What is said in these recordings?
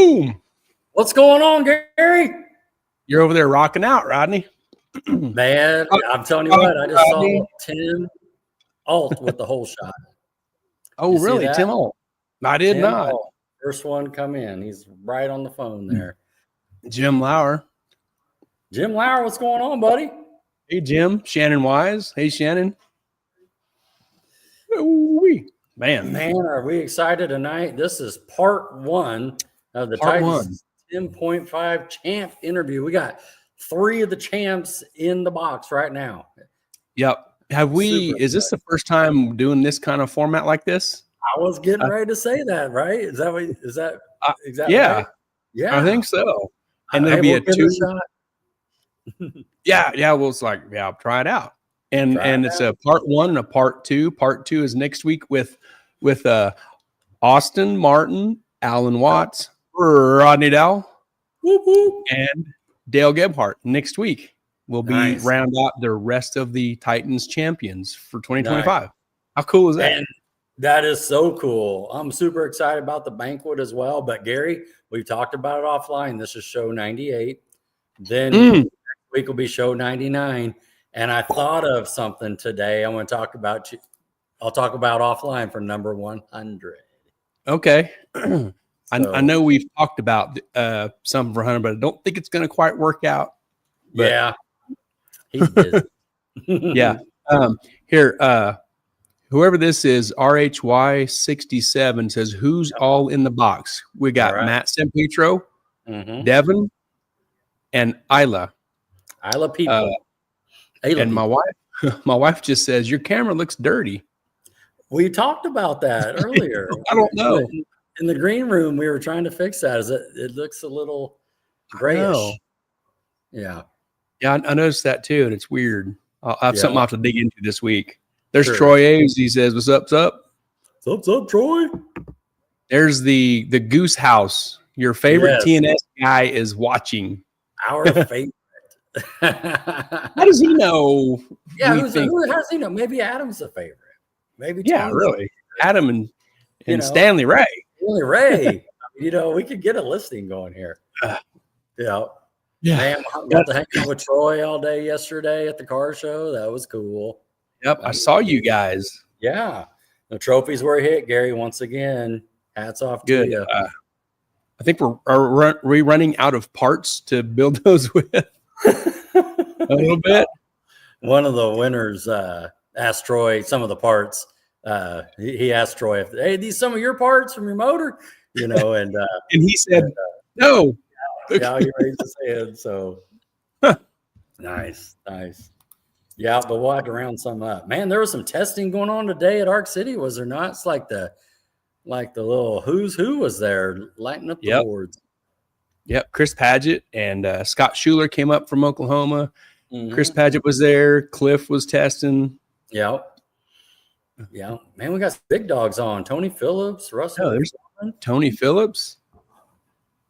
Boom. What's going on, Gary? You're over there rocking out, Rodney. Man, I'm telling you what, I just saw Tim Alt with the whole shot. Oh, really? Tim Alt? I did Tim not. Alt, first one come in. He's right on the phone there. Jim Lauer. Jim Lauer, what's going on, buddy? Hey, Jim. Shannon Wise. Hey, Shannon. Ooh-wee. Man, are we excited tonight? This is part one of the Titans 10.5 champ interview. We got 3 of the champs in the box right now. Yep. Is this the first time doing this kind of format like this? I was getting ready to say that, right? Is that exactly yeah. right? Yeah. I think so. And there'll be a 2 shot. Yeah. Well, it's like, I'll try it out. And it's a part 1 and a part 2. Part 2 is next week with Austin Martin, Alan Watts, Rodney Dowell, and Dale Gebhardt. Next week will be round out the rest of the Titans champions for 2025. How cool is that? And that is so cool. I'm super excited about the banquet as well. But Gary, we've talked about it offline. This is show 98. Then next week will be show 99. And I thought of something today. I want to talk about. I'll talk about offline for number 100. Okay. I know we've talked about something for 100, but I don't think it's going to quite work out. But, yeah. He's busy. Yeah. Here, whoever this is, RHY67 says, who's all in the box? We got Matt Sempetro, Devin, and Isla. Isla people. And my wife just says, your camera looks dirty. We talked about that earlier. I don't know. In the green room, we were trying to fix that. It looks a little grayish. Yeah. Yeah, I noticed that too, and it's weird. I'll have something I'll have to dig into this week. There's Troy Aves. He says, what's up, What's up, Troy? There's the Goose House. Your favorite TNS guy is watching. Our favorite. How does he know? Yeah, how does he know? Maybe Adam's a favorite. Maybe really. Adam and Stanley Ray. Stanley Ray. We could get a listing going here. Yeah. Man, I got to hang out with Troy all day yesterday at the car show. That was cool. Yep, I saw you guys. Yeah. The trophies were hit, Gary, once again. Hats off to you. I think we're running out of parts to build those with. A little bit. One of the winners asked Troy some of the parts. He asked Troy, hey, these some of your parts from your motor? And and he said, no. Yeah, he raised his hand. So nice. Yeah, but we'll have to round some up. Man, there was some testing going on today at Arc City, was there not? It's like the little who's who was there lighting up the boards. Yep, Chris Padgett and Scott Schuler came up from Oklahoma. Chris Padgett was there. Cliff was testing. Yeah. Man, we got some big dogs on. Tony Phillips, Russell. Oh, there's Tony Phillips.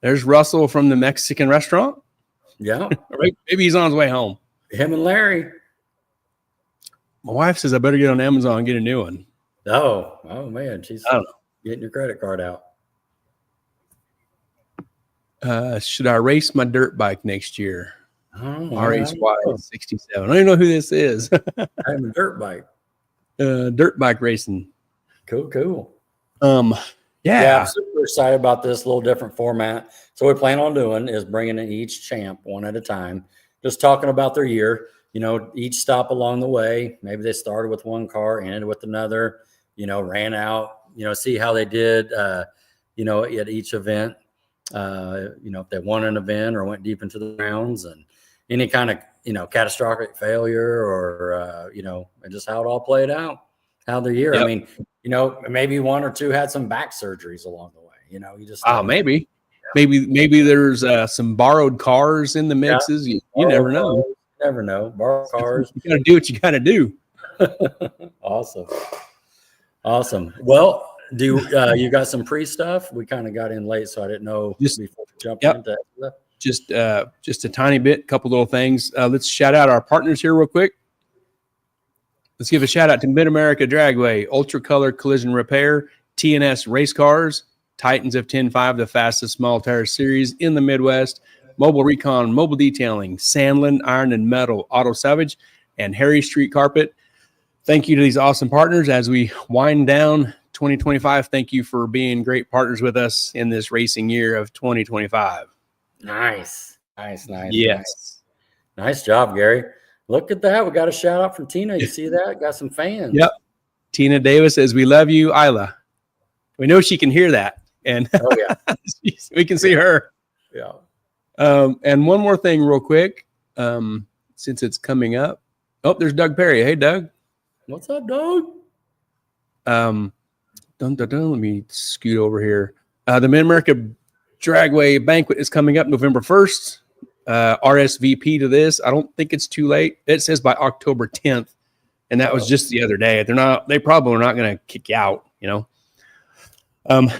There's Russell from the Mexican restaurant. Yeah. Maybe he's on his way home. Him and Larry. My wife says I better get on Amazon and get a new one. Oh man. She's getting your credit card out. Should I race my dirt bike next year? RHY67. I don't even know who this is. I have a dirt bike. Dirt bike racing. Cool. Yeah, I'm super excited about this little different format. So what we plan on doing is bringing in each champ one at a time, just talking about their year, each stop along the way. Maybe they started with one car, ended with another, ran out, see how they did, at each event, if they won an event or went deep into the rounds, and any kind of, catastrophic failure or, and just how it all played out, how their year. I mean, maybe one or two had some back surgeries along the way. You just maybe there's some borrowed cars in the mixes. You never know. Never know. Borrowed cars. You got to do what you got to do. Awesome. Well, you got some pre stuff? We kind of got in late, so I didn't know before we jumped into that. Just a tiny bit, couple little things. Let's shout out our partners here real quick. Let's give a shout out to Mid-America Dragway, Ultra Color Collision Repair, TNS Race Cars, Titans of 10.5, the fastest small tire series in the Midwest, Mobile Recon, Mobile Detailing, Sandlin, Iron and Metal, Auto Salvage, and Harry Street Carpet. Thank you to these awesome partners as we wind down 2025. Thank you for being great partners with us in this racing year of 2025. Nice. Yes. Nice job, Gary. Look at that. We got a shout out from Tina. You see that? Got some fans. Yep. Tina Davis says, "We love you, Isla." We know she can hear that. And oh, yeah. we can see her. Yeah. And one more thing real quick, since it's coming up. Oh, there's Doug Perry. Hey, Doug. What's up, Doug? Let me scoot over here. The Mid-America Dragway Banquet is coming up November 1st. RSVP to this. I don't think it's too late. It says by October 10th, and that was just the other day. They probably are not going to kick you out, you know.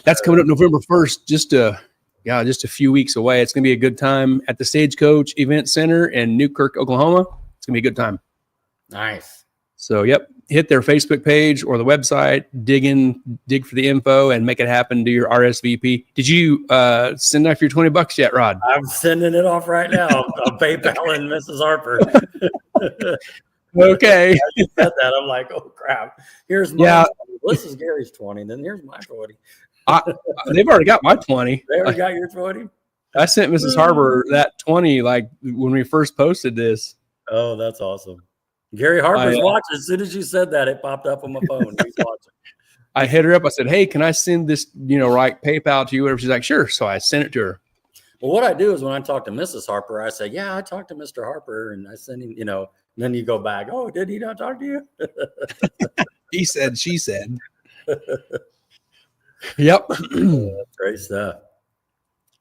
That's coming up November 1st, just a few weeks away. It's going to be a good time at the Stagecoach Event Center in Newkirk, Oklahoma. It's going to be a good time. Nice. So, yep, hit their Facebook page or the website, dig for the info, and make it happen. Do your RSVP. Did you send off your $20 yet, Rod? I'm sending it off right now. I'm PayPaling Mrs. Harper. Okay. I said that. I'm like, oh crap. Here's my 20. This is Gary's 20. Then here's my 20. They've already got my 20. They already got your 20. I sent Mrs. Harper that 20 like when we first posted this. Oh, that's awesome. Gary Harper's watching. As soon as you said that, it popped up on my phone. He's watching. I hit her up. I said, "Hey, can I send this, right PayPal to you?" Whatever. She's like, "Sure." So I sent it to her. Well, what I do is when I talk to Mrs. Harper, I say, "Yeah, I talked to Mr. Harper," and I send him. Then you go back. Oh, did he not talk to you? He said. She said. Yep. Great stuff.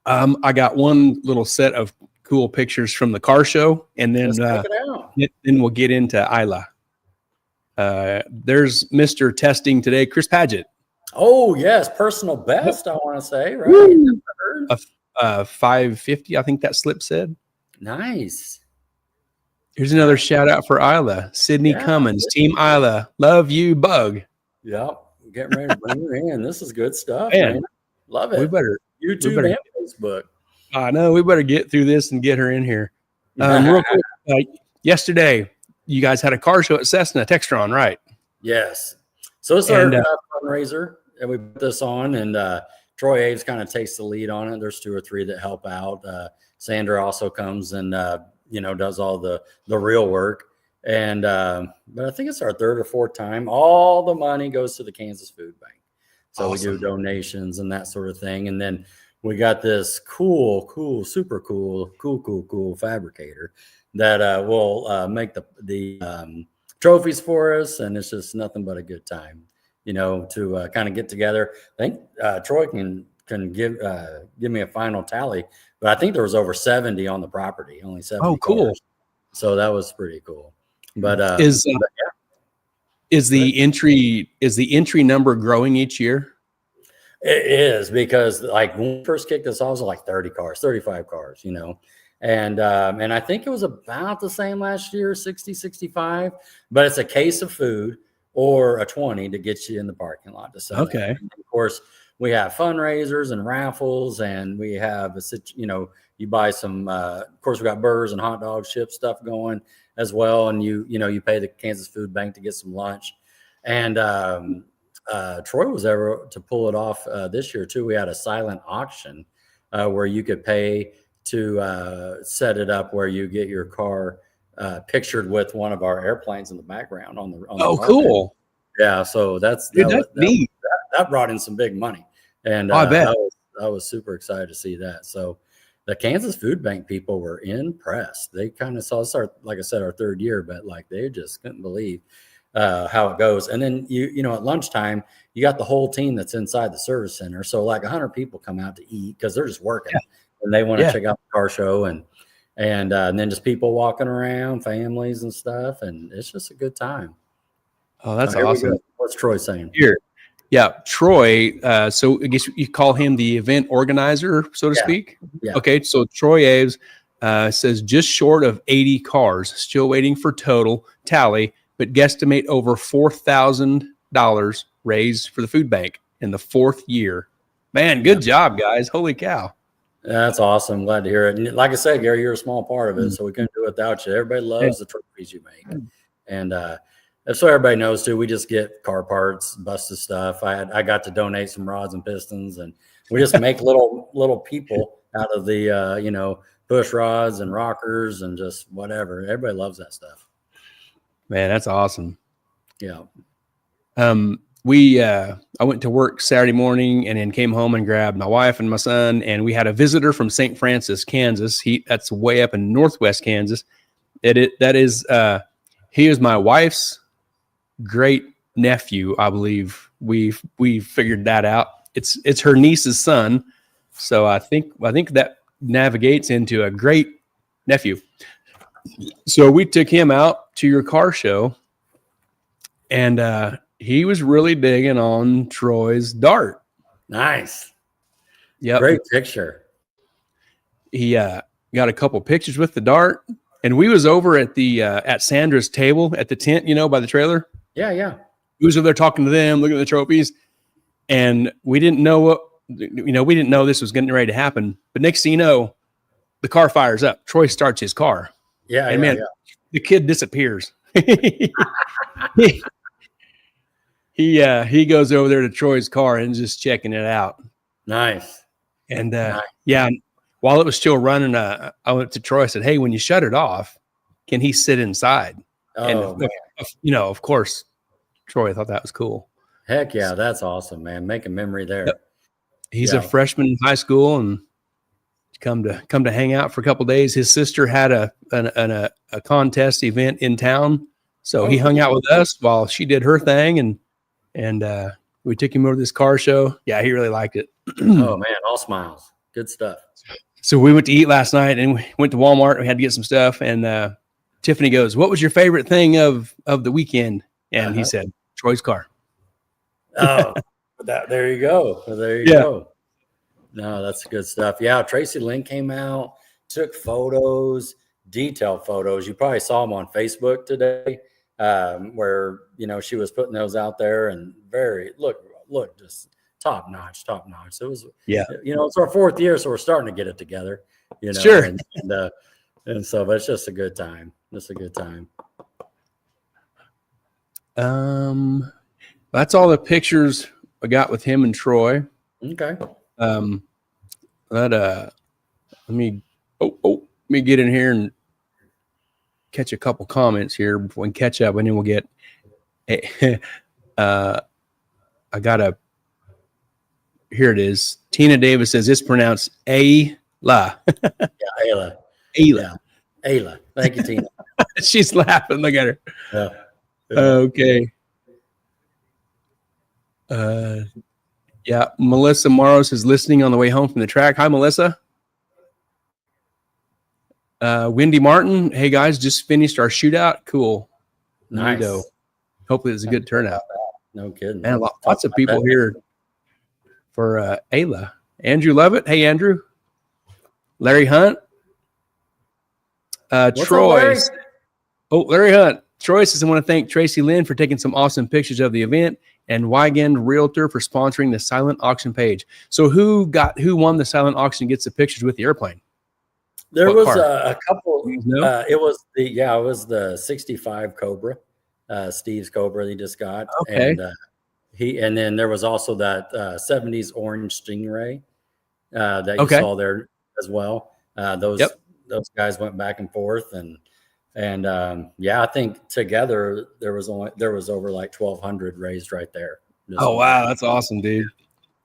I got one little set of cool pictures from the car show, and then then we'll get into Isla. There's Mr. Testing today, Chris Padgett. Oh yes, personal best. I want to say right. 550. I think that slip said. Nice. Here's another shout out for Isla. Sydney Cummins, Team Isla. Love you, Bug. Yep. Getting ready to bring her in. This is good stuff, man. Love it. YouTube and Facebook. I know. We better get through this and get her in here. Real quick, yesterday, you guys had a car show at Cessna Textron, right? Yes. So it's our fundraiser, and we put this on, and Troy Aves kind of takes the lead on it. There's 2 or 3 that help out. Sandra also comes and does all the real work. And but I think it's our 3rd or 4th time. All the money goes to the Kansas Food Bank. So awesome. We do donations and that sort of thing. And then we got this super cool fabricator that will make the trophies for us. And it's just nothing but a good time, to kind of get together. I think Troy can give me a final tally, but I think there was over 70 on the property, only 70. Oh, cool. Cars. So that was pretty cool. But is the entry number growing each year? It is, because like when we first kicked this off, it was like 30 cars, 35 cars, and I think it was about the same last year, 60, 65, but it's a case of food or a 20 to get you in the parking lot to sell. Okay. Of course, we have fundraisers and raffles, and we have you buy some. Of course, we got burgers and hot dogs, chip stuff going as well, and you pay the Kansas Food Bank to get some lunch. And Troy was able to pull it off this year too. We had a silent auction where you could pay to set it up where you get your car pictured with one of our airplanes in the background on the cool. Yeah, so that's neat. That brought in some big money, and I bet I was super excited to see that. So the Kansas Food Bank people were impressed. They kind of saw us, like I said, our 3rd year, but like they just couldn't believe how it goes. And then at lunchtime, you got the whole team that's inside the service center. So like 100 people come out to eat because they're just working and they want to check out the car show, and then just people walking around, families and stuff, and it's just a good time. Oh, that's awesome. What's Troy saying? Here. Yeah, Troy. So I guess you call him the event organizer, so to speak. Yeah. Okay, so Troy Aves says just short of 80 cars, still waiting for total tally, but guesstimate over $4,000 raised for the food bank in the 4th year. Man, good job, guys. Holy cow. That's awesome. Glad to hear it. And like I said, Gary, you're a small part of it, so we couldn't do it without you. Everybody loves the trophies you make. And so everybody knows too, we just get car parts, busted stuff. I got to donate some rods and pistons, and we just make little people out of the push rods and rockers and just whatever. Everybody loves that stuff. Man, that's awesome. Yeah. I went to work Saturday morning and then came home and grabbed my wife and my son, and we had a visitor from St. Francis, Kansas. That's way up in northwest Kansas. He is my wife's great nephew, I believe. We figured that out. It's her niece's son, so I think that navigates into a great nephew. So we took him out to your car show, and he was really digging on Troy's dart. Nice. Yeah, great picture. He got a couple pictures with the dart, and we was over at the at Sandra's table at the tent, by the trailer. Yeah. We was over there talking to them, looking at the trophies, and we didn't know this was getting ready to happen. But next thing you know, the car fires up. Troy starts his car. Yeah, and the kid disappears. He goes over there to Troy's car and just checking it out. Nice. And while it was still running, I went to Troy. I said, "Hey, when you shut it off, can he sit inside?" Oh, and of course, Troy thought that was cool. Heck yeah, that's awesome, man. Make a memory there. Yep. He's a freshman in high school and come to hang out for a couple of days. His sister had a contest event in town, so he hung out with us while she did her thing, and we took him over to this car show. Yeah, he really liked it. Oh man, all smiles. Good stuff. So we went to eat last night, and we went to Walmart. We had to get some stuff, and Tiffany goes, "What was your favorite thing of the weekend?" And he said, "Troy's car." Oh, there you go. There you go. No, that's good stuff. Yeah, Tracy Lynn came out, took photos, detailed photos. You probably saw them on Facebook today, where she was putting those out there, and look, just top notch. So it was, it's our 4th year, so we're starting to get it together. Sure. And so, but it's just a good time. Just a good time. That's all the pictures I got with him and Troy. Okay. Let me get in here and catch a couple comments here before we catch up, and then we'll get here it is. Tina Davis says it's pronounced Ayla. Yeah, Ayla. Thank you, Tina. She's laughing. Look at her. Yeah. Okay. Melissa Morrows is listening on the way home from the track. Hi, Melissa. Wendy Martin. Hey, guys, just finished our shootout. Cool. Nice. Neato. Hopefully it's a good turnout. No kidding. Man, lots of people here for Ayla. Andrew Lovett. Hey, Andrew. Larry Hunt. Troy. Larry Hunt. Troy says, I want to thank Tracy Lynn for taking some awesome pictures of the event, and Wygand Realtor for sponsoring the silent auction page. So who won the silent auction gets the pictures with the airplane? There was a couple. It was the 65 Cobra, Steve's Cobra he just got. Okay. And then there was also that 70s orange Stingray that you saw there as well. Those guys went back and forth, and I think together there was over like 1,200 raised right there. Oh wow, that's awesome, dude.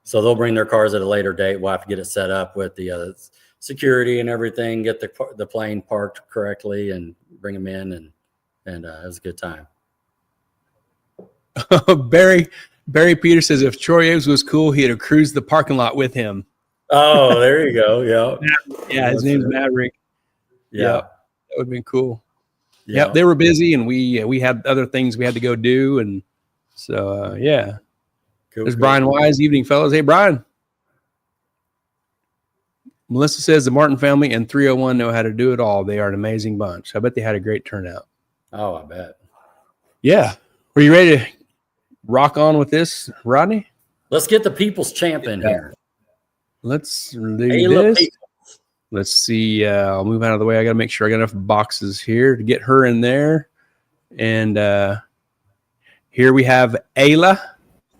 So they'll bring their cars at a later date. We'll have to get it set up with the security and everything, get the plane parked correctly, and bring them in, and it was a good time. Barry Peter says if Troy Aves was cool, he'd have cruised the parking lot with him. Oh, there you go. Yeah. Yeah, his name's Maverick. Yeah. That would have been cool. Yeah, they were busy, and we had other things we had to go do, and so There's Brian Wise. Evening, fellas. Hey, Brian. Melissa says the Martin family and 301 know how to do it all. They are an amazing bunch. I bet they had a great turnout. Oh, I bet. Yeah. Were you ready to rock on with this, Rodney? Let's get the people's champ in here. let's do Ayla this. Peoples. Let's see. I'll move out of the way. I got to make sure I got enough boxes here to get her in there. And here we have Ayla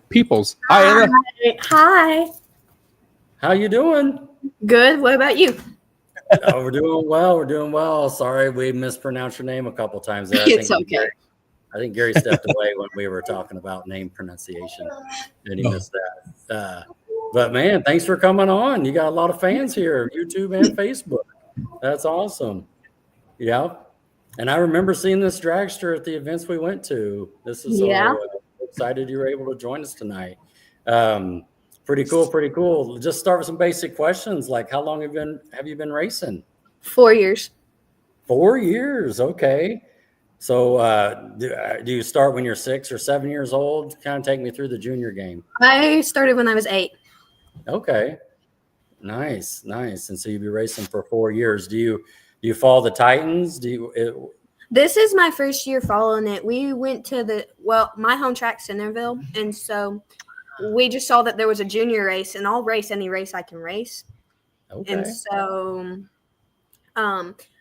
Peoples. Hi, Ayla. Hi. How you doing? Good. What about you? Oh, we're doing well. We're doing well. Sorry, we mispronounced your name a couple times there. It's okay. I think Gary stepped away when we were talking about name pronunciation, and he missed that. But man, thanks for coming on. You got a lot of fans here, YouTube and Facebook. That's awesome. Yeah. And I remember seeing this dragster at the events we went to. This is so excited you were able to join us tonight. Pretty cool. Pretty cool. Just start with some basic questions. Like, how long have you been racing? 4 years. 4 years. Okay. So do you start when you're 6 or 7 years old? Kind of take me through the junior game. I started when I was 8. Okay. Nice. And so you'll be racing for 4 years. Do you follow the Titans? This is my first year following it. We went to my home track, Centerville, and so we just saw that there was a junior race, and I'll race any race I can race. Okay. And so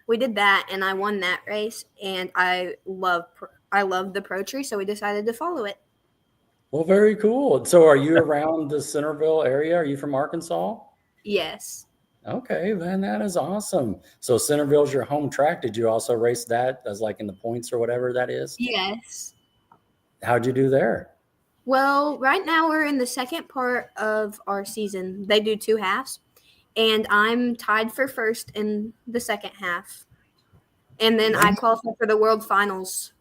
we did that, and I won that race, and I love the Pro Tree, so we decided to follow it. Well, very cool. So are you around the Centerville area? Are you from Arkansas? Yes. Okay, man, that is awesome. So Centerville's your home track. Did you also race that as like in the points or whatever that is? Yes. How'd you do there? Well, right now we're in the second part of our season. They do 2 halves, and I'm tied for first in the second half. And then I qualify for the World Finals.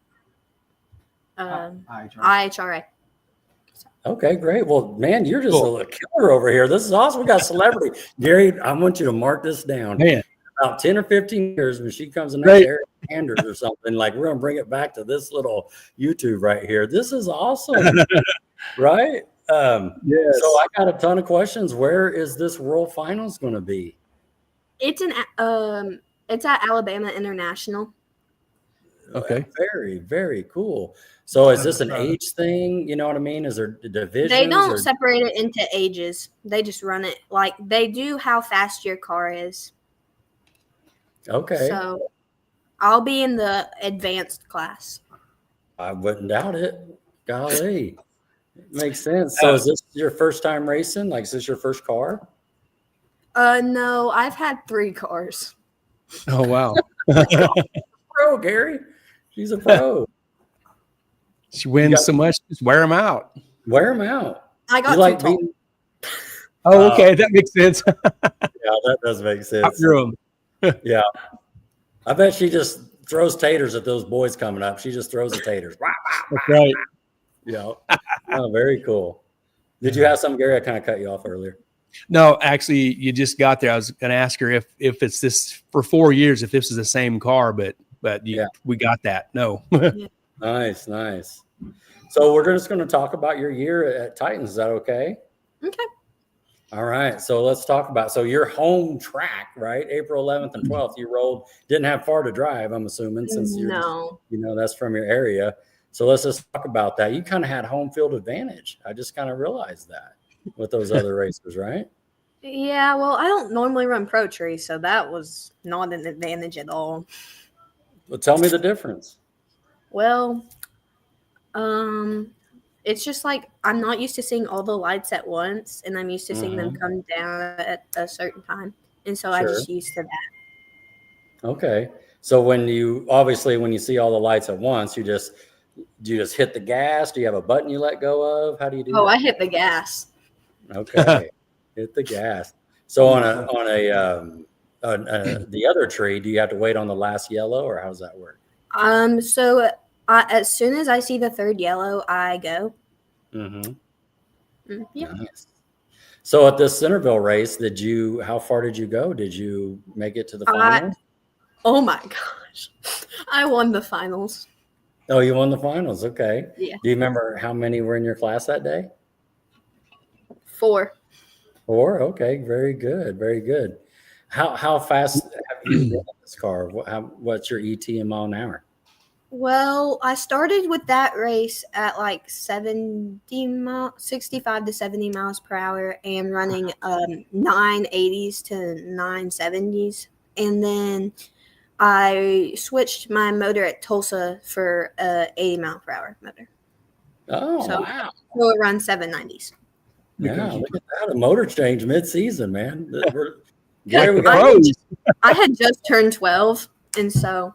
IHRA. Okay, great. Well, man, you're just a killer over here. This is awesome. We got a celebrity. Gary, I want you to mark this down. Man. About 10 or 15 years when she comes in next Eric Anders or something, like we're going to bring it back to this little YouTube right here. This is awesome. Right? Yes. So I got a ton of questions. Where is this World Finals going to be? It's at Alabama International. Okay. Very, very cool. So is this an age thing? You know what I mean? Is there divisions? They don't separate it into ages. They just run it like they do how fast your car is. Okay. So I'll be in the advanced class. I wouldn't doubt it. Golly. Makes sense. So is this your first time racing? Like, is this your first car? No, I've had 3 cars. Oh, wow. Pro, Gary. She's a pro. She wins so much, just wear them out. Wear them out. I got like too tall. Oh, okay. That makes sense. Yeah, that does make sense. Yeah. I bet she just throws taters at those boys coming up. She just throws the taters. That's right. Yeah. Oh, very cool. Did you have some, Gary? I kind of cut you off earlier. No, actually, you just got there. I was going to ask her if it's this for 4 years, if this is the same car, but we got that. No. Nice. So we're just going to talk about your year at Titans. Is that okay? Okay. All right. So let's talk about, so your home track, right? April 11th and 12th, you rolled, didn't have far to drive, I'm assuming, since you're just, that's from your area. So let's just talk about that. You kind of had home field advantage. I just kind of realized that with those other racers, right? Yeah, well, I don't normally run Pro Tree, so that was not an advantage at all. Well, tell me the difference. Well, it's just like I'm not used to seeing all the lights at once, and I'm used to seeing them come down at a certain time. And so I just used to that. Okay. So when you see all the lights at once, do you just hit the gas? Do you have a button you let go of? How do you do that? I hit the gas. Okay. Hit the gas. So on the other tree, do you have to wait on the last yellow, or how does that work? So as soon as I see the 3rd yellow, I go. Yeah. Nice. So at this Centerville race, how far did you go? Did you make it to the finals? Oh my gosh. I won the finals. Oh, you won the finals. Okay. Yeah. Do you remember how many were in your class that day? 4. 4? Okay. Very good. Very good. How fast have you been in this car? What's your ET in mile an hour? Well, I started with that race at like 65 to 70 miles per hour and running 980s to 970s. And then I switched my motor at Tulsa for a 80 mile per hour motor. Oh, So, wow. So it runs 790s. Yeah, look at that. A motor change mid-season, man. Gary, we the got pros. I had just turned 12, and so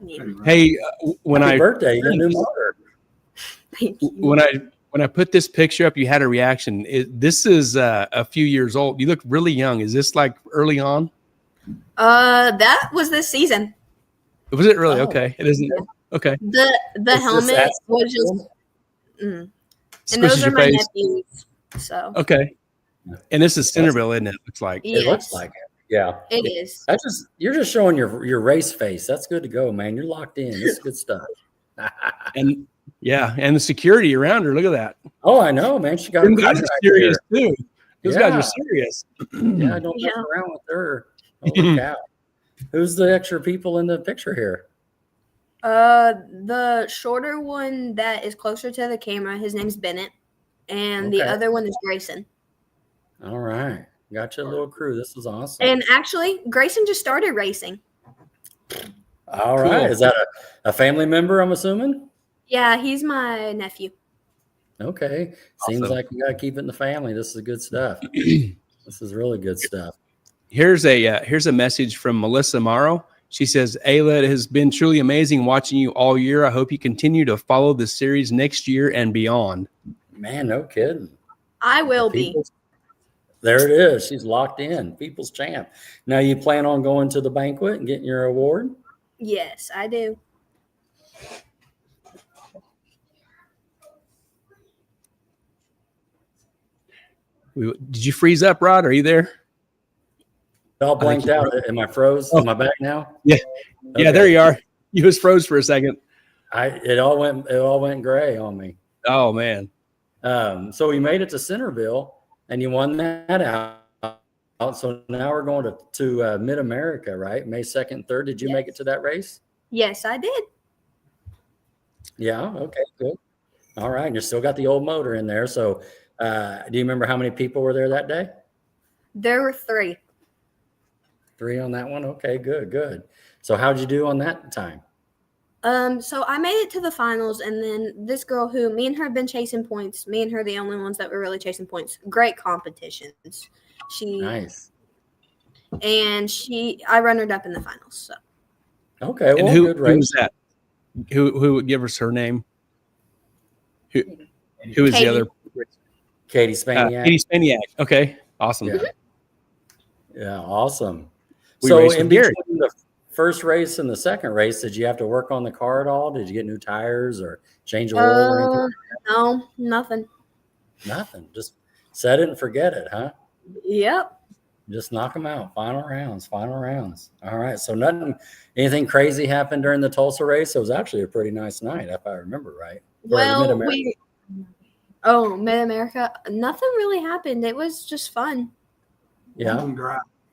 yeah. Hey, when Happy I birthday, you got a new motor. Thank you. when I put this picture up, you had a reaction. This is a few years old. You look really young. Is this like early on? That was this season. Was it really? Oh. Okay, it isn't. Okay, The helmet was just. And those are my nephews. So okay, and this is Centerville, isn't it? Looks like it looks like it. Yeah, it is. You're just showing your race face. That's good to go, man. You're locked in. This is good stuff. and the security around her. Look at that. Oh, I know, man. She got. Them guys are serious too. Those guys are serious. Yeah, don't mess around with her. Holy cow. Who's the extra people in the picture here? The shorter one that is closer to the camera, his name's Bennett, and the other one is Grayson. All right, got your little crew. This is awesome. And actually, Grayson just started racing. All right, is that a family member? I'm assuming. Yeah, he's my nephew. Okay, seems like you got to keep it in the family. This is good stuff. This is really good stuff. Here's a message from Melissa Morrow. She says, Ayla, it has been truly amazing watching you all year. I hope you continue to follow this series next year and beyond. Man, no kidding. I will be. There it is. She's locked in. People's champ. Now, you plan on going to the banquet and getting your award? Yes, I do. Did you freeze up, Rod? Are you there? All blanked out. Am I froze? Am I back now? Yeah. Okay. Yeah, there you are. You was froze for a second. It all went gray on me. Oh man. So we made it to Centerville and you won that out. So now we're going to Mid-America, right? May 2nd and 3rd. Did you make it to that race? Yes, I did. Yeah, okay, good. All right. And you still got the old motor in there. So do you remember how many people were there that day? There were 3. 3 on that one. Okay, good. So how'd you do on that time? So I made it to the finals, and then this girl who me and her have been chasing points. Me and her the only ones that were really chasing points. Great competitions. Nice. And I runnered up in the finals. So. Okay. Well, and who was that? Who would give us her name? Who is the other? Katie Spaniak. Katie Spaniak. Okay. Awesome. Yeah. Awesome. So in between the first race and the second race, did you have to work on the car at all? Did you get new tires or change oil or anything? No, nothing. Nothing. Just set it and forget it, huh? Yep. Just knock them out. Final rounds. All right. So anything crazy happened during the Tulsa race? It was actually a pretty nice night, if I remember right. Well, Mid-America, nothing really happened. It was just fun. Yeah.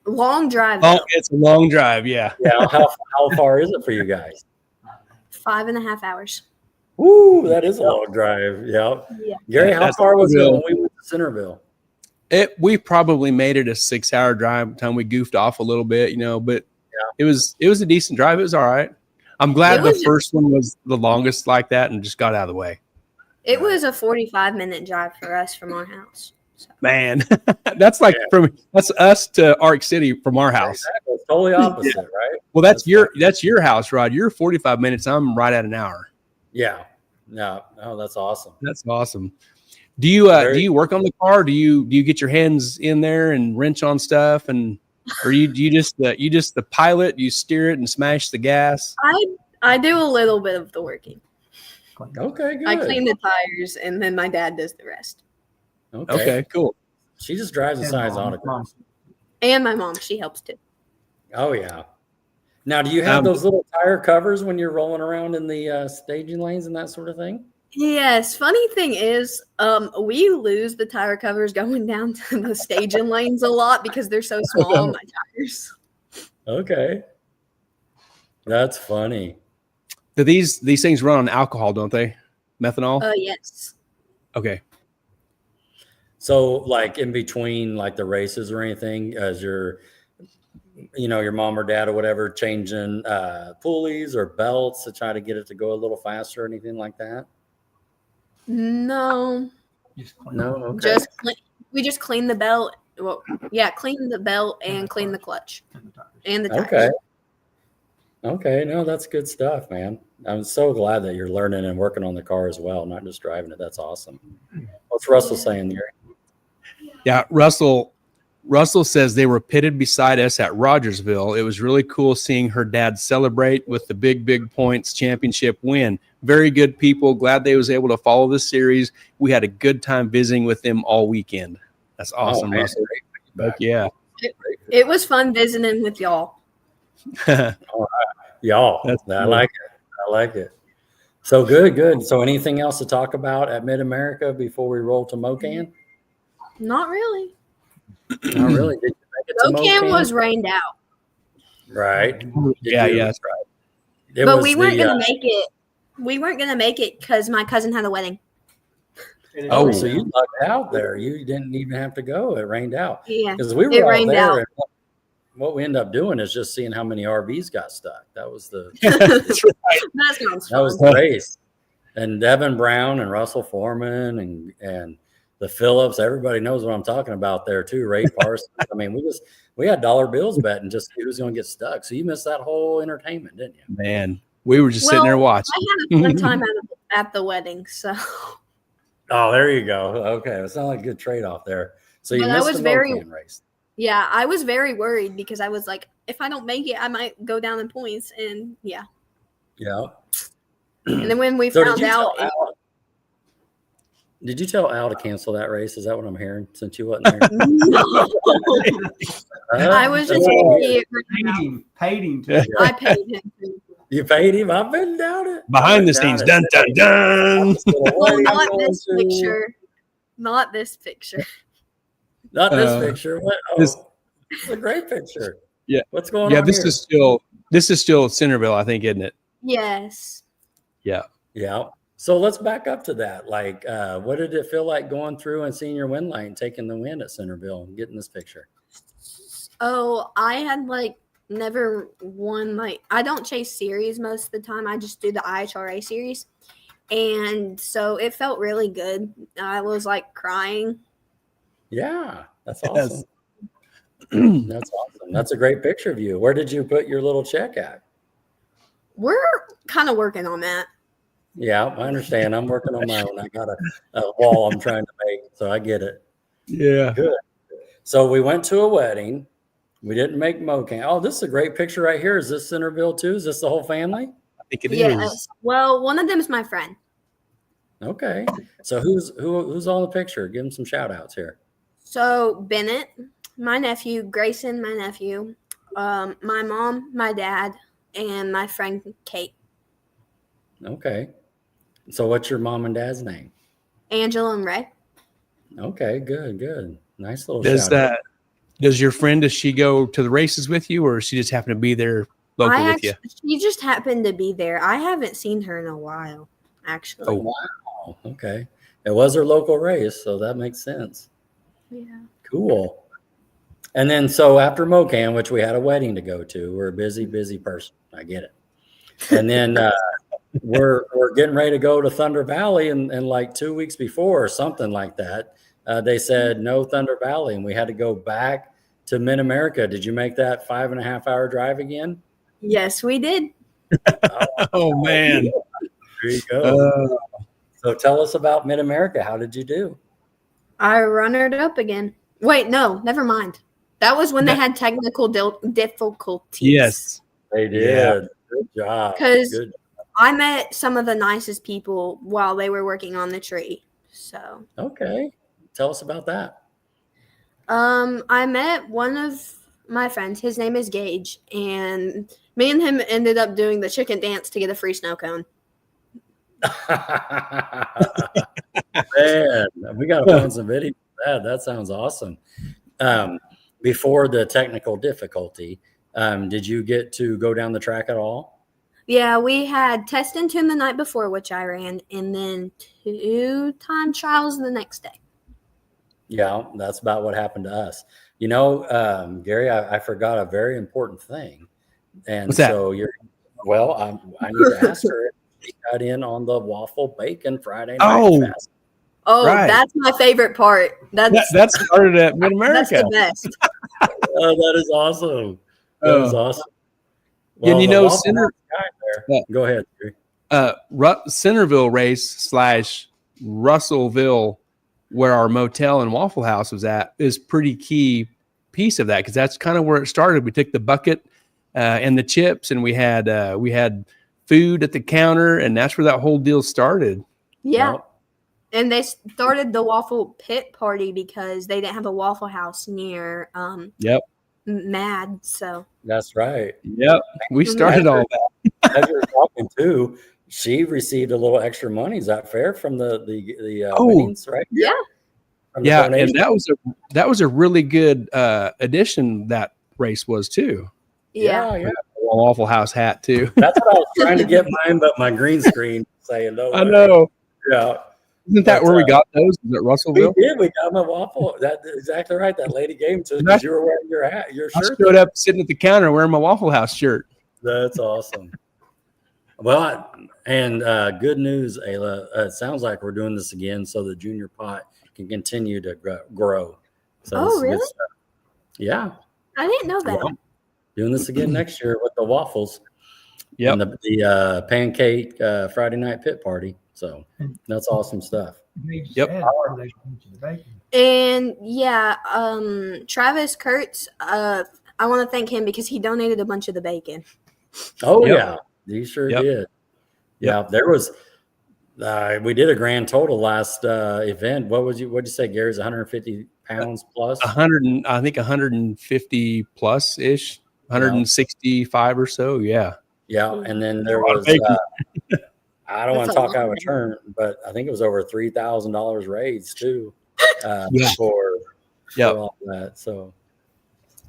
Long drive. Oh, it's a long drive. Yeah. Yeah. How far is it for you guys? 5.5 hours. Ooh, that is a long drive. Yeah. Gary, how far was it when we went to Centerville? We probably made it a 6-hour drive by the time we goofed off a little bit, but it was a decent drive. It was all right. I'm glad the first one was the longest like that and just got out of the way. It was a 45-minute drive for us from our house. So. Man, that's like that's us to Arc City from our house. Exactly. It's totally opposite, right? Well, that's your house, Rod. You're 45 minutes. I'm right at an hour. Yeah. No, that's awesome. That's awesome. Do you work on the car? Do you get your hands in there and wrench on stuff, or you just the pilot? You steer it and smash the gas. I do a little bit of the working. Okay, good. I clean the tires, and then my dad does the rest. Okay, cool. She just drives the size autocross. And my mom, she helps too. Oh yeah. Now, do you have those little tire covers when you're rolling around in the staging lanes and that sort of thing? Yes. Funny thing is, we lose the tire covers going down to the staging lanes a lot because they're so small on my tires. Okay. That's funny. Do these things run on alcohol, don't they? Methanol? Yes. Okay. So like in between like the races or anything, as your mom or dad or whatever changing pulleys or belts to try to get it to go a little faster or anything like that? No. No. Okay. We just clean the belt. Well, yeah, clean the belt and clean the clutch and the tires. Okay. No, that's good stuff, man. I'm so glad that you're learning and working on the car as well, not just driving it. That's awesome. What's Russell saying there? Yeah, Russell says they were pitted beside us at Rogersville. It was really cool seeing her dad celebrate with the big points championship win. Very good people. Glad they was able to follow this series. We had a good time visiting with them all weekend. That's awesome, Russell. Heck yeah. It was fun visiting with y'all. All right. Y'all. I like it. So good. So anything else to talk about at Mid-America before we roll to Mocan? Not really. Not really. Did you make it to Mocan was rained out. Right. Yeah, that's right. But we weren't going to make it. We weren't going to make it because my cousin had a wedding. Oh, so you lucked out there. You didn't even have to go. It rained out. Yeah. Because we were all there. And what we ended up doing is just seeing how many RVs got stuck. That was the that was the race. And Devin Brown and Russell Foreman and the Phillips, everybody knows what I'm talking about there too. Ray Parsons. I mean, we had dollar bills betting just who's going to get stuck. So you missed that whole entertainment, didn't you? Man, we were just sitting there watching. I had a fun time at the wedding, so. Oh, there you go. Okay, it sounds like a good trade-off there. So you missed the Mocan race. Yeah, I was very worried because I was like, if I don't make it, I might go down in points, and yeah. Yeah. And then when we found out. Did you tell Al to cancel that race? Is that what I'm hearing? Since you wasn't there, I was just paid him to. I paid him. You paid him? I've been down it. Behind the scenes, dun dun dun. Well, not this picture. Not this picture. Not this picture. What? Oh, this it's a great picture. Yeah. What's going on? Yeah, this is still Centerville, I think, isn't it? Yes. Yeah. Yeah. So let's back up to that. Like, what did it feel like going through and seeing your win line, taking the win at Centerville and getting this picture? Oh, I had never won. I don't chase series most of the time. I just do the IHRA series. And so it felt really good. I was crying. Yeah, that's awesome. That's awesome. That's a great picture of you. Where did you put your little check at? We're kind of working on that. Yeah, I understand. I'm working on my own. I got a wall I'm trying to make, so I get it. Yeah. Good. So we went to a wedding. We didn't make Mocan. Oh, this is a great picture right here. Is this Centerville too? Is this the whole family? I think it is. Well, one of them is my friend. Okay. So who's on the picture? Give them some shout outs here. So Bennett, my nephew, Grayson, my nephew, my mom, my dad, and my friend Kate. Okay. So what's your mom and dad's name? Angela and Ray. Okay, good. Nice little shout out. Does your friend, does she go to the races with you, or does she just happen to be there local with you? She just happened to be there. I haven't seen her in a while, actually. Oh, wow. Okay. It was her local race, so that makes sense. Yeah. Cool. And then so after Mocan, which we had a wedding to go to, we're a busy person. I get it. And then we're getting ready to go to Thunder Valley, and 2 weeks before or something like that, they said no Thunder Valley, and we had to go back to Mid-America. Did you make that 5.5 hour drive again? Yes, we did. Oh man. There you go. So tell us about Mid-America. How did you do? I runnered up again. Wait, no, never mind. That was when they had technical difficulties. Yes. They did. Yeah. Good job. Because I met some of the nicest people while they were working on the tree. So. Okay. Tell us about that. I met one of my friends. His name is Gage. And me and him ended up doing the chicken dance to get a free snow cone. Man, we got to find some video for that. That sounds awesome. Before the technical difficulty, did you get to go down the track at all? Yeah, we had test and tune the night before, which I ran, and then 2 time trials the next day. Yeah, that's about what happened to us. Gary, I forgot a very important thing. And What's that? so I need to ask her if she got in on the waffle bacon Friday night fast. Oh, Right. that's my favorite part. That started at Mid That's America. the best. Oh, that is awesome. That is awesome. And the Center, Waffle House guy there. Go ahead, Gary. Centerville race / Russellville, where our motel and Waffle House was at, is pretty key piece of that, because that's kind of where it started. We took the bucket and the chips, and we had food at the counter, and that's where that whole deal started. Yeah. And they started the waffle pit party because they didn't have a Waffle House near Mad. So that's right. Yep, we started all that. As you're talking too, she received a little extra money. Is that fair from the winnings, right? Yeah. Yeah, and that was a really good addition. That race was too. Yeah. Waffle House hat too. That's what I was trying to get mine, but my green screen saying no. I know. Yeah. Isn't that where we got those? Is it Russellville? We did. We got my waffle. That's exactly right. That lady gave them to us because you were wearing your hat, your shirt. I showed up sitting at the counter wearing my Waffle House shirt. That's awesome. Well, and good news, Ayla. It sounds like we're doing this again, so the junior pot can continue to grow. So really? Yeah. I didn't know that. Well, doing this again next year with the waffles. Yeah. And the pancake Friday night pit party. So that's awesome stuff. Yep. And Travis Kurtz, I want to thank him because he donated a bunch of the bacon. Oh yeah, he sure did. Yeah, there was. We did a grand total last event. What'd you say, Gary's 150 pounds plus? 100, I think 150 plus ish, 165 or so. Yeah. Yeah, and then there was. I don't want to talk out of turn, but I think it was over $3,000 raised too for all that. So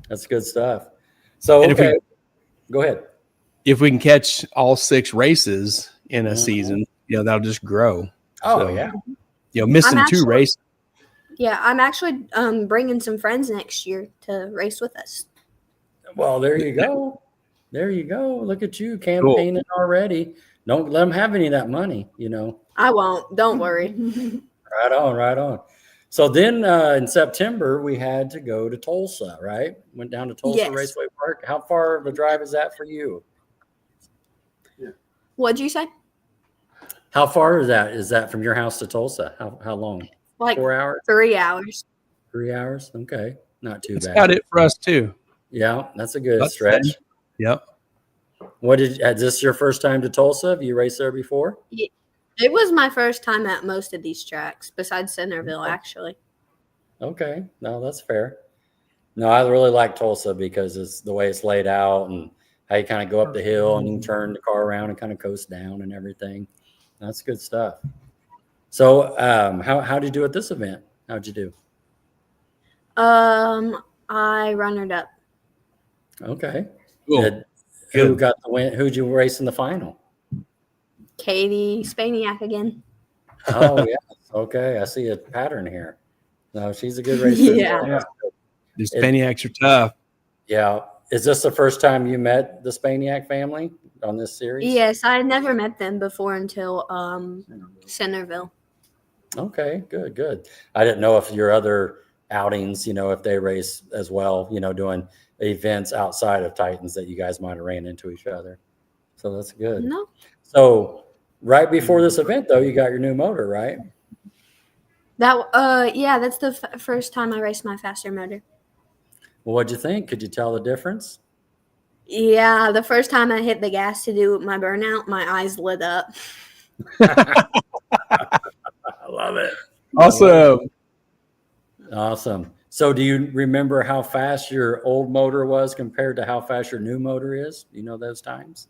that's good stuff. So go ahead. If we can catch all 6 races in a season, that'll just grow. Oh, so, missing 2 races. Yeah, I'm actually bringing some friends next year to race with us. Well, there you go. There you go. Look at you campaigning already. Don't let them have any of that money, I won't. Don't worry. Right on. So then in September, we had to go to Tulsa, right? Went down to Tulsa Raceway Park. How far of a drive is that for you? What'd you say? How far is that? Is that from your house to Tulsa? How long? Like 4 hours? 3 hours. 3 hours? Okay. Not too bad. That's about it for us too. Yeah, that's a good stretch. Yep. Is this your first time to Tulsa? Have you raced there before? Yeah. It was my first time at most of these tracks, besides Centerville, actually. Okay. No, that's fair. No, I really like Tulsa because it's the way it's laid out and how you kind of go up the hill and you can turn the car around and kind of coast down and everything. That's good stuff. So how did you do at this event? How'd you do? I runnered up. Okay. Cool. Who got the win? Who'd you race in the final? Katie Spaniak again. Oh, yeah. Okay. I see a pattern here. No, she's a good racer. Yeah. The Spaniacs are tough. Yeah. Is this the first time you met the Spaniak family on this series? Yes. I had never met them before until Centerville. Okay. Good. I didn't know if your other outings, if they race as well, doing events outside of Titans that you guys might have ran into each other. So that's good. No. So right before this event, though, you got your new motor, right? That's the first time I raced my faster motor. Well, what'd you think? Could you tell the difference? Yeah, the first time I hit the gas to do my burnout, my eyes lit up. I love it. Awesome. So do you remember how fast your old motor was compared to how fast your new motor is? You know those times?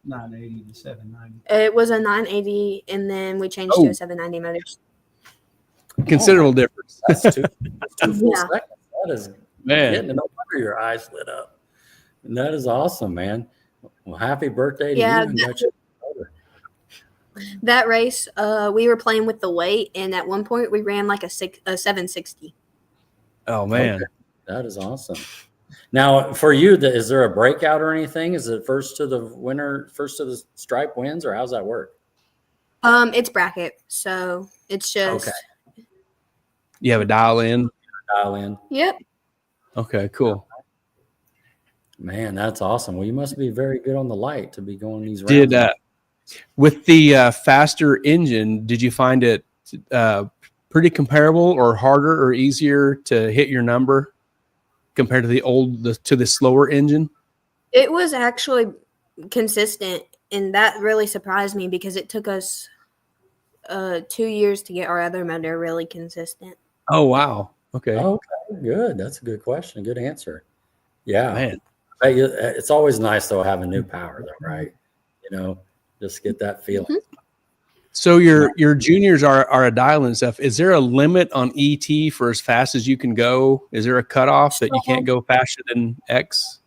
980 to 790. It was a 980, and then we changed to a 790 motor. Considerable difference. That's two full seconds. That is, man. no wonder your eyes lit up. And that is awesome, man. Well, happy birthday to Yeah, you. Congratulations. that race, we were playing with the weight, and at one point we ran like a 760. Oh man. Okay. That is awesome. Now, for you, is there a breakout or anything? Is it first to the winner, first to the stripe wins, or how's that work? It's bracket, so it's just You have a dial in. Dial in. Yep. Okay, cool. Man, that's awesome. Well, you must be very good on the light to be going these rounds. Did with the faster engine, did you find it pretty comparable or harder or easier to hit your number compared to the slower engine? It was actually consistent, and that really surprised me because it took us 2 years to get our other motor really consistent. Oh wow. Okay. Okay, good. That's a good question. Good answer. Yeah. Man. It's always nice though having new power though, right? You know, just get that feeling. Mm-hmm. So your juniors are a dial and stuff. Is there a limit on ET for as fast as you can go? Is there a cutoff that you can't go faster than X?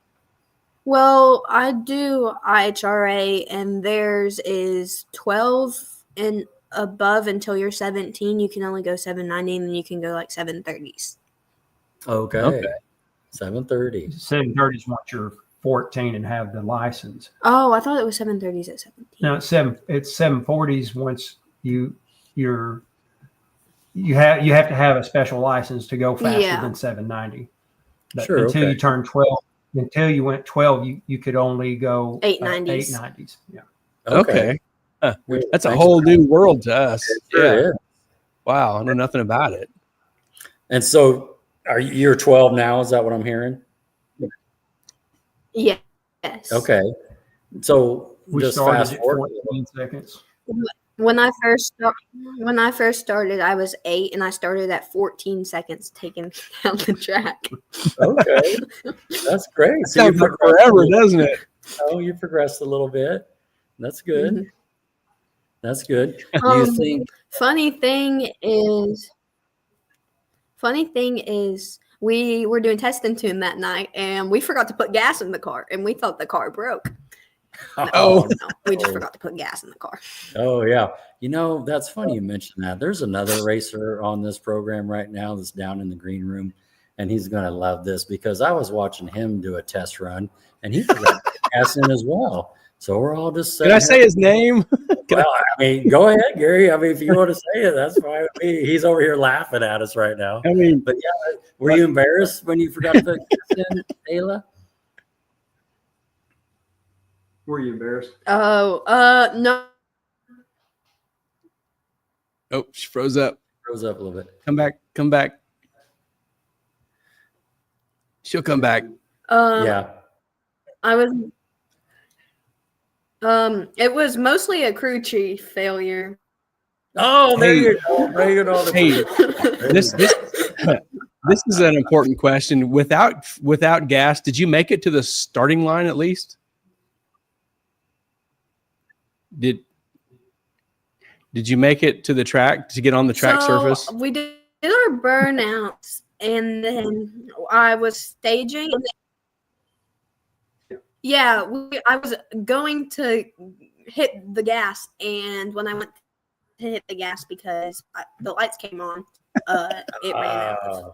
Well, I do IHRA, and theirs is 12 and above until you're 17. You can only go 790, and then you can go like 730s. Okay. 730. 730 is once you're 14 and have the license. Oh, I thought it was 730s at 17. No, it's 740s once you have to have a special license to go faster than 790. But Sure, until you turn 12, until you went 12, you could only go 890s. 890s. Yeah. Okay. Huh. Good. That's a Thanks whole for new world to us. It sure Yeah. is. Wow. I know nothing about it. And so you're 12 now? Is that what I'm hearing? Yes. Okay. So We just started fast at forward. 14 seconds. When I first started, I was 8, and I started at 14 seconds taking down the track. Okay. That's great. So Sounds like forever, doesn't it? Oh, you progressed a little bit. That's good. Mhm. That's good. Do you think Funny thing is, we were doing test and tune that night, and we forgot to put gas in the car, and we thought the car broke. Oh. No, we just forgot to put gas in the car. Oh yeah. You know, that's funny you mentioned that. There's another racer on this program right now that's down in the green room, and he's going to love this because I was watching him do a test run, and he forgot to put gas in as well. So we're all just saying. Can I say his name? Well, I mean, go ahead, Gary. I mean, if you want to say it, that's fine with me. He's over here laughing at us right now. I mean, But yeah, were you embarrassed when you forgot to put gas in, Ayla? Were you embarrassed? Oh, no. oh, she froze up. Rose up a little bit. Come back. She'll come back. Yeah. I was. It was mostly a crew chief failure. Oh, there Hey. you go. Bring it on. Hey, this is an important question. Without gas, did you make it to the starting line at least? Did you make it to the track to get on the track surface? We did our burnouts, and then I was staging. Yeah, I was going to hit the gas, and when I went to hit the gas because the lights came on, it ran out of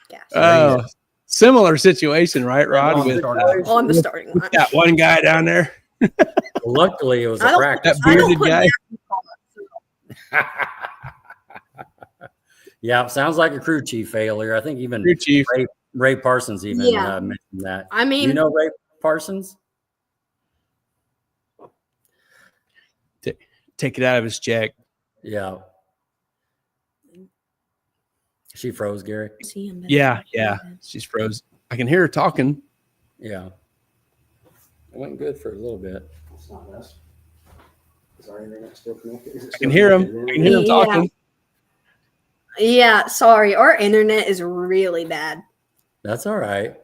gas. Oh, similar situation, right, Rod? On the With, starting line. On the starting line. with that one guy down there, Luckily, it was I a don't- practice. that I don't bearded put guy. gas in Yeah, sounds like a crew chief failure. I think even Crew chief. Ray Parsons even Yeah. mentioned that. I mean, You know Ray Parsons? Take it out of his check. Yeah. She froze, Gary. see him. Yeah, she's froze. I can hear her talking. Yeah. It went good for a little bit. It's not us. Is our internet still connected? Is it I still can hear him. connected? I can hear him Yeah. talking. Yeah, sorry. Our internet is really bad. That's all right.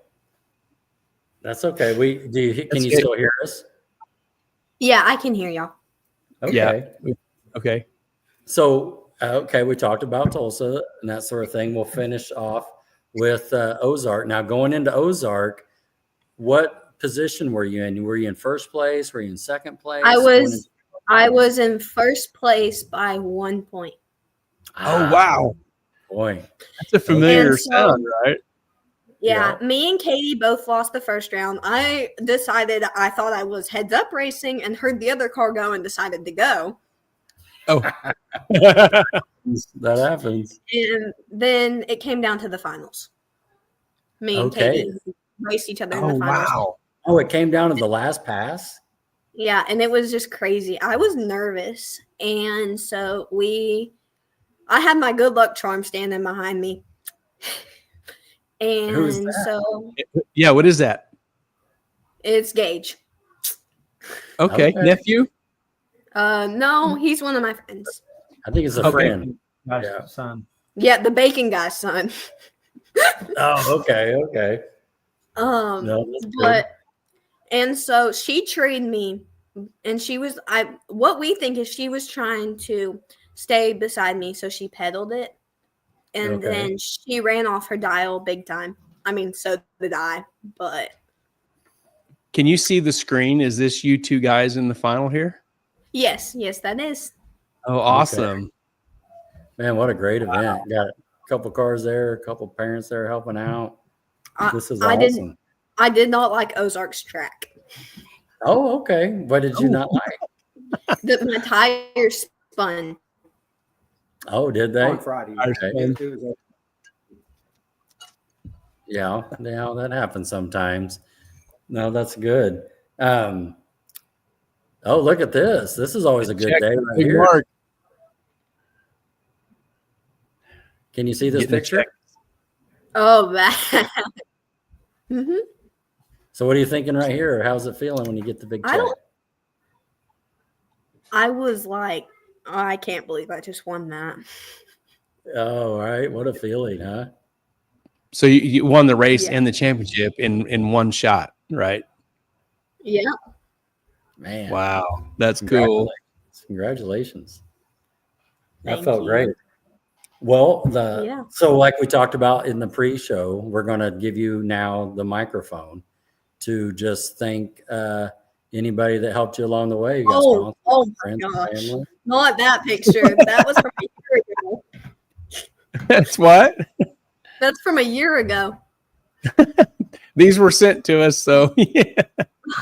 That's okay. Can That's you good. still hear us? Yeah, I can hear y'all. Okay. Yeah. Okay. So, okay, we talked about Tulsa and that sort of thing. We'll finish off with Ozark. Now, going into Ozark, what position were you in? Were you in first place? Were you in second place? I was in first place by 1 point. Oh, wow. Boy. That's a familiar And so- sound, right? Yeah, me and Katie both lost the first round. I decided I thought I was heads up racing and heard the other car go and decided to go. Oh. That happens. And then it came down to the finals. Me and Katie raced each other in the finals. Wow. Oh, it came down to the last pass? Yeah, and it was just crazy. I was nervous. And so I had my good luck charm standing behind me. And Who is that? so Yeah, what is that? it's Gage. Okay. Nephew? No, he's one of my friends. I think it's a friend. My Yeah. son. Yeah, the bacon guy's son. Oh, okay. No, that's good. And so she trained me, and what we think is she was trying to stay beside me, so she pedaled it, and then she ran off her dial big time. I mean, so did I, but Can you see the screen? Is this you two guys in the final here? yes, that is. Oh, awesome. Man, what a great event. Got a couple cars there, a couple parents there helping out. This is awesome. I did not like Ozark's track. Oh, okay. What did you not like? My tires spun. Oh, did they? On Friday. Okay. Yeah, that happens sometimes. No, that's good. Oh, look at this. This is always a good day right Big here. Mark. Can you see this Getting a picture? check. Oh, that. Mm-hmm. So what are you thinking right here? How's it feeling when you get the big check? I was like, oh, I can't believe I just won that. Oh, all right. What a feeling, huh? So you won the race Yeah. and the championship in one shot, right? Yeah. Man. Wow. That's cool. Congratulations. That Thank felt you. great. Well, so like we talked about in the pre-show, we're going to give you now the microphone to just thank anybody that helped you along the way. You got sponsors, my friends, gosh. family. Not that picture. That was from a year ago. That's what? That's from a year ago. These were sent to us, so yeah.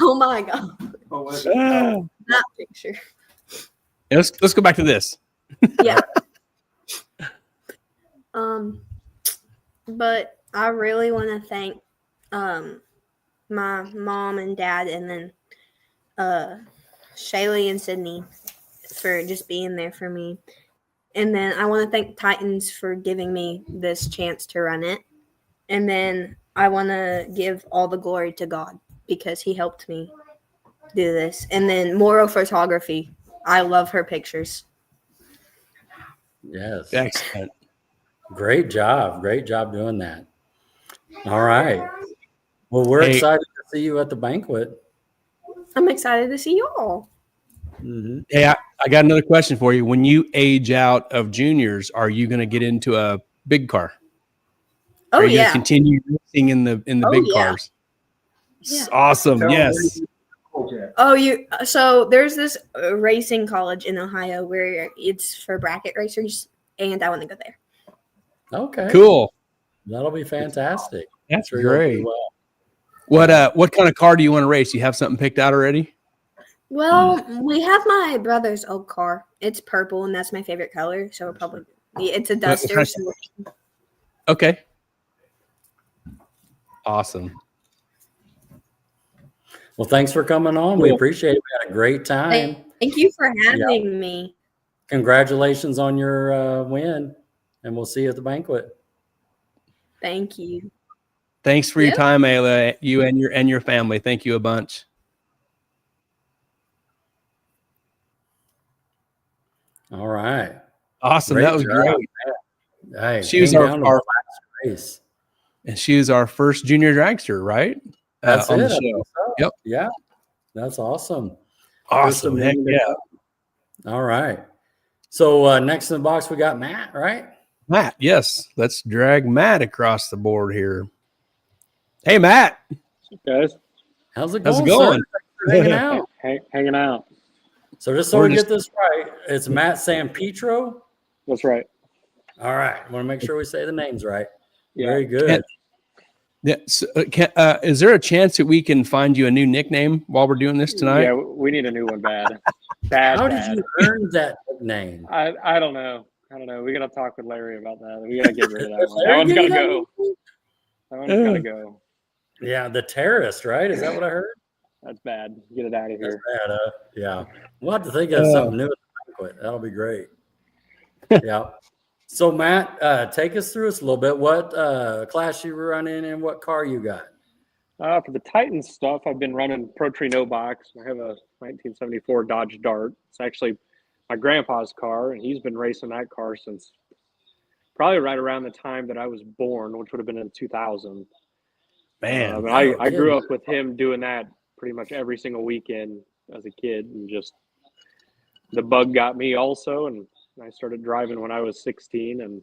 Oh my God. Ah. That picture. Let's go back to this. Yeah. But I really want to thank my mom and dad, and then Shaylee and Sydney for just being there for me. And then I want to thank Titans for giving me this chance to run it. And then I want to give all the glory to God because he helped me do this. And then Moro Photography. I love her pictures. Yes. Excellent. Great job. Great job doing that. All right. Well, we're excited to see you at the banquet. I'm excited to see you all. Mm-hmm. Hey, I got another question for you. When you age out of juniors, are you going to get into a big car? Oh, are you yeah. going to continue racing in the big cars? Yeah. Awesome. Yes. So there's this racing college in Ohio where it's for bracket racers, and I want to go there. Okay. Cool. That'll be fantastic. That's Sure you'll do great. well. What kind of car do you want to race? You have something picked out already? Well, we have my brother's old car. It's purple, and that's my favorite color. So it's a Duster. So Okay. Awesome. Well, thanks for coming on. We appreciate it. We had a great time. thank you for having me. Congratulations on your win, and we'll see you at the banquet. Thank you. Thanks for your time, Ayla. You and your family. Thank you a bunch. All right. Awesome. Great That was job. great. Hey, She was came our down to the last race. and she was our first junior dragster, right? That's on it. the I show. think so. Yep. Yeah. That's awesome. Awesome. Heck yeah. All right. So next in the box, we got Matt, right? Matt, yes. Let's drag Matt across the board here. Hey, Matt. Guys. How's it How's going, it going? sir? Thanks for hanging out. Hanging out. So just so we get this right, it's Matt Sampietro. That's right. All right. I want to make sure we say the names right. Yeah. Very good. Yeah. So, is there a chance that we can find you a new nickname while we're doing this tonight? Yeah, we need a new one bad. How did you earn that nickname? I don't know. We got to talk with Larry about that. We got to get rid of that one. That one's got to go. That one's got to go. Yeah, the terrorist, right? Is that what I heard? That's bad. Get it out of here. That's bad, yeah. We'll have to think of something new at the banquet. That'll be great. Yeah. So, Matt, take us through us a little bit. What class you were running and what car you got? For the Titans stuff, I've been running Pro Tree No Box. I have a 1974 Dodge Dart. It's actually my grandpa's car, and he's been racing that car since probably right around the time that I was born, which would have been in 2000. Man, I grew up with him doing that pretty much every single weekend as a kid, and just the bug got me also, and I started driving when I was 16. And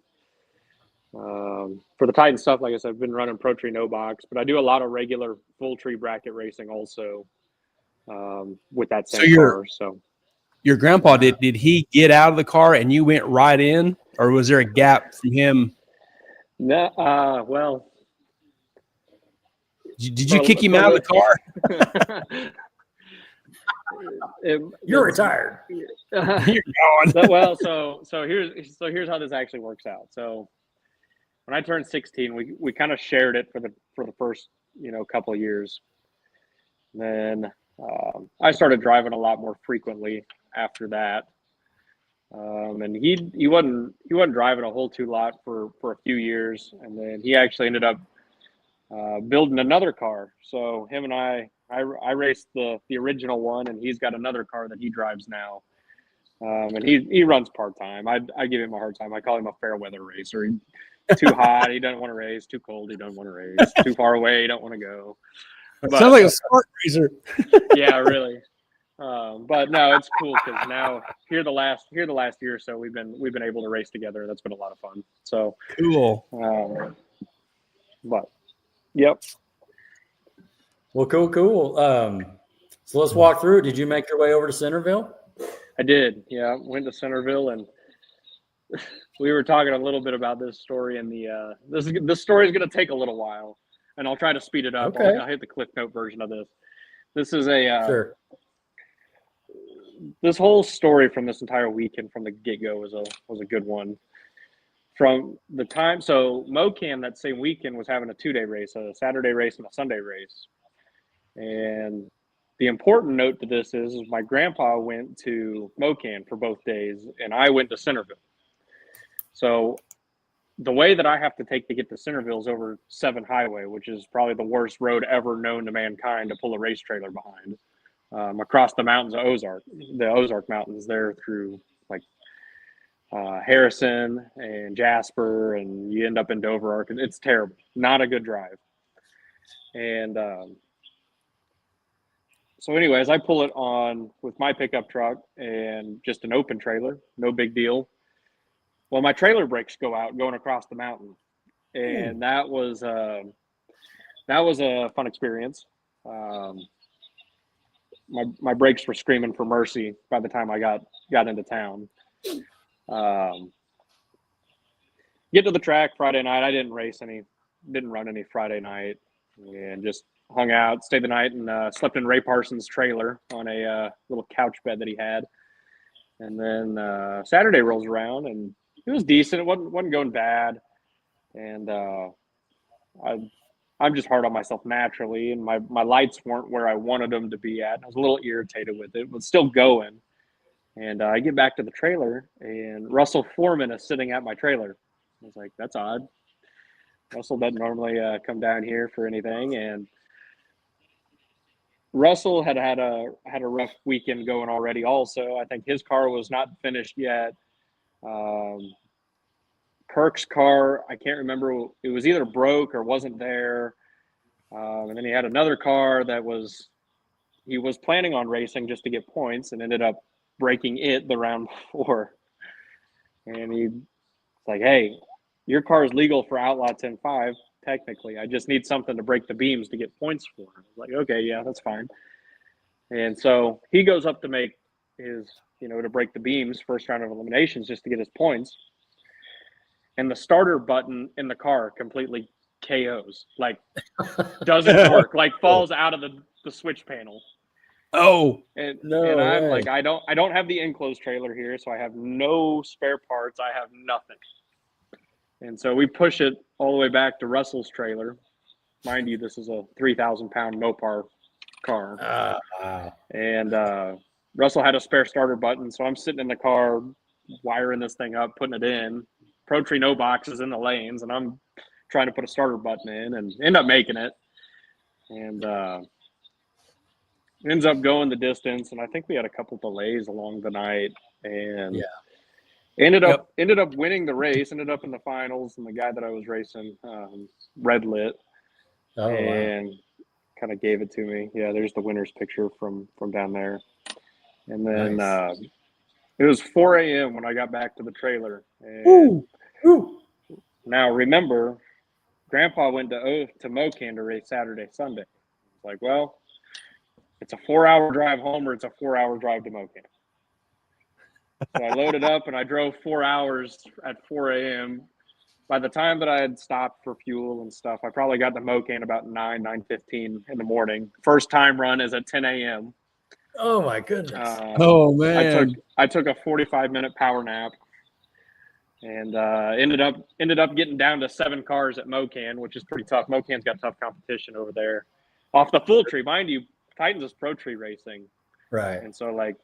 for the Titan stuff, like I said, I've been running Pro Tree No Box, but I do a lot of regular full tree bracket racing also with that same car. So your grandpa, did he get out of the car and you went right in, or was there a gap from him? No, well. Did you kick him out of the car? You're retired. You're gone. Well, so here's how this actually works out. So when I turned 16, we kind of shared it for the first couple of years. Then I started driving a lot more frequently after that, and he wasn't driving a whole lot for a few years, and then he actually ended up building another car. So him and I raced the original one, and he's got another car that he drives now. And he runs part-time. I give him a hard time. I call him a fair weather racer. Too hot, he doesn't want to race. Too cold, he doesn't want to race. Too far away, he don't want to go. But, sounds like a smart racer. Yeah, really. But no, it's cool because now here the last year or so we've been able to race together. That's been a lot of fun. So cool. But yep. Well, cool. So let's walk through. Did you make your way over to Centerville? I did. Yeah, went to Centerville, and we were talking a little bit about this story. And this story is going to take a little while, and I'll try to speed it up. Okay. I'll hit the Cliff Note version of this. This is a sure. This whole story from this entire weekend from the get-go was a good one. From the time, so MoCam that same weekend was having a 2-day race, a Saturday race and a Sunday race. And the important note to this is my grandpa went to MoCam for both days, and I went to Centerville. So the way that I have to take to get to Centerville is over 7 Highway, which is probably the worst road ever known to mankind to pull a race trailer behind. Across the mountains of the Ozark Mountains there through like Harrison and Jasper, and you end up in Dover. It's terrible. Not a good drive. And so anyways, I pull it on with my pickup truck and just an open trailer. No big deal. Well, my trailer brakes go out going across the mountain. And that was a fun experience. My brakes were screaming for mercy by the time I got into town. Get to the track Friday night. I didn't run any Friday night, and just hung out, stayed the night, and slept in Ray Parsons' trailer on a little couch bed that he had. And then Saturday rolls around, and it was decent. It wasn't going bad, and I'm just hard on myself naturally, and my lights weren't where I wanted them to be at. I was a little irritated with it, but still going. And I get back to the trailer, and Russell Foreman is sitting at my trailer. I was like, that's odd. Russell doesn't normally come down here for anything. And Russell had a rough weekend going already also. I think his car was not finished yet. Kirk's car, I can't remember. It was either broke or wasn't there. And then he had another car that he was planning on racing just to get points, and ended up breaking it the round before. And he's like, hey, your car is legal for Outlaw 10.5. technically. I just need something to break the beams to get points for. I was like, okay, yeah, that's fine. And so he goes up to make his, to break the beams, first round of eliminations, just to get his points. And the starter button in the car completely KOs, like doesn't work, like falls out of the switch panel. Oh, and No I'm way. like, I don't have the enclosed trailer here, so I have no spare parts. I have nothing. And so we push it all the way back to Russell's trailer. Mind you, this is a 3,000-pound Mopar car. Wow. And Russell had a spare starter button, so I'm sitting in the car wiring this thing up, putting it in. Pro Tree no boxes in the lanes, and I'm trying to put a starter button in and end up making it. And ends up going the distance, and I think we had a couple delays along the night, and ended up winning the race, ended up in the finals, and the guy that I was racing red lit and kind of gave it to me. Yeah, there's the winner's picture from down there. And then Nice. it was 4 a.m. when I got back to the trailer. And now remember, Grandpa went to Mocan to race Saturday, Sunday. It's like, well, it's a 4-hour drive home or it's a 4-hour drive to Mocan. So I loaded up and I drove 4 hours at 4 a.m. By the time that I had stopped for fuel and stuff, I probably got to Mocan about 9:15 in the morning. First time run is at 10 a.m. Oh my goodness. Oh man! I took a 45-minute power nap, and ended up getting down to 7 cars at Mocan, which is pretty tough. Mocan's got tough competition over there, off the full tree, mind you. Titans is pro tree racing, Right. and so like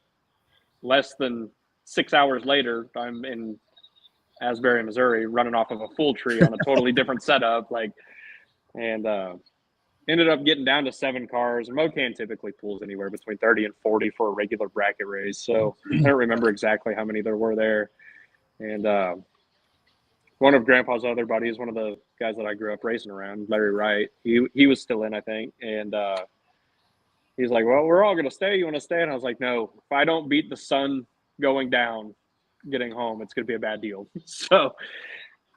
less than 6 hours later, I'm in Asbury, Missouri, running off of a full tree on a totally different setup, and ended up getting down to 7 cars. Mocan typically pulls anywhere between 30 and 40 for a regular bracket race. So I don't remember exactly how many there were there. And one of Grandpa's other buddies, one of the guys that I grew up racing around, Larry Wright, he was still in, I think. And he's like, well, we're all going to stay. You want to stay? And I was like, no, if I don't beat the sun going down, getting home, it's going to be a bad deal. So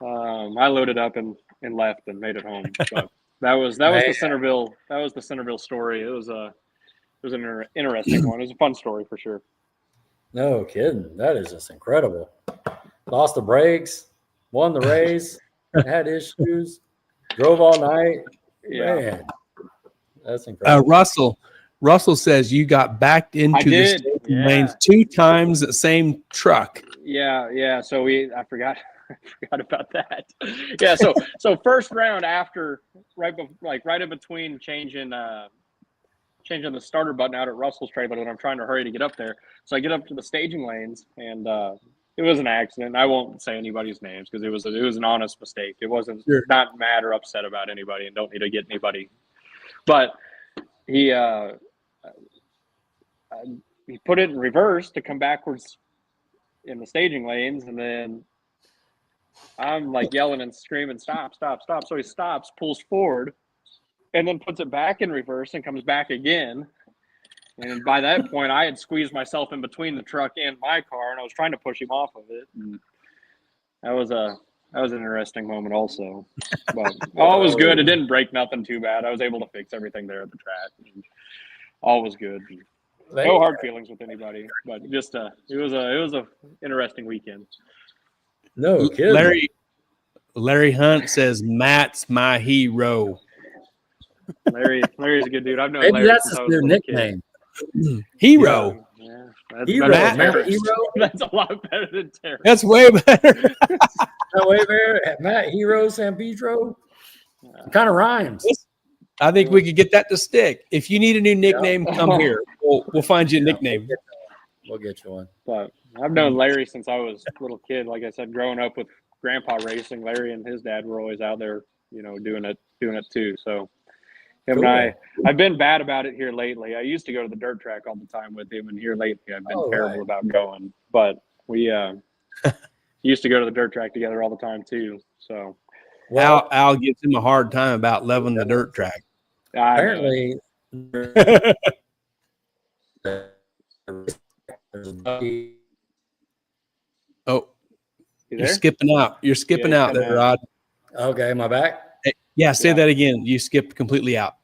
I loaded up and left and made it home. But that was the Centerville story. It was an interesting one. It was a fun story for sure. No kidding. That is just incredible. Lost the brakes, won the race, had issues, drove all night. Yeah. Man, that's incredible. Russell says you got backed into the staging lanes 2 times the same truck. Yeah. So I forgot about that. Yeah. So first round after right in between changing the starter button out at Russell's trailer, and I'm trying to hurry to get up there. So I get up to the staging lanes, and it was an accident. I won't say anybody's names because it was an honest mistake. It wasn't not mad or upset about anybody, and don't need to get anybody. But he put it in reverse to come backwards in the staging lanes, and then I'm like yelling and screaming, stop. So he stops, pulls forward, and then puts it back in reverse and comes back again. And by that point, I had squeezed myself in between the truck and my car, and I was trying to push him off of it. And that was an interesting moment also. But all was good. It didn't break nothing too bad. I was able to fix everything there at the track. And all was good. No hard feelings with anybody, but just it was a interesting weekend. No kidding. Larry Hunt says Matt's my hero. Larry's a good dude. I've known Maybe Larry that's since his I was a new little nickname. Hero. Yeah, Hero. Matt Hero. That's a lot better than Terry. That's way better. No way there. Matt Hero San Pedro. Kind of rhymes. I think we could get that to stick. If you need a new nickname, come here. We'll find you a nickname. We'll get you one. But I've known Larry since I was a little kid. Like I said, growing up with Grandpa racing, Larry and his dad were always out there, doing it too. So him and I've been bad about it here lately. I used to go to the dirt track all the time with him, and here lately I've been terrible about going. But we used to go to the dirt track together all the time too. So Al gives him a hard time about loving the dirt track. Apparently, oh, you're skipping out. You're skipping out there, Rod. Okay, am I back? Yeah, say that again. You skipped completely out.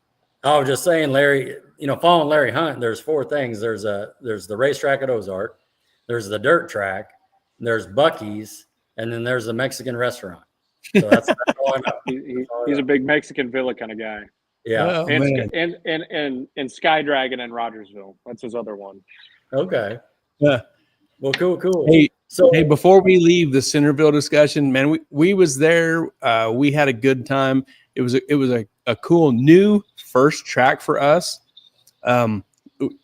I was just saying, Larry, following Larry Hunt, there's 4 things. There's the racetrack at Ozark, there's the dirt track, there's Buc-ee's, and then there's the Mexican restaurant. So that's all I know. He's a big Mexican Villa kind of guy. Yeah. Oh, man. And Sky Dragon in Rogersville. That's his other one. Okay. Yeah. Well, cool. Hey, before we leave the Centerville discussion, man, we was there. We had a good time. It was a cool new first track for us.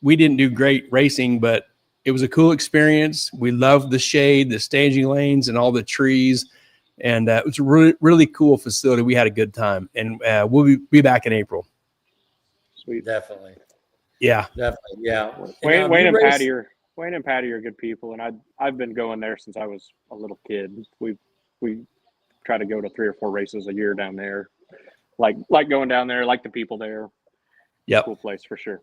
We didn't do great racing, but it was a cool experience. We loved the shade, the staging lanes, and all the trees. And it was a really, really cool facility. We had a good time, and we'll be back in April. Sweet, definitely. Yeah. Wayne and Patty are good people, and I've been going there since I was a little kid. We try to go to 3 or 4 races a year down there. Like going down there, like the people there. Yeah, cool place for sure.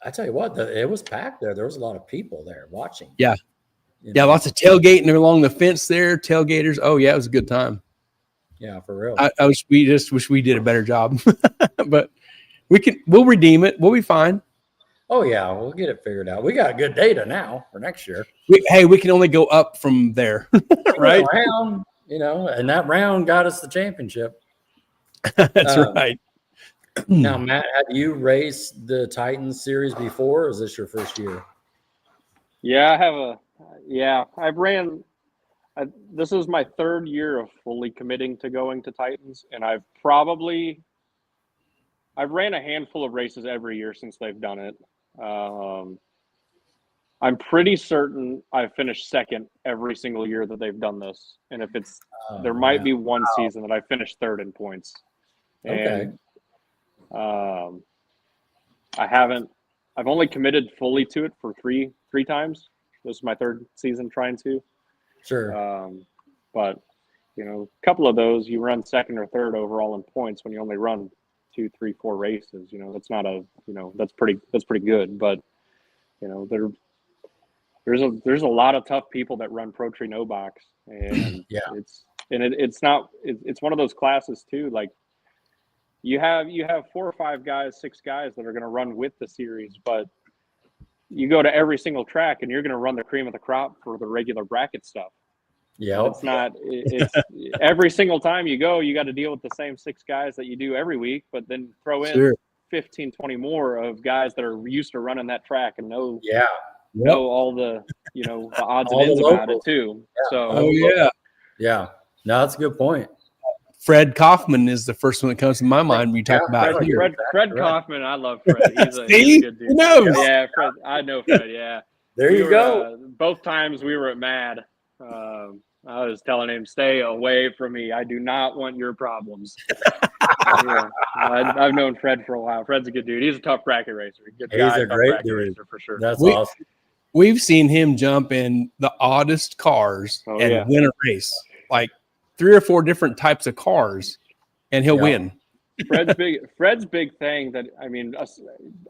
I tell you what, it was packed there. There was a lot of people there watching. Yeah. Lots of tailgating along the fence there, tailgaters. Oh yeah, it was a good time. Yeah, for real. We just wish we did a better job, but we'll redeem it. We'll be fine. Oh yeah, we'll get it figured out. We got good data now for next year. We can only go up from there, right? Round, and that round got us the championship. That's right. Now, Matt, have you raced the Titans series before, or is this your first year? Yeah, I've ran. This is my 3rd year of fully committing to going to Titans, and I've ran a handful of races every year since they've done it. I'm pretty certain I've finished 2nd every single year that they've done this, and if there might be one season that I finished 3rd in points. And, I've only committed fully to it for three times. This is my 3rd season trying to. Sure. But a couple of those you run 2nd or 3rd overall in points when you only run 2, 3, 4 races. That's not that's pretty good. But there's a lot of tough people that run Pro Tree no box, and it's one of those classes too. Like you have 4 or 5 guys, 6 guys that are going to run with the series, but you go to every single track and you're going to run the cream of the crop for the regular bracket stuff. Yeah. It's every single time you go, you got to deal with the same 6 guys that you do every week, but then throw in 15, 20 more of guys that are used to running that track and know all the, the odds and ends about it too. Yeah. So, no, that's a good point. Fred Kaufman is the first one that comes to my mind when you talk about here. Fred Kaufman, I love Fred. He's a good dude. Who knows? Yeah, Fred. I know Fred. Yeah. There you go. Both times we were at MAD. I was telling him, "Stay away from me. I do not want your problems." I've known Fred for a while. Fred's a good dude. He's a tough bracket racer. He's a great dude racer for sure. That's awesome. We've seen him jump in the oddest cars and win a race. Like 3 or 4 different types of cars, and he'll win. Fred's big thing that,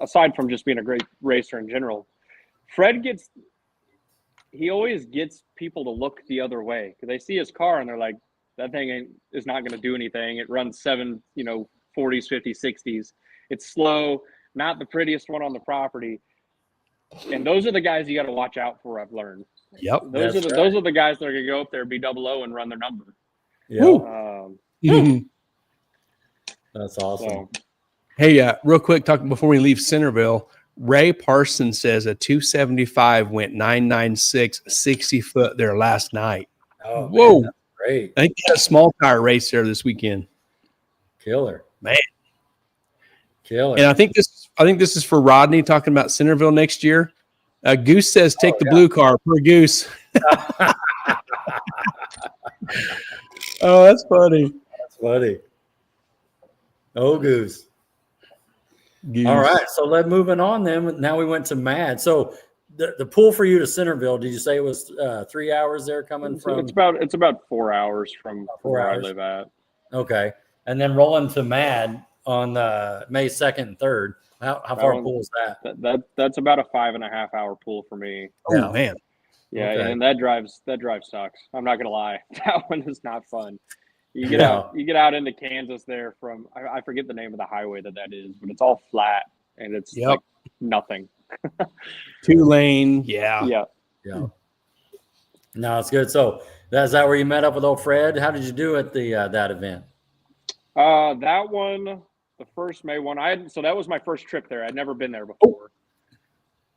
aside from just being a great racer in general, he always gets people to look the other way because they see his car and they're like, that thing is not going to do anything. It runs 7, 40s, 50s, 60s. It's slow, not the prettiest one on the property. And those are the guys you got to watch out for. I've learned. Yep. Those are the guys that are going to go up there, be 00 and run their number. Yeah. That's awesome. So. Hey, real quick, before we leave Centerville, Ray Parsons says a 275 went 996, 60 foot there last night. Oh, whoa. Man, that's great. I think he had a small tire race there this weekend. Killer. Man. Killer. And I think this is for Rodney talking about Centerville next year. Goose says take the blue car per Goose. Oh, that's funny. That's funny. Oh, Goose. All right, so moving on then. Now we went to MAD. So the pool for you to Centerville, did you say it was 3 hours there coming from? It's about 4 hours from where I live at. Okay. And then rolling to MAD on May 2nd and 3rd. How far a pool is that? That's about a 5.5 hour pool for me. Oh, man. Yeah, and that drive sucks. I'm not gonna lie. That one is not fun. You get out into Kansas there from I forget the name of the highway that is, but it's all flat and it's like nothing. 2-lane, yeah. No, it's good. So is that where you met up with old Fred? How did you do at the that event? That one, the first May one, so that was my first trip there. I'd never been there before.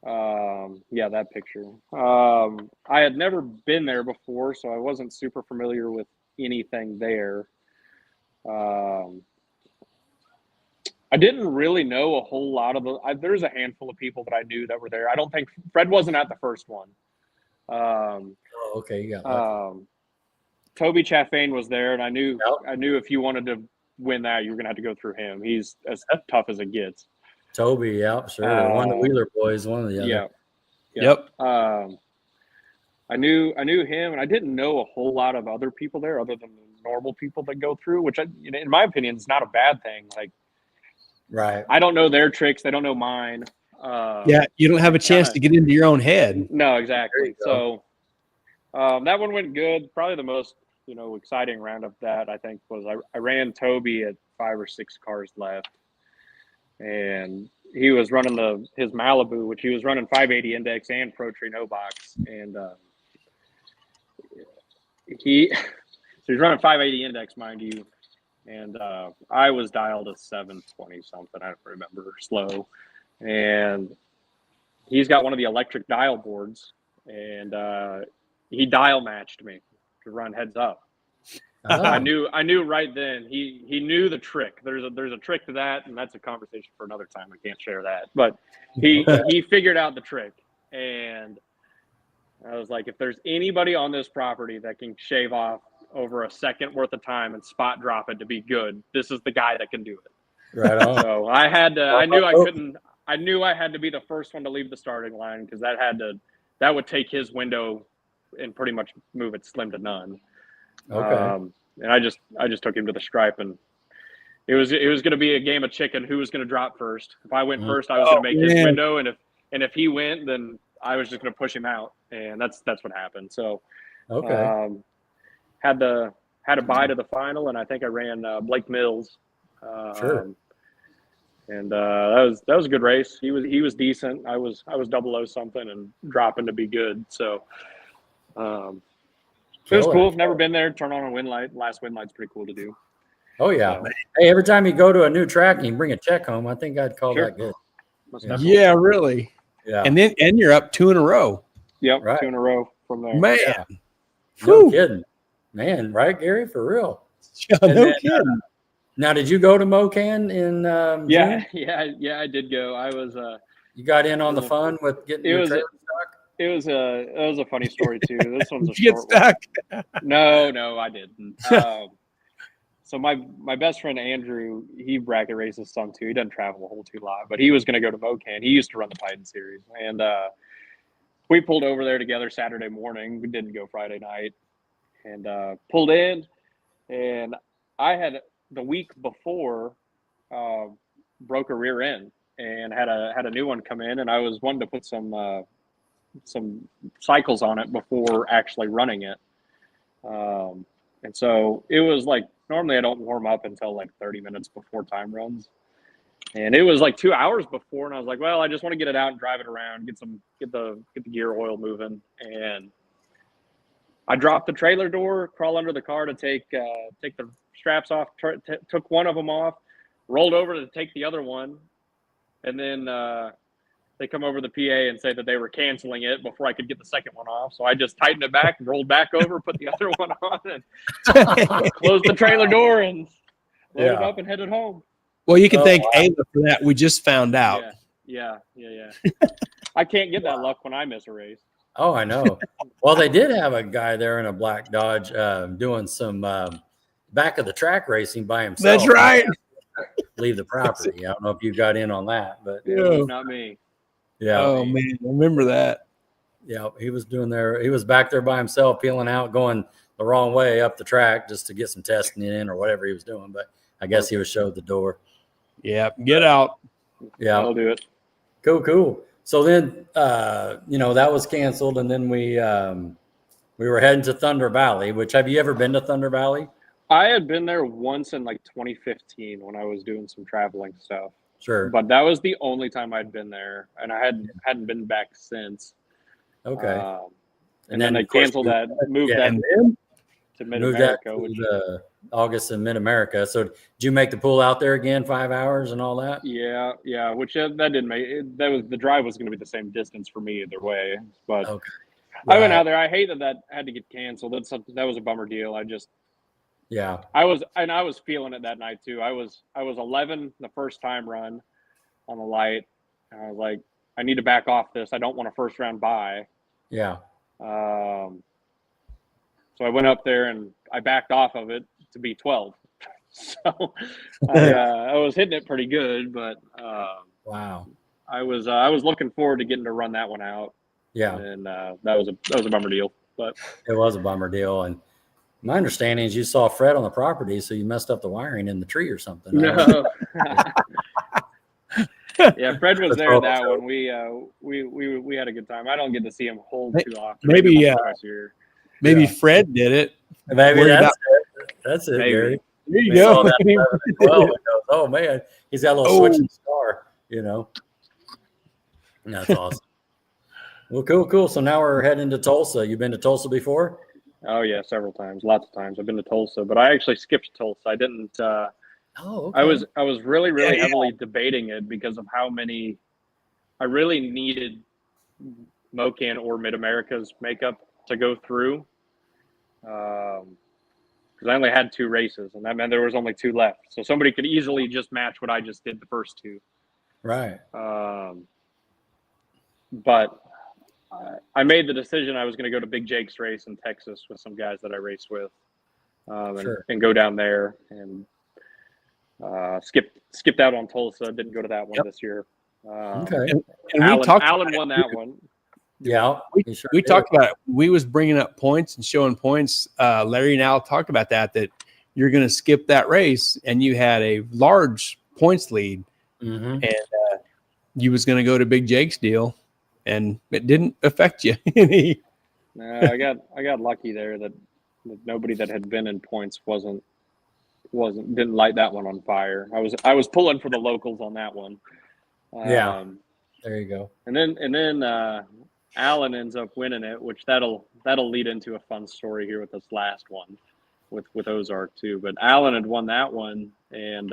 That picture. I had never been there before, so I wasn't super familiar with anything there. I didn't really know a whole lot of there's a handful of people that I knew that were there. I don't think Fred wasn't at the first one. Okay, you got Toby Chaffane was there, and I knew if you wanted to win that, you were gonna have to go through him. He's as tough as it gets. Toby, yeah, sure. One of the Wheeler boys, one of the other. Yep. I knew him, and I didn't know a whole lot of other people there other than the normal people that go through, which in my opinion is not a bad thing. Like, right. I don't know their tricks, they don't know mine. You don't have a chance to get into your own head. No, exactly. So that one went good. Probably the most exciting round of that, I think, was I ran Toby at 5 or 6 cars left, and he was running his Malibu, which he was running 580 index and Pro Tree no box, and he's running 580 index, mind you, and I was dialed a 720 something, I don't remember, slow, and he's got one of the electric dial boards, and he dial matched me to run heads up. I knew right then. He knew the trick. There's a trick to that, and that's a conversation for another time. I can't share that. But he figured out the trick, and I was like, if there's anybody on this property that can shave off over a second worth of time and spot drop it to be good, this is the guy that can do it. Right on. So I had to. I knew I couldn't. I knew I had to be the first one to leave the starting line, because that would take his window and pretty much move it slim to none. Okay. And I just took him to the stripe, and it was going to be a game of chicken. Who was going to drop first? If I went first, I was going to make his window, and if he went, then I was just going to push him out, and that's what happened. So, had to bye to the final, and I think I ran Blake Mills. Sure. And that was a good race. He was decent. I was 00 something and dropping to be good. So. It was cool. Never been there. Turn on a wind light. Last wind light's pretty cool to do. Oh yeah. Hey, every time you go to a new track and you bring a check home, I think I'd call that good. Yeah, really. Yeah. And you're up 2 in a row. Yep, right. 2 in a row from there. Man. Yeah. No kidding. Man, right, Gary? For real. No kidding. Now, did you go to Mocan in Yeah, June? yeah, I did go. I was you got in on the fun with getting your trailer stuck? It was a funny story too. This one's a Did you get short stuck? one. No, I didn't. So my best friend Andrew, he bracket races some too. He doesn't travel a whole lot, but he was going to go to Mocan. He used to run the Titan series, and we pulled over there together Saturday morning. We didn't go Friday night, and pulled in, and I had the week before broke a rear end and had a new one come in, and I was wanting to put some cycles on it before actually running it. And so it was like, normally I don't warm up until like 30 minutes before time runs. And it was like 2 hours before, and I was like, well, I just want to get it out and drive it around, get the gear oil moving. And I dropped the trailer door, crawl under the car to take the straps off, took one of them off, rolled over to take the other one, and then they come over the PA and say that they were canceling it before I could get the second one off. So I just tightened it back, rolled back over, put the other one on, and closed the trailer door and loaded up and headed home. Well, you can thank Ayla for that. We just found out. Yeah. I can't get that luck when I miss a race. Oh, I know. Well, they did have a guy there in a black Dodge doing some back of the track racing by himself. That's right. Leave the property. I don't know if you got in on that, but not me. Yeah. Oh man, I remember that. Yeah, he was he was back there by himself, peeling out, going the wrong way up the track just to get some testing in or whatever he was doing. But I guess he was showed the door. Yeah, get out. Yeah, I'll do it. Cool. So then, that was canceled, and then we were heading to Thunder Valley. Which, have you ever been to Thunder Valley? I had been there once in like 2015 when I was doing some traveling stuff. Sure. But that was the only time I'd been there, and I hadn't been back since. Okay. And then they canceled that, moved that to Mid-America. August in Mid-America. So did you make the pool out there again, 5 hours and all that? Yeah. Which that didn't make it. The drive was going to be the same distance for me either way. But okay. I went out there. I hate that had to get canceled. That was a bummer deal. I was feeling it that night too. I was 11 the first time run on the light. And I was like, I need to back off this. I don't want a first round bye. Yeah. So I went up there and I backed off of it to be 12. So I was hitting it pretty good, but wow. I was looking forward to getting to run that one out. Yeah. And that was a bummer deal. But it was a bummer deal. And my understanding is you saw Fred on the property, so you messed up the wiring in the tree or something. No. Yeah, Fred was there at that one. We had a good time. I don't get to see him hold too often. Maybe Fred did it. Maybe that's it, maybe. Gary. There you go. Goes, oh man, he's got a little switch in the star, you know. That's awesome. Well, cool. So now we're heading to Tulsa. You been to Tulsa before? Oh yeah, several times, lots of times. I've been to Tulsa, but I actually skipped Tulsa. I didn't. Okay. I was really heavily debating it because of how many. I really needed Mocan or Mid America's makeup to go through, because I only had 2 races, and that meant there was only 2 left. So somebody could easily just match what I just did the first 2. Right. But I made the decision I was going to go to Big Jake's race in Texas with some guys that I raced with, and go down there and skipped out on Tulsa. Didn't go to that one this year. Okay. And Alan won that one. Yeah, we talked about it. We was bringing up points and showing points. Larry and Al talked about that you're going to skip that race, and you had a large points lead, and you was going to go to Big Jake's deal, and it didn't affect you. No, I got lucky there that nobody that had been in points didn't light that one on fire. I was pulling for the locals on that one. There you go. And then Alan ends up winning it, which that'll lead into a fun story here with this last one with Ozark too. But Alan had won that one, and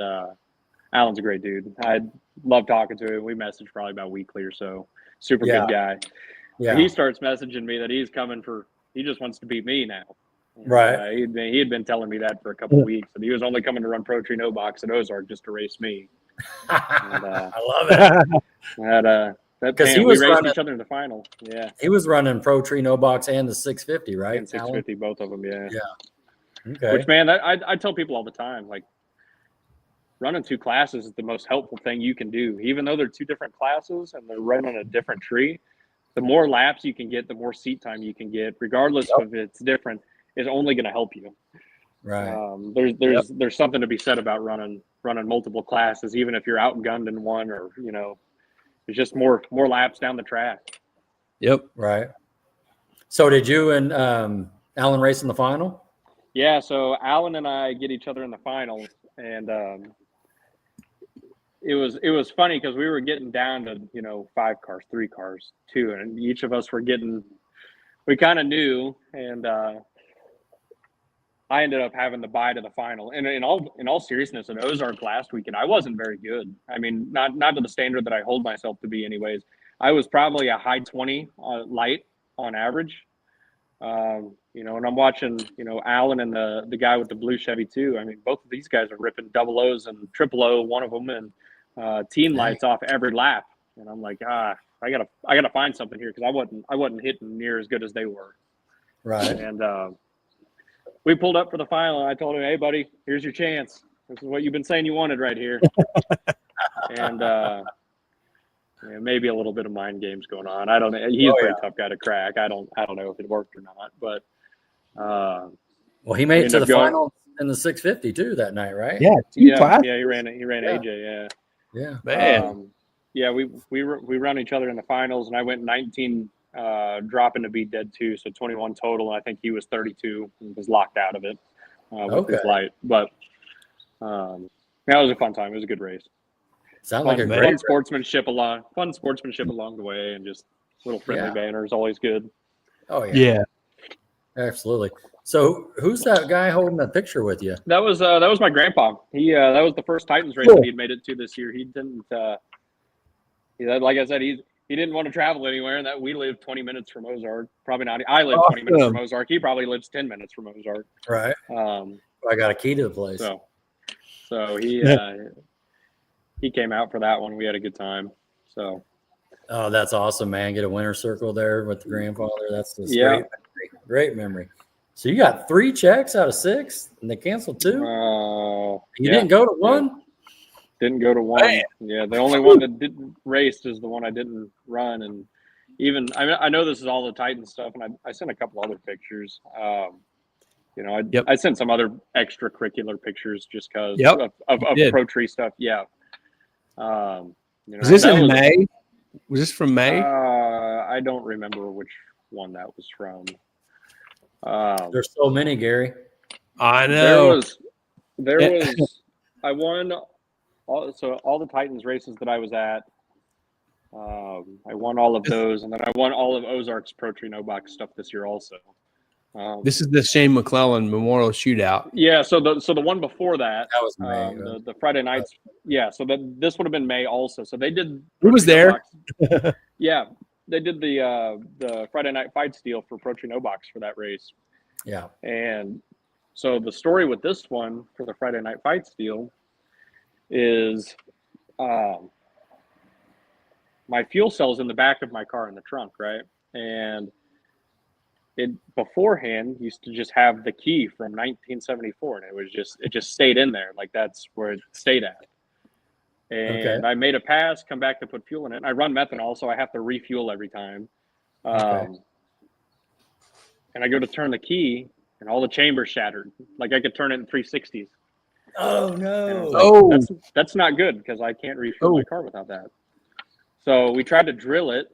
Alan's a great dude. I love talking to him. We messaged probably about weekly or so. Super good guy. Yeah. He starts messaging me that he just wants to beat me now. And, right. He had been telling me that for a couple of weeks, and he was only coming to run Pro Tree No Box at Ozark just to race me. And, I love it. Because we raced each other in the final. Yeah, he was running Pro Tree No Box and the 650, right? And 650, Alan? Both of them. Yeah. Yeah. Okay. Which, man, I tell people all the time, like, running 2 classes is the most helpful thing you can do. Even though they're 2 different classes and they're running a different tree, the more laps you can get, the more seat time you can get, regardless of if it's different, is only going to help you. Right. There's something to be said about running multiple classes, even if you're outgunned in one, or it's just more laps down the track. Yep. Right. So did you and Alan race in the final? Yeah. So Alan and I get each other in the final, and it was funny because we were getting down to 5 cars, 3 cars, 2, and each of us we kind of knew, and I ended up having the bye to the final. And in all seriousness, at Ozark last weekend, I wasn't very good. I mean, not to the standard that I hold myself to be anyways. I was probably a high 20 light on average. And I'm watching, Alan and the guy with the blue Chevy too. I mean, both of these guys are ripping double O's and triple O, one of them, and team lights off every lap. And I'm like, I gotta find something here, because I wasn't hitting near as good as they were. Right. And we pulled up for the final, and I told him, "Hey, buddy, here's your chance. This is what you've been saying you wanted right here." And maybe a little bit of mind games going on. I don't know. He's a pretty tough guy to crack. I don't know if it worked or not, but well, he made it to the final in the 650 too that night, right? Yeah. He ran AJ. Yeah. Man. We run each other in the finals, and I went 19 dropping to be dead 2, so 21 total. And I think he was 32 and was locked out of it. with his light. But that was a fun time. It was a good race. Sounds Fun, like a fun great sportsmanship along the way, and just little friendly banner is always good. Oh yeah. Yeah. Absolutely. So who's that guy holding that picture with you? That was my grandpa. He that was the first Titans race that he'd made it to this year. He didn't like I said, he didn't want to travel anywhere, and that we live 20 minutes from Ozark. Probably not. I live 20 minutes from Ozark. He probably lives 10 minutes from Ozark. Right. I got a key to the place. So he came out for that one. We had a good time. So. Oh, that's awesome, man. Get a winter circle there with the grandfather. That's just great memory. So you got 3 checks out of 6 and they canceled 2? You didn't go to 1? Didn't go to 1. Man. Yeah, the only one that didn't race is the one I didn't run. And even I know this is all the Titan stuff, and I sent a couple other pictures. I sent some other extracurricular pictures just because of Pro Tree stuff. Yeah. Was this in May? Was this from May? I don't remember which one that was from. There's so many, Gary. I know. There was. I won all the Titans races that I was at. I won all of those, and then I won all of Ozark's Pro Tree No Box stuff this year also. This is the Shane McClellan Memorial Shootout. Yeah, so the one before that was May. The Friday nights. Yeah, so this would have been May also. So they did. Who was there? Yeah, they did the Friday night fights deal for Pro Tree No Box for that race. Yeah, and so the story with this one for the Friday night fights deal is, my fuel cell's in the back of my car in the trunk, right, and it beforehand used to just have the key from 1974, and it just stayed in there, like that's where it stayed at. And I made a pass, come back to put fuel in it. And I run methanol, so I have to refuel every time. And I go to turn the key, and all the chambers shattered. Like I could turn it in 360s. Oh no! That's not good because I can't refuel my car without that. So we tried to drill it,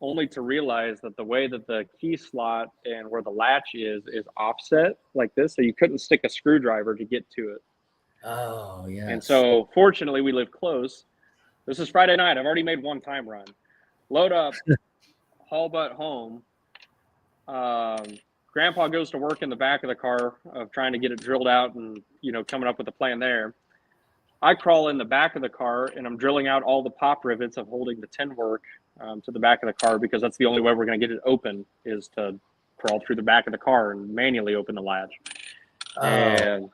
only to realize that the way that the key slot and where the latch is offset like this, so you couldn't stick a screwdriver to get to it. Oh, yeah. And so fortunately we live close. This is Friday night. I've already made one time run. Load up, haul butt home. Grandpa goes to work in the back of the car of trying to get it drilled out and, coming up with a plan there. I crawl in the back of the car and I'm drilling out all the pop rivets of holding the tin work to the back of the car, because that's the only way we're going to get it open is to crawl through the back of the car and manually open the latch. And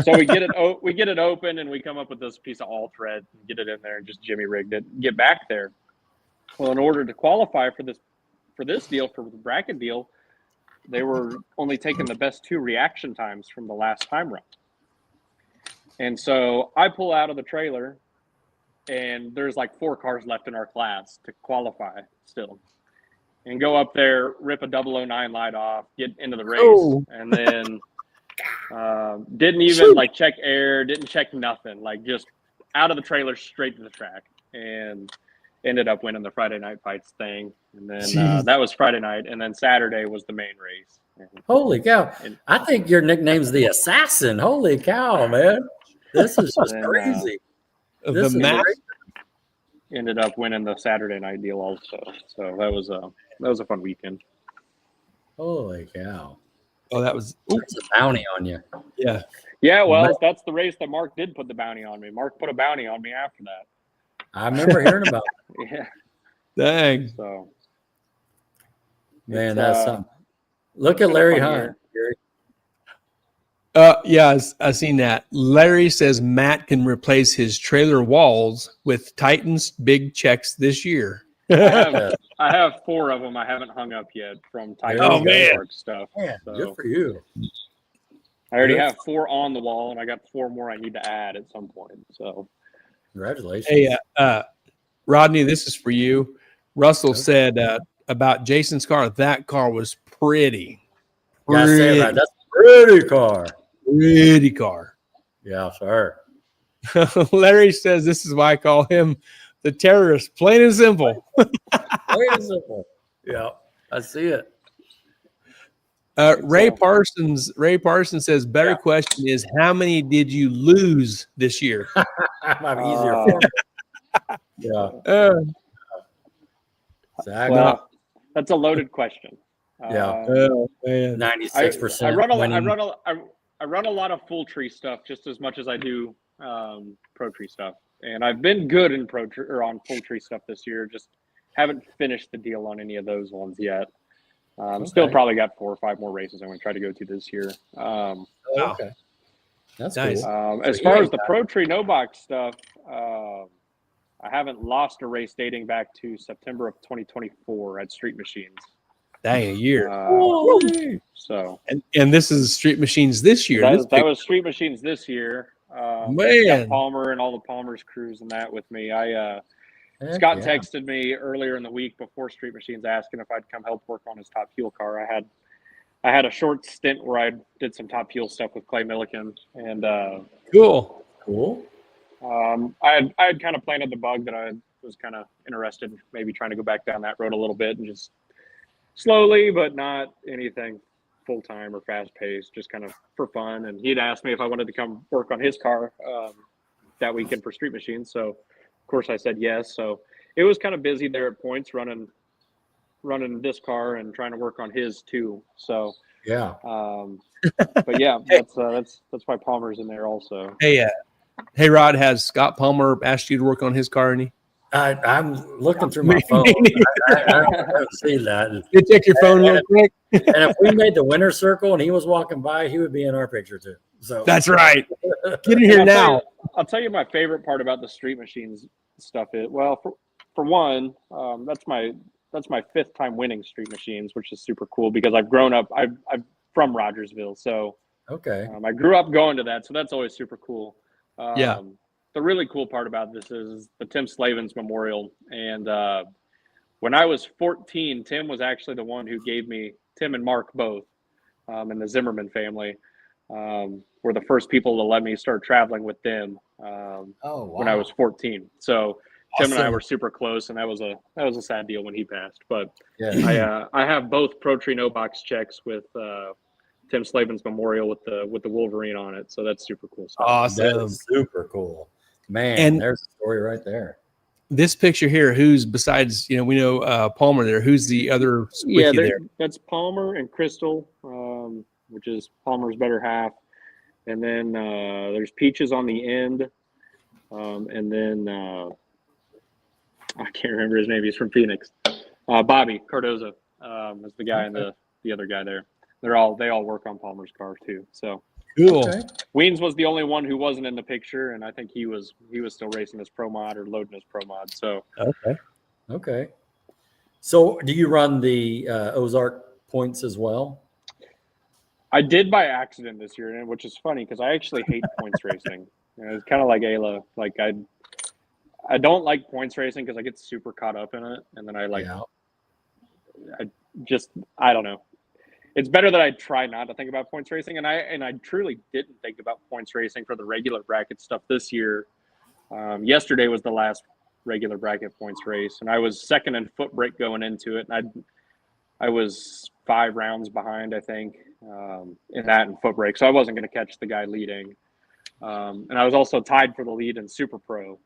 so we get it open, and we come up with this piece of all thread and get it in there and just jimmy rigged it, get back there. Well, in order to qualify for this deal, for the bracket deal, they were only taking the best 2 reaction times from the last time run. And so I pull out of the trailer, and there's like 4 cars left in our class to qualify still, and go up there, rip a 009 light off, get into the race, and then didn't even check air, didn't check nothing, like just out of the trailer straight to the track, and ended up winning the Friday night fights thing. And then that was Friday night, and then Saturday was the main race. Holy cow! I think your nickname's the Assassin. Holy cow, man! This is just crazy. The match ended up winning the Saturday night deal also. So that was a fun weekend. Holy cow! Oh, that's a bounty on you. Yeah. Yeah, well, that's the race that Mark did put the bounty on me. Mark put a bounty on me after that. I remember hearing about it. Yeah. Dang. So, man, that's something. Look at Larry Hunt. Yeah, I've seen that. Larry says Matt can replace his trailer walls with Titans big checks this year. I have 4 of them I haven't hung up yet from Titans stuff. Yeah, so good for you. I already have 4 on the wall, and I got 4 more I need to add at some point. So, congratulations. Hey, Rodney, this is for you. Russell said about Jason's car, that car was pretty. Yeah, say that. That's a pretty car. Pretty car. Yeah, sure. Larry says this is why I call him the terrorist, plain and simple. Plain and simple. Yeah, I see it. Ray Parsons says, better question is, how many did you lose this year? Might be easier for me. Yeah. Exactly. Well, that's a loaded question. Yeah. 96%. I run a lot of full tree stuff just as much as I do pro tree stuff, and I've been good in on full tree stuff this year. Just haven't finished the deal on any of those ones yet. Still probably got 4 or 5 more races I'm going to try to go to this year. Okay, that's nice. Cool. As far as the pro tree no box stuff, I haven't lost a race dating back to September of 2024 at Street Machines. Dang, a year. So and this is Street Machines this year. That was Street Machines this year. Man, got Palmer and all the Palmer's crews and that with me. Scott texted me earlier in the week before Street Machines asking if I'd come help work on his Top Fuel car. I had a short stint where I did some Top Fuel stuff with Clay Milliken, and cool. I had kind of planted the bug that I was kind of interested in maybe trying to go back down that road a little bit and just slowly, but not anything full time or fast paced, just kind of for fun. And he'd asked me if I wanted to come work on his car that weekend for Street Machines. So of course I said yes. So it was kind of busy there at points running this car and trying to work on his too. So yeah. But yeah, that's why Palmer's in there also. Hey Rod, has Scott Palmer asked you to work on his car any? I'm looking through my phone. I haven't seen that. You check your phone real quick. And if we made the winner's circle and he was walking by, he would be in our picture too. So that's right. Get in here now. I'll tell you my favorite part about the Street Machines stuff is, well, for one, that's my 5th time winning Street Machines, which is super cool because I've grown up. I'm from Rogersville, so I grew up going to that, so that's always super cool. The really cool part about this is the Tim Slavens Memorial. And when I was 14, Tim was actually the one who gave me, Tim and Mark both, and the Zimmerman family were the first people to let me start traveling with them when I was 14. So Tim and I were super close, and that was a sad deal when he passed. But I have both Pro Tree No Box checks with Tim Slavens Memorial with the Wolverine on it. So that's super cool stuff. Awesome. That is super cool. Man, and there's a story right there. This picture here, who's besides, we know Palmer there, who's the other there? That's Palmer and Crystal, which is Palmer's better half. And then there's Peaches on the end. And then I can't remember his name. He's from Phoenix. Bobby Cardoza is the guy and the other guy there. They all work on Palmer's car too. So cool. Weens was the only one who wasn't in the picture, and I think he was still racing his pro mod or loading his pro mod. So okay. So do you run the Ozark points as well? I did by accident this year, which is funny because I actually hate points racing. It's kind of like Ayla. Like I don't like points racing because I get super caught up in it, and then I don't know. It's better that I try not to think about points racing, and I truly didn't think about points racing for the regular bracket stuff this year. Yesterday was the last regular bracket points race, and I was second in foot brake going into it, and I was 5 rounds behind, I think, in that and foot brake, so I wasn't going to catch the guy leading. And I was also tied for the lead in Super Pro.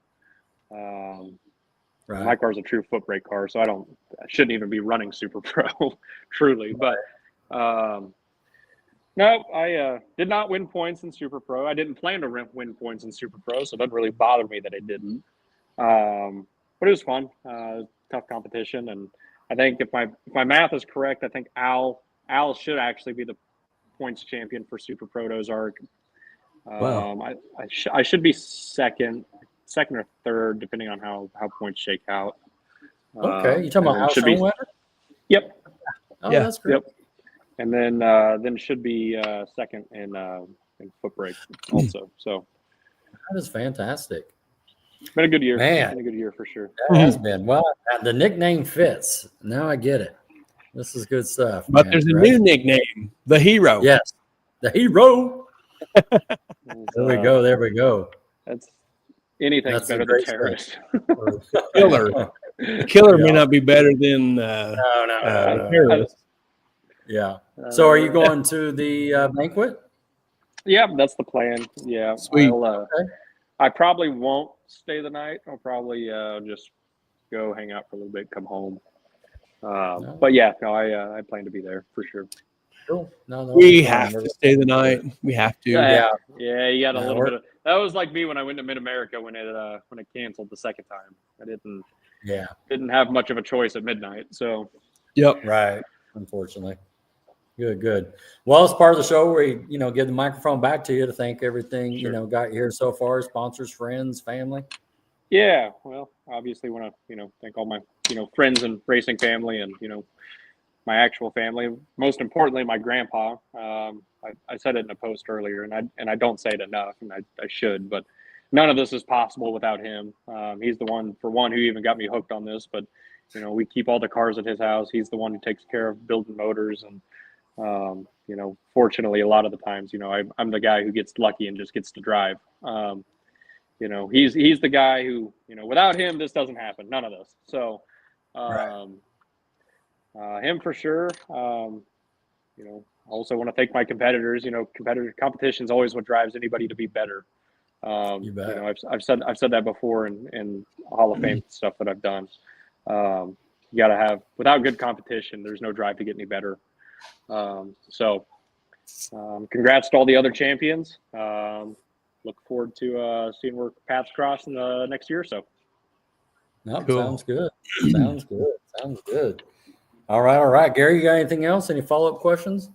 My car's a true foot brake car, so I shouldn't even be running Super Pro, truly, but. No, I did not win points in Super Pro. I didn't plan to win points in Super Pro, so it doesn't really bother me that I didn't. But it was fun, tough competition, and I think if my math is correct, I think Al should actually be the points champion for Super Pro Ozark. Wow. I should be second or third, depending on how points shake out. Okay, you talking about Al winner? Yep. Oh, yeah. That's great. Yep. And then should be second in foot brake also. So that is fantastic. It's been a good year. Man. It's been a good year for sure. That has been. Well, the nickname fits. Now I get it. This is good stuff. But there's a new nickname, the Hero. Yes, the Hero. There we go. Anything's better than terrorist. Killer. The killer may not be better than terrorist. Yeah. So are you going to the banquet? Yeah, that's the plan. Yeah. Sweet. I probably won't stay the night. I'll probably just go hang out for a little bit, come home. But yeah, no, I plan to be there for sure. Cool. No, We have to stay the night. We have to. Yeah. You got a little bit of that. Was like me when I went to Mid America when it canceled the second time. I didn't have much of a choice at midnight. So Yep. Right. Unfortunately. Good. Well, it's part of the show where we, give the microphone back to you to thank everything, Sure. Got here so far, sponsors, friends, family. Yeah. Well, obviously want to, thank all my, friends and racing family and, my actual family. Most importantly, my grandpa. I said it in a post earlier, and I don't say it enough, and I should, but none of this is possible without him. He's the one who even got me hooked on this. But we keep all the cars at his house. He's the one who takes care of building motors, and fortunately, a lot of the times, I'm the guy who gets lucky and just gets to drive. He's the guy who without him, this doesn't happen. None of this. So. Him for sure. Also want to thank my competitors. Competition is always what drives anybody to be better. You bet. I've said that before in Hall of Fame stuff that I've done. You got to have, without good competition, there's no drive to get any better. So congrats to all the other champions. Look forward to seeing where paths cross in the next year or so. No, Cool. Sounds good. All right. Gary, you got anything else? Any follow-up questions?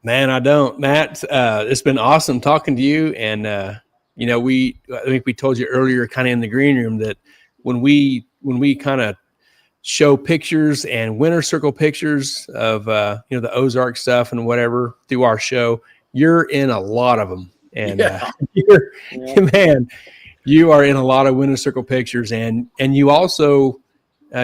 Man, I don't. Matt, it's been awesome talking to you. And, I think we told you earlier kind of in the green room that when we kind of show pictures and winner circle pictures of, the Ozark stuff and whatever through our show, you're in a lot of them. And man, you are in a lot of winner circle pictures. And you also –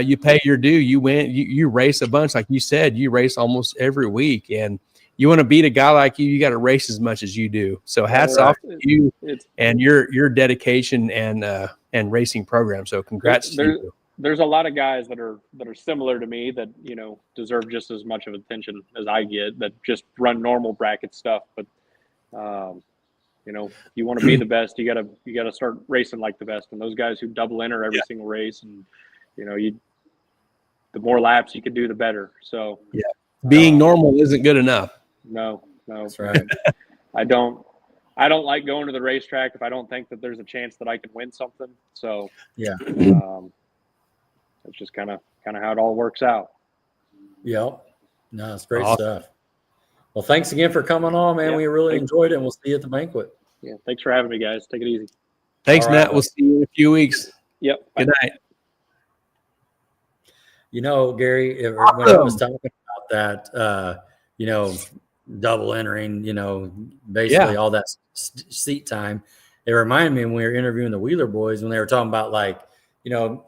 you pay your due. You win. You race a bunch, like you said. You race almost every week, and you want to beat a guy like you. You got to race as much as you do. So hats off to you and your dedication and racing program. So congrats to you. There's a lot of guys that are similar to me that deserve just as much of attention as I get. That just run normal bracket stuff, but you want to be the best. You gotta start racing like the best. And those guys who double enter every single race and the more laps you can do, the better. So being normal isn't good enough. No, that's right. I don't like going to the racetrack if I don't think that there's a chance that I can win something. So it's just kind of how it all works out. Yep. No, it's great stuff. Well, thanks again for coming on, man. We really enjoyed it, and we'll see you at the banquet. Yeah, thanks for having me, guys. Take it easy. Thanks, Matt. We'll see you in a few weeks. Yep. Good night. Gary, when I was talking about that, double entering, basically all that seat time, it reminded me when we were interviewing the Wheeler boys when they were talking about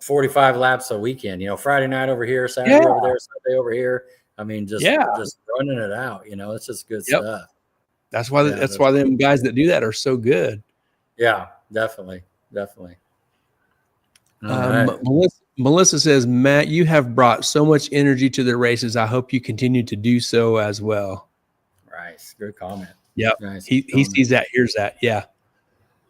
45 laps a weekend, Friday night over here, Saturday over there, Sunday over here. I mean, just running it out, it's just good stuff. That's why them guys that do that are so good. Yeah, definitely. Right. Melissa says, Matt, you have brought so much energy to the races. I hope you continue to do so as well. Nice. Good comment. Yep. Nice. He sees that, hears that. Yeah.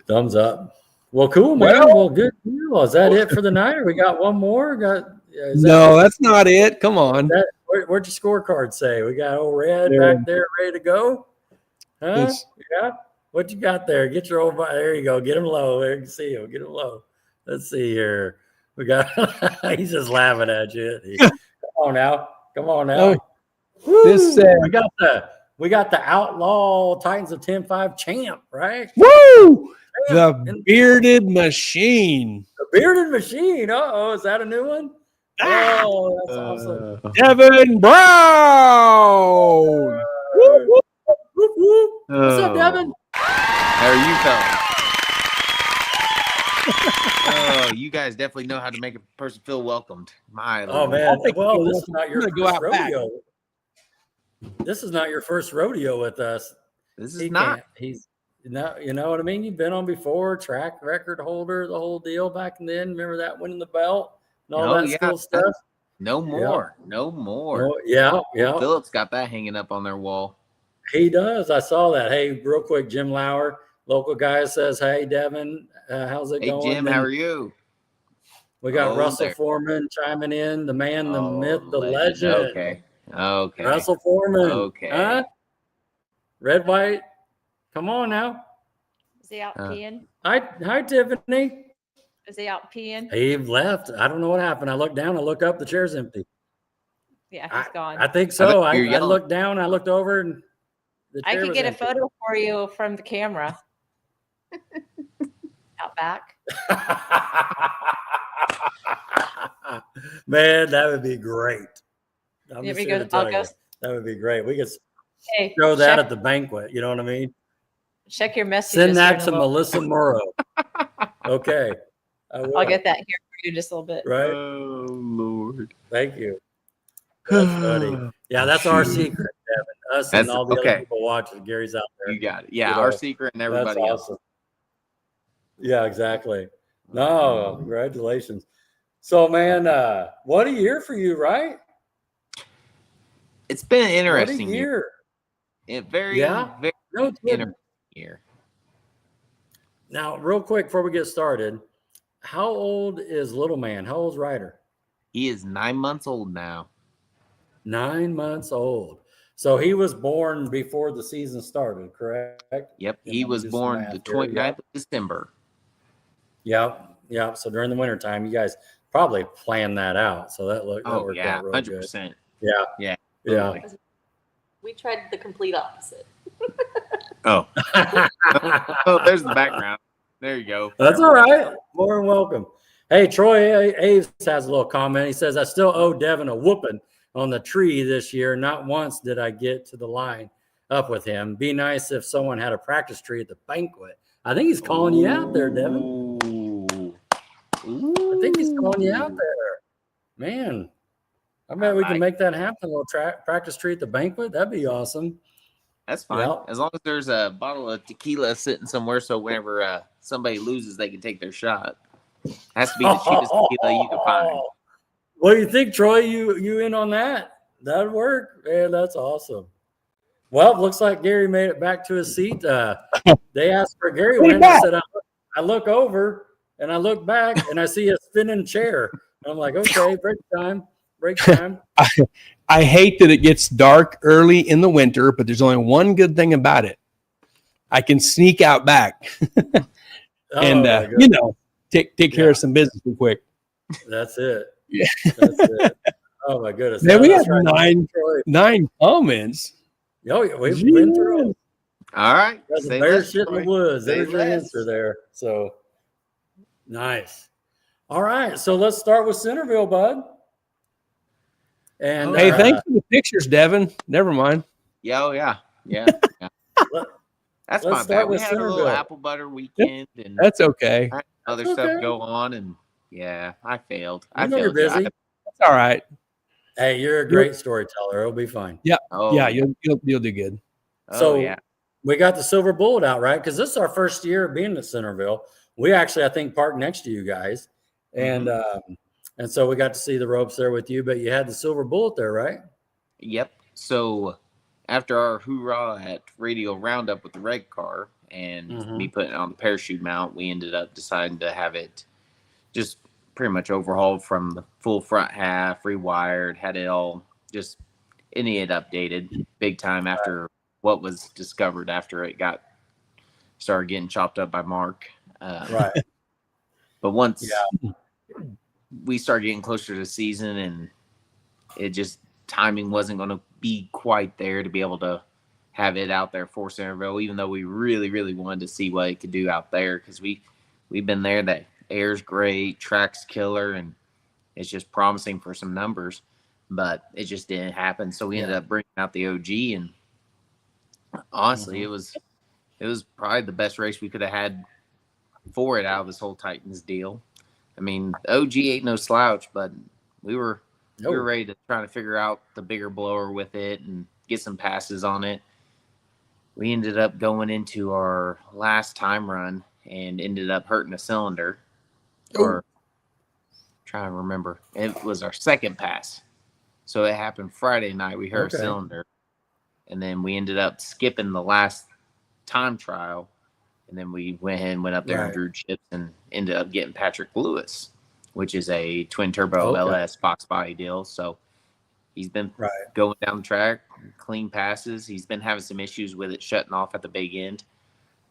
Thumbs up. Well, cool, man. Well, good deal. Is that it for the night? Or we got one more? That's not it. Come on. Where'd your scorecard say? We got old Red back there ready to go. Huh? Yeah. What you got there? Get your old. There you go. Get him low. There you can see him. Get him low. Let's see here. We got. He's just laughing at you. Come on now. Oh, we got the outlaw Titans of 10-5 champ, right? Woo! The bearded machine. The bearded machine. Uh-oh, is that a new one? Oh, that's awesome. Devin Brown. What's up, Devin? How are you fellas? Oh, you guys definitely know how to make a person feel welcomed. Oh man! Well, this is not your first rodeo. This is not your first rodeo with us. This is not. He's no, you know what I mean. You've been on before, track record holder, the whole deal back then. Remember that winning the belt and all that cool stuff. No more. No more. Oh, yeah. Phillips got that hanging up on their wall. He does. I saw that. Hey, real quick, Jim Lauer, local guy, says, "Hey, Devin, how's it Hey, going?" Jim, Then how are you? we got Russell there. Foreman chiming in, the man, the myth, the legend. Okay. Russell Foreman. Okay. Huh? Red, white. Come on now. Is he out peeing? Hi, Tiffany. Is he out peeing? He left. I don't know what happened. I looked down. I look up. The chair's empty. Yeah, he's gone. I think so. I you're yelling. looked down. I looked over, and the chair I could was get empty. a photo for you from the camera. Out back. Man, that would be great. I'm Yeah, just we here go- to tell I'll go- you, that would be great. We could Hey, show that check, at the banquet. You know what I mean? check your messages. Send that here to in a little- Melissa Morrow. Okay. I'll get that here for you in just a little bit. Right. Oh, Lord. Thank you. That's funny. Yeah, that's our secret, Devin. Us and all the other people watching. Gary's out there. You got it. Yeah, You know, our secret and everybody that's else. awesome. Yeah, exactly. No, congratulations. So, man, what a year for you, right? It's been an What a interesting year. Very, Yeah? very No, it's good. interesting year. Now, real quick before we get started, how old is little man? How old's Ryder? He is 9 months old now. 9 months old. So he was born before the season started, correct? Yep, Yeah, he let me was do some born math the here. 29th of December. Yeah. So during the wintertime, you guys probably planned that out. So that worked out really 100%. good. Yeah. Totally. We tried the complete opposite. Oh. Oh, there's the background. There you go. That's all right. More than welcome. Hey, Troy Aves has a little comment. He says, I still owe Devin a whooping on the tree this year. Not once did I get to the line up with him. Be nice if someone had a practice tree at the banquet. I think he's calling you out there, Devin. Ooh. I think he's calling you out there. Man, I bet we can make that happen. A little practice tree at the banquet. That'd be awesome. That's fine. Yeah. As long as there's a bottle of tequila sitting somewhere so whenever somebody loses, they can take their shot. Has to be the cheapest tequila you can find. What do you think, Troy? You in on that? That'd work. Man, that's awesome. Well, looks like Gary made it back to his seat. They asked for Gary when I said, I look over and I look back and I see a spinning chair. And I'm like, okay, break time. I hate that it gets dark early in the winter, but there's only one good thing about it. I can sneak out back and, take care of some business real quick. That's it. Yeah. That's it. Oh, my goodness. Man, we have right. nine comments. Oh, yeah, we've been through it. All right. That's a Say bear less, shit in the Troy. woods. Say There's the less. answer there. So, nice. All right. So, let's start with Centerville, bud. And Hey, thanks for the pictures, Devin. Never mind. Yeah, oh, yeah. That's let's my start bad. We with had a little Centerville. apple butter weekend and That's okay. other That's stuff okay. go on, and I failed. I know you're busy. That's all right. Hey, you're a great storyteller. It'll be fine. Yeah, Oh, you'll do good. So, yeah. we got the silver bullet out, right? Because this is our first year of being at Centerville. We actually, I think, parked next to you guys. And and so we got to see the ropes there with you, but you had the silver bullet there, right? Yep. So after our hoorah at Radio Roundup with the red car and me putting it on the parachute mount, we ended up deciding to have it just pretty much overhauled from the full front half, rewired, had it all just updated big time after what was discovered after it started getting chopped up by Mark. Right. But once we started getting closer to the season and it just timing wasn't going to be quite there to be able to have it out there for Centerville, even though we really, really wanted to see what it could do out there because we've been there. That air's great, track's killer, and it's just promising for some numbers, but it just didn't happen. So we ended up bringing out the OG, and honestly, it was probably the best race we could have had for it out of this whole Titans deal. I mean, the OG ain't no slouch, but we were ready to try to figure out the bigger blower with it and get some passes on it. We ended up going into our last time run and ended up hurting a cylinder or trying to remember. It was our second pass. So it happened Friday night. We heard a cylinder. And then we ended up skipping the last time trial. And then we went up there and drew chips and ended up getting Patrick Lewis, which is a twin turbo LS Fox body deal. So he's been going down the track, clean passes. He's been having some issues with it shutting off at the big end.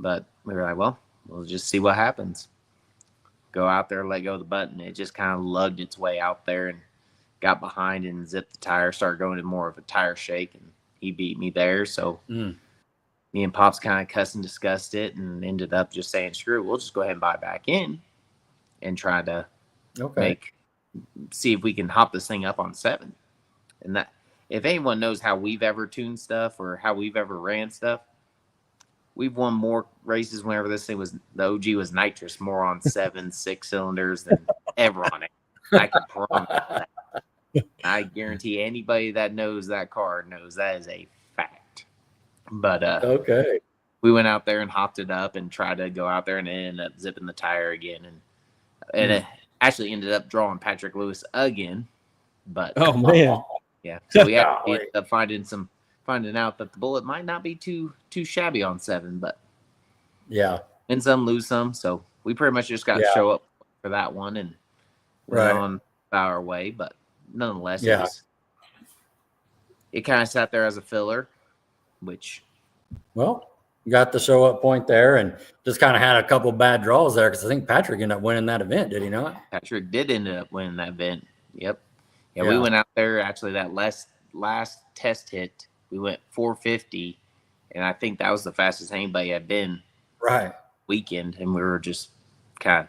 But we were like, well, we'll just see what happens. Go out there, let go of the button. It just kind of lugged its way out there and got behind and zipped the tire, started going to more of a tire shake, and he beat me there. So me and Pops kind of cussed and discussed it and ended up just saying, screw it, we'll just go ahead and buy back in and try to see if we can hop this thing up on 7. And that, if anyone knows how we've ever tuned stuff or how we've ever ran stuff, we've won more races whenever this thing was, the OG was nitrous, more on 7, 6 cylinders than ever on it. I can promise that. I guarantee anybody that knows that car knows that is a fact. But we went out there and hopped it up and tried to go out there, and it ended up zipping the tire again, and it actually ended up drawing Patrick Lewis again. But oh man, yeah, so we ended up finding out that the bullet might not be too shabby on 7, but win some, lose some. So we pretty much just got to show up for that one and went on our way. But nonetheless, it kind of sat there as a filler, which got the show up point there and just kind of had a couple bad draws there because I think Patrick ended up winning that event, did he not? Patrick did end up winning that event. Yep. Yeah, we went out there actually that last test hit. We went 450, and I think that was the fastest anybody had been weekend, and we were just kind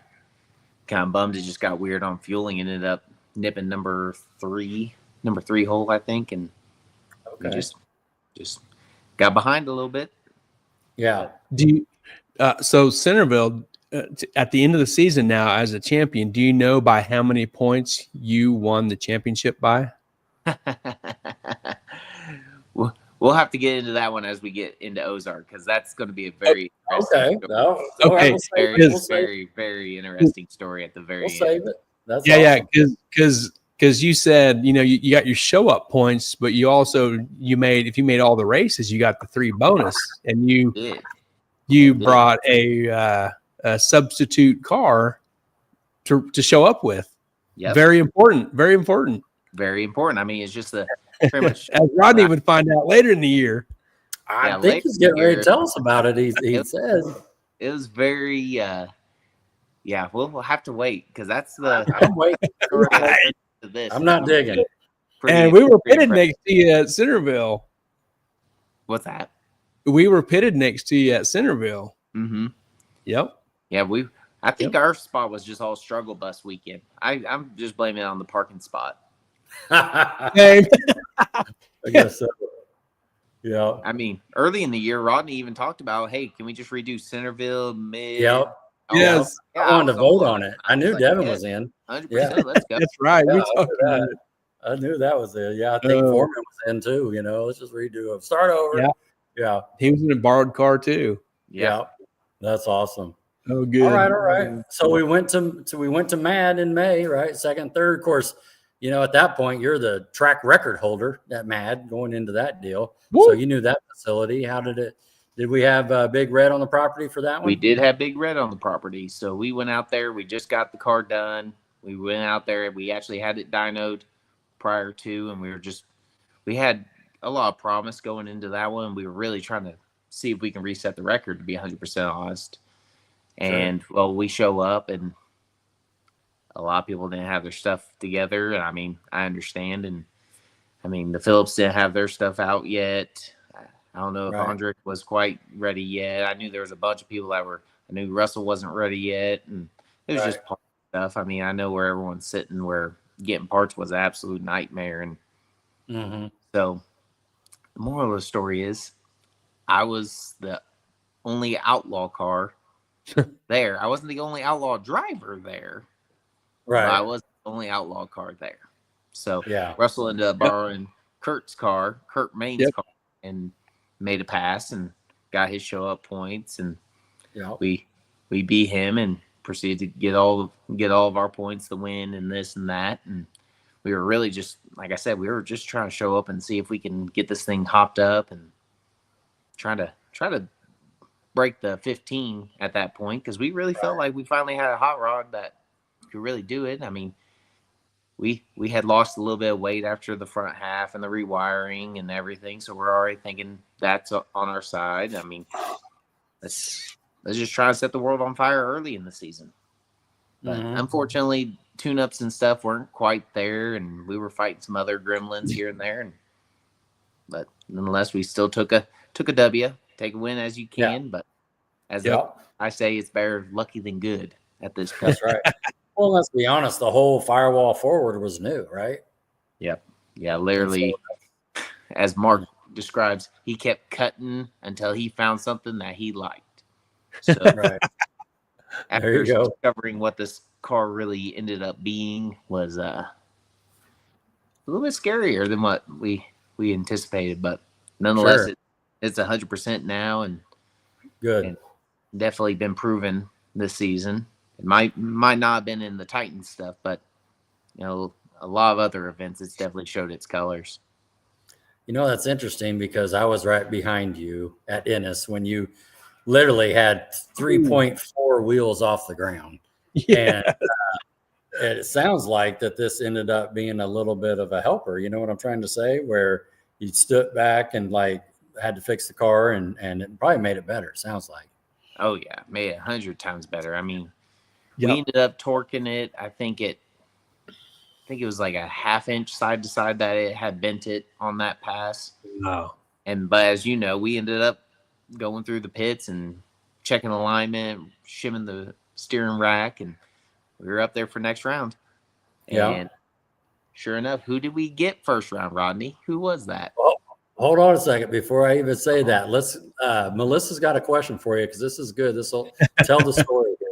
of bummed. It just got weird on fueling and ended up nipping number three hole, I think, and we just got behind a little bit. Yeah. Do you, so Centerville at the end of the season now as a champion, do you know by how many points you won the championship by? We'll have to get into that one as we get into Ozark, because that's going to be a very very interesting story at the very end. Save it. That's because you said you got your show up points, but you also if you made all the races, you got the 3 bonus, and you brought a substitute car to show up with. Yeah, very important. I mean, it's just pretty much as Rodney would find out later in the year. I think he's getting ready to tell us about it. He says it was very we'll have to wait, because that's the I'm waiting. I'm not digging. And we were pitted next to you at Centerville. What's that? We were pitted next to you at Centerville. Mm-hmm. Yep. Yeah, I think our spot was just all struggle bus weekend. I'm just blaming it on the parking spot. I guess so. Yeah. I mean, early in the year, Rodney even talked about, hey, can we just redo Centerville mid? Yep. Yes. I wanted to vote on it. I knew Devin was in. 100%. Let's go. That's right. We talked about it. I knew that was it. Yeah, I think Foreman was in too. Let's just redo it. Start over. Yeah. He was in a borrowed car too. Yeah. That's awesome. Oh, good. All right. So we went to Mad in May, right? Second, third. Of course, at that point you're the track record holder at Mad going into that deal. Woo! So you knew that facility. How did we have Big Red on the property for that one? We did have Big Red on the property. So we went out there. We just got the car done. We went out there. We actually had it dynoed prior to, and we had a lot of promise going into that one. We were really trying to see if we can reset the record, to be 100% honest. And we show up, and a lot of people didn't have their stuff together. And I mean, I understand. And I mean, the Phillips didn't have their stuff out yet. I don't know if Andrick was quite ready yet. I knew there was a bunch of people I knew Russell wasn't ready yet. And it was just part stuff. I mean, I know where everyone's sitting, where getting parts was an absolute nightmare. And so the moral of the story is I was the only outlaw car there. I wasn't the only outlaw driver there. Right. But I was the only outlaw car there. So Russell ended up borrowing Kurt Main's car, and made a pass and got his show up points. And we beat him, and proceeded to get all of our points, the win, and this and that. And we were really just, like I said, we were just trying to show up and see if we can get this thing hopped up and try to break the 15 at that point, because we really felt like we finally had a hot rod that could really do it. I mean, we had lost a little bit of weight after the front half and the rewiring and everything, so we're already thinking that's on our side. I mean, let's just try to set the world on fire early in the season. But unfortunately, tune-ups and stuff weren't quite there, and we were fighting some other gremlins here and there. But nonetheless, we still took a W. Take a win as you can. Yeah. But as I say, it's better lucky than good at this point. That's right. Well, let's be honest. The whole firewall forward was new, right? Yep. Yeah, literally, as Mark describes, he kept cutting until he found something that he liked. So right. After discovering what this car really ended up being was a little bit scarier than what we anticipated, but nonetheless, it's 100% now, and good. And definitely been proven this season. It might not have been in the Titans stuff, but a lot of other events, it's definitely showed its colors. That's interesting, because I was right behind you at Ennis when you literally had 3.4 wheels off the ground. Yeah. And it sounds like that this ended up being a little bit of a helper. You know what I'm trying to say? Where you stood back and had to fix the car, and it probably made it better. Sounds like. Oh yeah, made it 100 times better. I mean, we ended up torquing it. I think it was like a half-inch side to side that it had bent it on that pass. Wow. But as you know, we ended up going through the pits and checking alignment, shimming the steering rack, and we were up there for next round. And sure enough, who did we get first round, Rodney? Who was that? Oh, hold on a second before I even say that. Melissa's got a question for you, because this is good. This will tell the story here.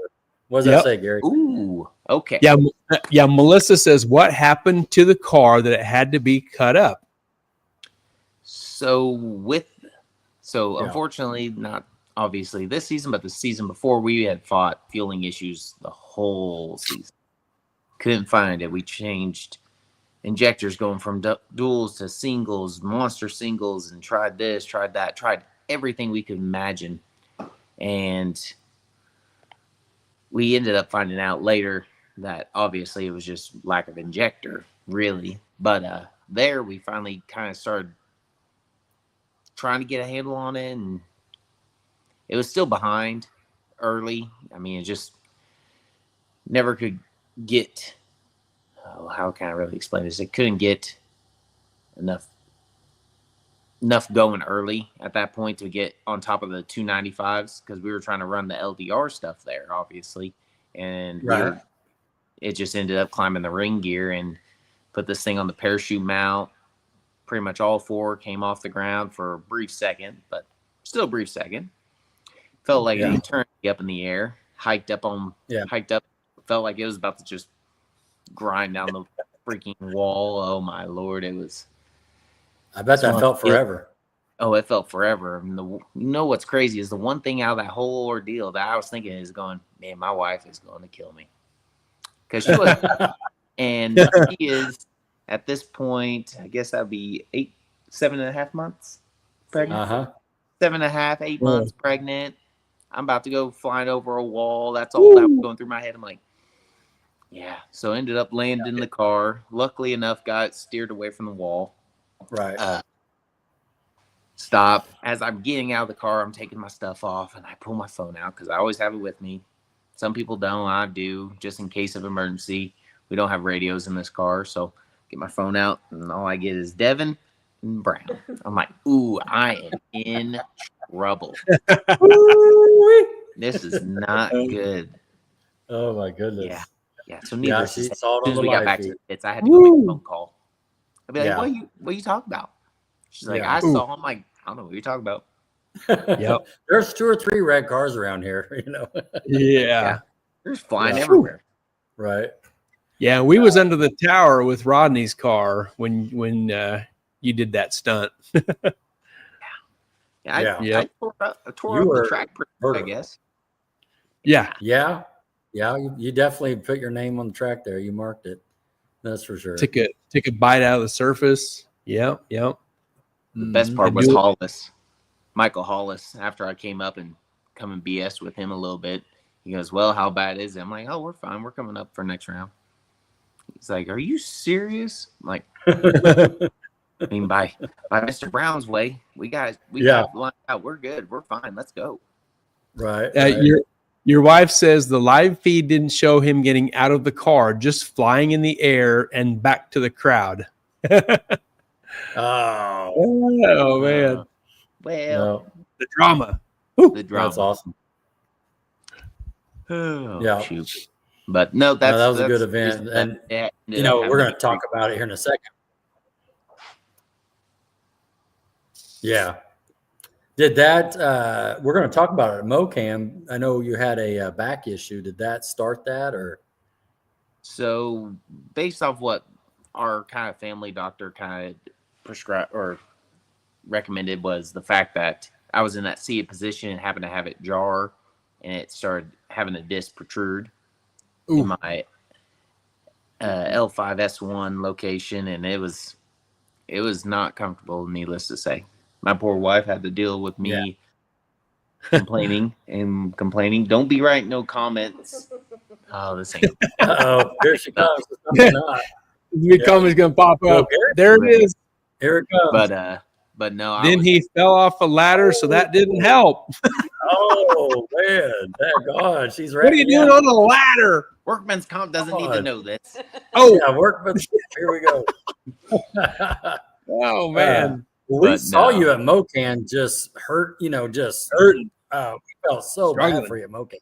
What does that say, Gary? Ooh, okay. Yeah. Melissa says, what happened to the car that it had to be cut up? Unfortunately, not obviously this season, but the season before, we had fought fueling issues the whole season. Couldn't find it. We changed injectors, going from duals to singles, monster singles, and tried this, tried that, tried everything we could imagine. And we ended up finding out later that obviously it was just lack of injector, really. But there we finally kind of started trying to get a handle on it, and it was still behind early. I mean, it just never could get, how can I really explain this? It couldn't get enough going early at that point to get on top of the 295s, because we were trying to run the LDR stuff there, obviously. And it just ended up climbing the ring gear and put this thing on the parachute mount. Pretty much all four came off the ground for a brief second, but still a brief second. Felt like it turned up in the air, hiked up. Felt like it was about to just grind down the freaking wall. Oh my Lord. It was. I bet that felt forever. It felt forever. I mean, what's crazy is the one thing out of that whole ordeal that I was thinking is going, man, my wife is going to kill me. Because she was, and she is at this point, I guess that would be 7.5 months pregnant. 7.5, 8 months pregnant. I'm about to go flying over a wall. That's all that was going through my head. I'm like, yeah. So ended up landing in the car. Luckily enough, got steered away from the wall. Right. Stop. As I'm getting out of the car, I'm taking my stuff off, and I pull my phone out because I always have it with me. Some people don't. I do, just in case of emergency. We don't have radios in this car, so get my phone out, and all I get is Devin and Brown. I'm like, ooh, I am in trouble. This is not good. Oh my goodness. Yeah. So needless to say, as soon as we got back to the pits, I had to go make a phone call. I'd be like, what are you talking about? She's like, I saw him. Like, I don't know what you're talking about. Yep. There's 2 or 3 red cars around here, Yeah. They're flying everywhere. Right. Yeah, we was under the tower with Rodney's car when you did that stunt. I tore up the track, I guess. Yeah. Yeah. Yeah, you definitely put your name on the track there. You marked it. That's for sure. Take a bite out of the surface. Yep. The best part was Hollis, Michael Hollis. After I came up and come and BS with him a little bit, he goes, "Well, how bad is it?" I'm like, "Oh, we're fine. We're coming up for next round." He's like, "Are you serious?" I'm like, I mean, by Mr. Brown's way, we got lined out. We're good. We're fine. Let's go. Right. Your wife says the live feed didn't show him getting out of the car, just flying in the air and back to the crowd. Oh man. Well, the drama. The drama. That's awesome. Oh, yeah. Shoot. But no, that was a good event. And, we're going to talk about it here in a second. Yeah. Did that, we're going to talk about it at MoCam. I know you had a back issue. Did that start that or? So based off what our kind of family doctor kind of prescribed or recommended was the fact that I was in that seated position and happened to have it jar and it started having a disc protrude in my L5S1 location. And it was not comfortable, needless to say. My poor wife had to deal with me complaining. Don't be writing no comments. Oh, this ain't. Here she comes. The comment's gonna pop up. There it is. Here it comes. But no. Then he fell off a ladder, so that didn't help. Oh man, thank God, she's ready. What are you doing on a ladder? Workman's comp doesn't need to know this. Oh yeah, workman's. Here we go. Oh man. We saw you at MoCan just hurting. We felt so bad for you at MoCan.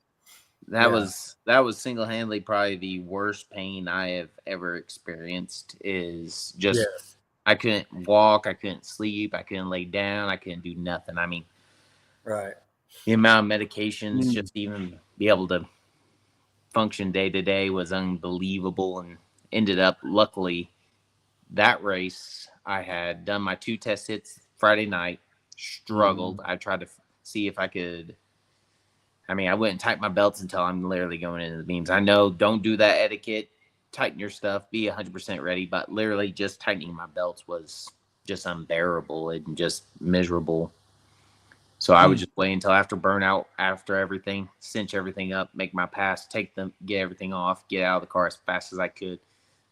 That was single-handedly probably the worst pain I have ever experienced. Is just I couldn't walk, I couldn't sleep, I couldn't lay down, I couldn't do nothing. I mean, right. The amount of medications just even be able to function day to day was unbelievable, and ended up luckily that race. I had done my 2 test hits Friday night, struggled. I tried to see if I could. I mean, I wouldn't tighten my belts until I'm literally going into the beams. I know, don't do that etiquette. Tighten your stuff. Be 100% ready. But literally just tightening my belts was just unbearable and just miserable. So I would just wait until after burnout, after everything, cinch everything up, make my pass, get everything off, get out of the car as fast as I could.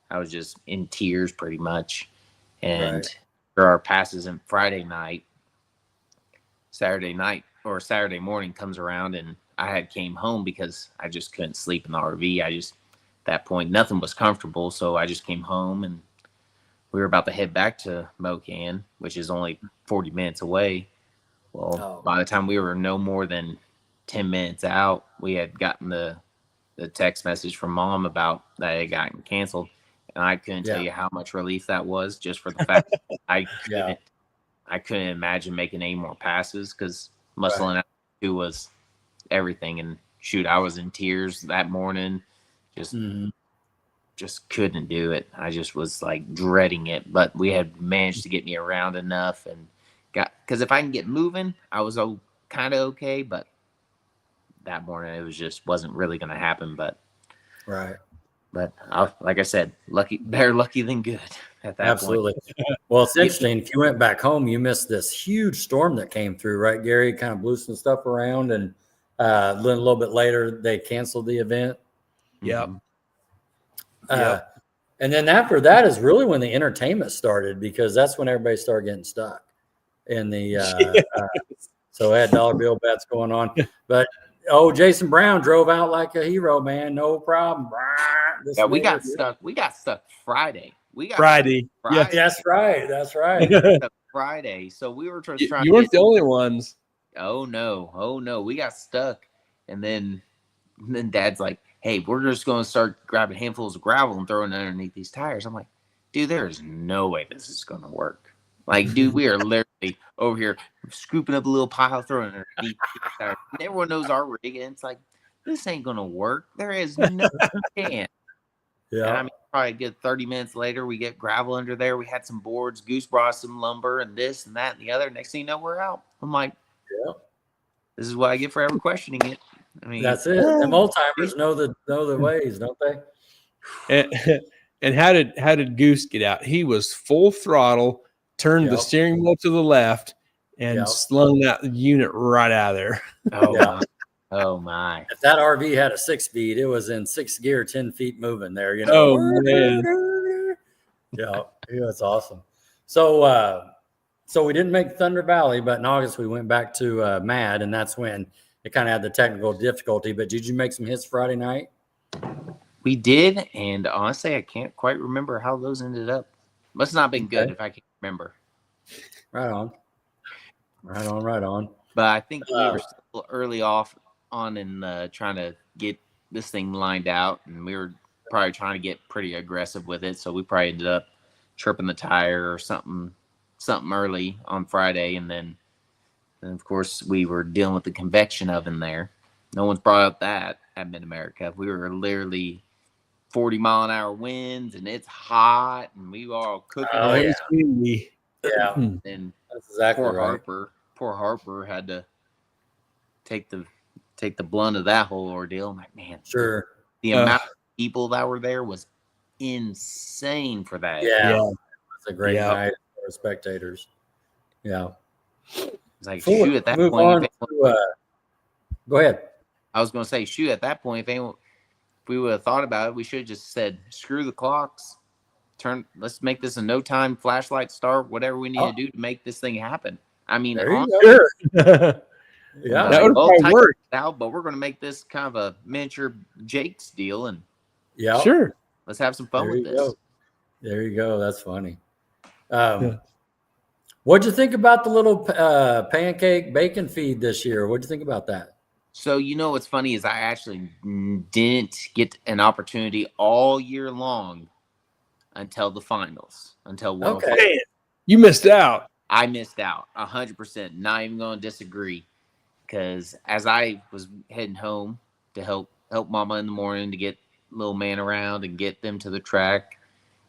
I was just in tears pretty much. And for our passes on Friday night, Saturday morning comes around and I had came home because I just couldn't sleep in the RV. At that point, nothing was comfortable. So I just came home and we were about to head back to MoCan, which is only 40 minutes away. Well, by the time we were no more than 10 minutes out, we had gotten the text message from Mom about that it got canceled. And I couldn't tell you how much relief that was, just for the fact that I couldn't imagine making any more passes, because muscling out was everything. And shoot, I was in tears that morning. Just couldn't do it. I just was like dreading it. But we had managed to get me around enough and because if I can get moving, I was kind of okay. But that morning it wasn't really going to happen. But like I said, better lucky than good at that Absolutely. point. Well, it's interesting. If you went back home, you missed this huge storm that came through, right, Gary? Kind of blew some stuff around, and a little bit later they canceled the event. Yep. And then after that is really when the entertainment started, because that's when everybody started getting stuck in the so I had dollar bill bets going on. But Jason Brown drove out like a hero, man. No problem. We got stuck. We got stuck Friday. Friday. Yeah, that's right. Friday. So we were trying. You weren't the only ones. Oh no. We got stuck. And then Dad's like, "Hey, we're just going to start grabbing handfuls of gravel and throwing it underneath these tires." I'm like, "Dude, there is no way this is going to work." Like, dude, we are literally over here scooping up a little pile, throwing it underneath these tires. And everyone knows our rig, and it's like, this ain't going to work. There is no chance. Yeah. And I mean, probably a good 30 minutes later, we get gravel under there. We had some boards. Goose brought some lumber and this and that and the other. Next thing you know, we're out. I'm like, this is what I get for ever questioning it. I mean, That's it. Them old timers know the ways, don't they? And how did Goose get out? He was full throttle, turned the steering wheel to the left, and slung that unit right out of there. Oh my! If that RV had a 6-speed, it was in 6th gear, 10 feet moving there. You know. Oh man! Yeah, it's awesome. So, so we didn't make Thunder Valley, but in August we went back to Mad, and that's when it kind of had the technical difficulty. But did you make some hits Friday night? We did, and honestly, I can't quite remember how those ended up. Must not have been good if I can remember. Right on. But I think we were still early on in trying to get this thing lined out, and we were probably trying to get pretty aggressive with it. So we probably ended up chirping the tire or something early on Friday, and then of course we were dealing with the convection oven there. No one's brought up that at Mid-America. We were literally 40-mile-an-hour winds, and it's hot, and we were all cooking. Yeah, and that's exactly right. Poor Harper had to take the blunt of that whole ordeal. I'm like, man, sure. The amount of people that were there was insane for that. Yeah. It's a great night for spectators. Yeah. It's like, shoot, at that point. Go ahead. I was going to say, shoot, at that point, if we would have thought about it, we should have just said, screw the clocks. Let's make this a no time flashlight start, whatever we need to do to make this thing happen. I mean, sure. Yeah, that would probably work out, but we're going to make this kind of a miniature Jake's deal, and sure, let's have some fun with this. There you go. That's funny. What'd you think about the little pancake bacon feed this year? What'd you think about that? So, what's funny is I actually didn't get an opportunity all year long until the finals, until World Finals. You missed out. I missed out 100%. Not even going to disagree, because as I was heading home to help Mama in the morning to get little man around and get them to the track,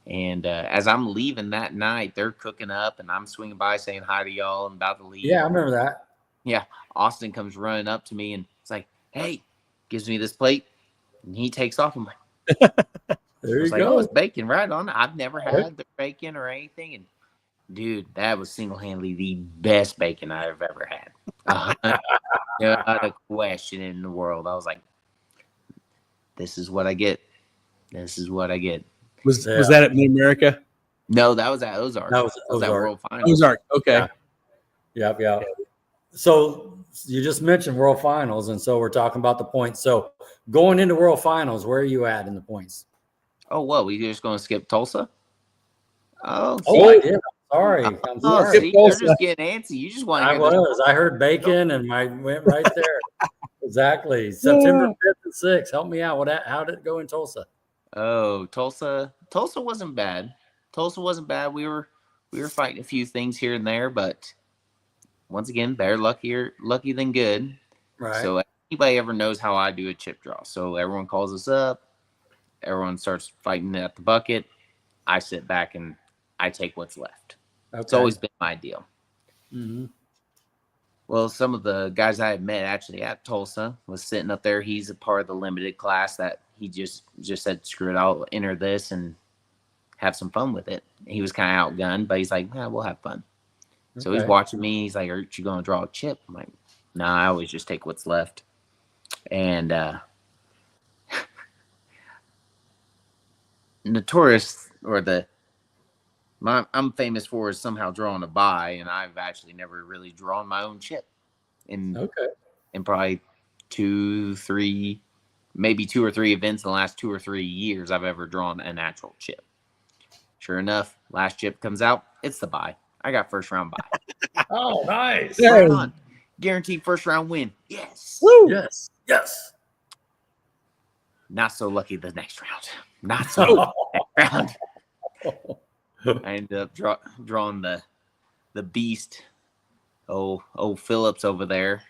and as I'm leaving that night, they're cooking up, and I'm swinging by saying hi to y'all and about to leave. Yeah, I remember that. Yeah, Austin comes running up to me and it's like, "Hey," gives me this plate, and he takes off. I'm like, "There you go." Oh, it's bacon, right on. I've never had the bacon or anything, and dude, that was single-handedly the best bacon I've ever had. Not a question in the world. I was like, "This is what I get. This is what I get." Was that at Mid-America? No, that was at Ozark. That was at World Finals. Ozark. Okay. Yeah. So you just mentioned World Finals, and so we're talking about the points. So going into World Finals, where are you at in the points? Oh, well, we just going to skip Tulsa? I did. I'm sorry. See, you're just getting antsy. You just want to I heard bacon, and I went right there. Exactly. September 5th and 6th. Help me out. How did it go in Tulsa? Oh, Tulsa wasn't bad. We were fighting a few things here and there, but once again, they're lucky than good. Right. So anybody ever knows how I do a chip draw. So everyone calls us up. Everyone starts fighting at the bucket. I sit back and I take what's left. Okay. It's always been my deal. Mm-hmm. Well, some of the guys I had met actually at Tulsa was sitting up there. He's a part of the limited class that he just said, screw it, I'll enter this and have some fun with it. He was kind of outgunned, but he's like, we'll have fun. Okay. So he's watching me. He's like, aren't you going to draw a chip? I'm like, nah, I always just take what's left. And notorious, or I'm famous for is somehow drawing a buy, and I've actually never really drawn my own chip in probably 2 or 3 events in the last 2 or 3 years I've ever drawn an actual chip. Sure enough, last chip comes out, it's the buy. I got first round buy. Oh, nice. Right on. Guaranteed first round win. Yes. Woo. Yes. Not so lucky the next round. Not so lucky the next round. I ended up drawing the beast. Oh, Phillips over there.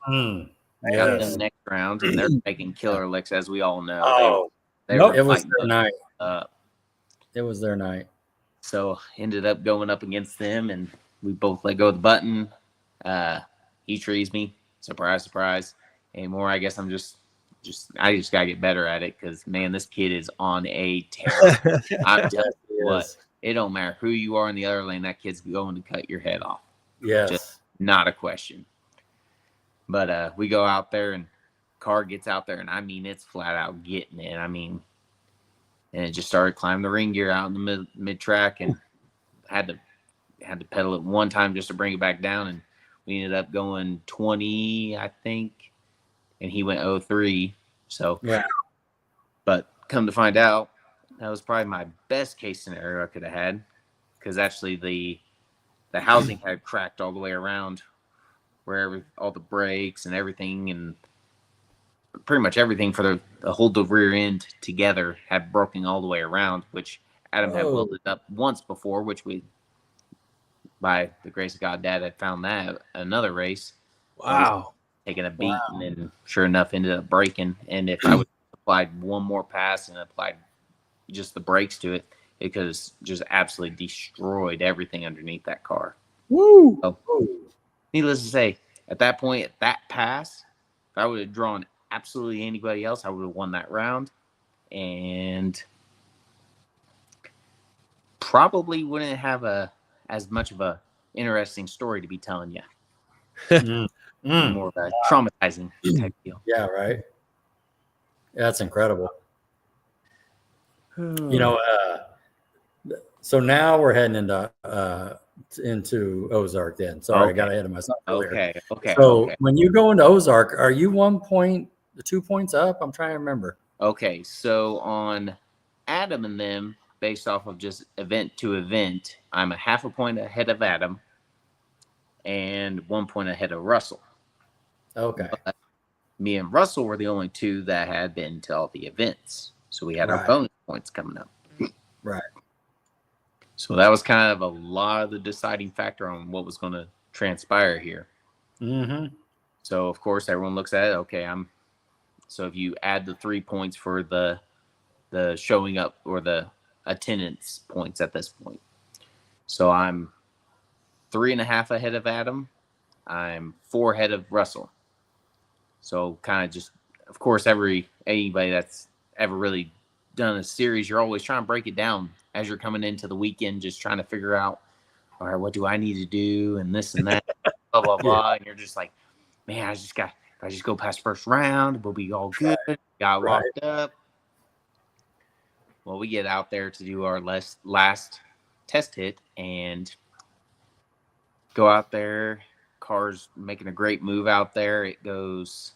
Got them next round, and they're making killer licks, as we all know. It was their night. It was their night. So ended up going up against them, and we both let go of the button. He trees me. Surprise, surprise. anymore. I guess I'm just I just gotta get better at it because man, this kid is on a tear. I'm telling you what, it don't matter who you are in the other lane, that kid's going to cut your head off. Yes. Just not a question. But we go out there and car gets out there, and I mean it's flat out getting it. I mean, and it just started climbing the ring gear out in the mid track, and had to pedal it one time just to bring it back down, and we ended up going 20, I think, and he went 03. So, yeah. But come to find out, that was probably my best case scenario I could have had, because actually the housing had cracked all the way around, where all the brakes and everything, and pretty much everything for the whole the rear end together had broken all the way around, which Adam had welded up once before, which we, by the grace of God, Dad had found that another race. Wow. Taking a beat, and then sure enough ended up breaking. And if I would have applied one more pass and applied just the brakes to it, it could have just absolutely destroyed everything underneath that car. Woo! So, needless to say, at that point, at that pass, if I would have drawn absolutely anybody else, I would have won that round, and probably wouldn't have as much of a interesting story to be telling you. More of a traumatizing type deal. Yeah, right. Yeah, that's incredible. You know, so now we're heading into Ozark then. Sorry, I got ahead of myself earlier. Okay. So when you go into Ozark, are you 1 point, 2 points up? I'm trying to remember. Okay, so on Adam and them, based off of just event to event, I'm a half a point ahead of Adam and 1 point ahead of Russell. Okay. But me and Russell were the only two that had been to all the events. So we had our bonus points coming up. Right. So that was kind of a lot of the deciding factor on what was going to transpire here. Mm-hmm. So, of course, everyone looks at it. Okay, so if you add the 3 points for the showing up or the attendance points at this point. So I'm 3.5 ahead of Adam. I'm 4 ahead of Russell. So kind of just, of course, anybody that's ever really done a series, you're always trying to break it down as you're coming into the weekend, just trying to figure out, all right, what do I need to do, and this and that, blah blah blah. And you're just like, man, if I just go past first round, we'll be all good. Got locked up. Well, we get out there to do our last test hit and go out there. Car's making a great move out there. It ends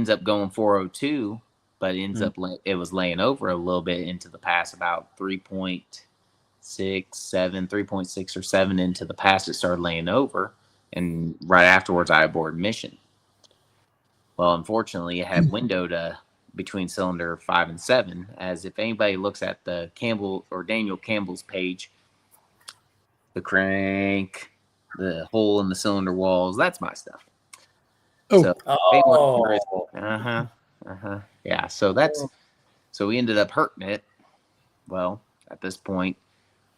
up going 402, but it was laying over a little bit into the pass, about 3.6 or 7 into the pass. It started laying over, and right afterwards I aborted mission. Well, unfortunately, it had windowed between cylinder 5 and 7, as if anybody looks at the Campbell or Daniel Campbell's page, the crank, the hole in the cylinder walls, that's my stuff. Yeah, so we ended up hurting it. Well, at this point,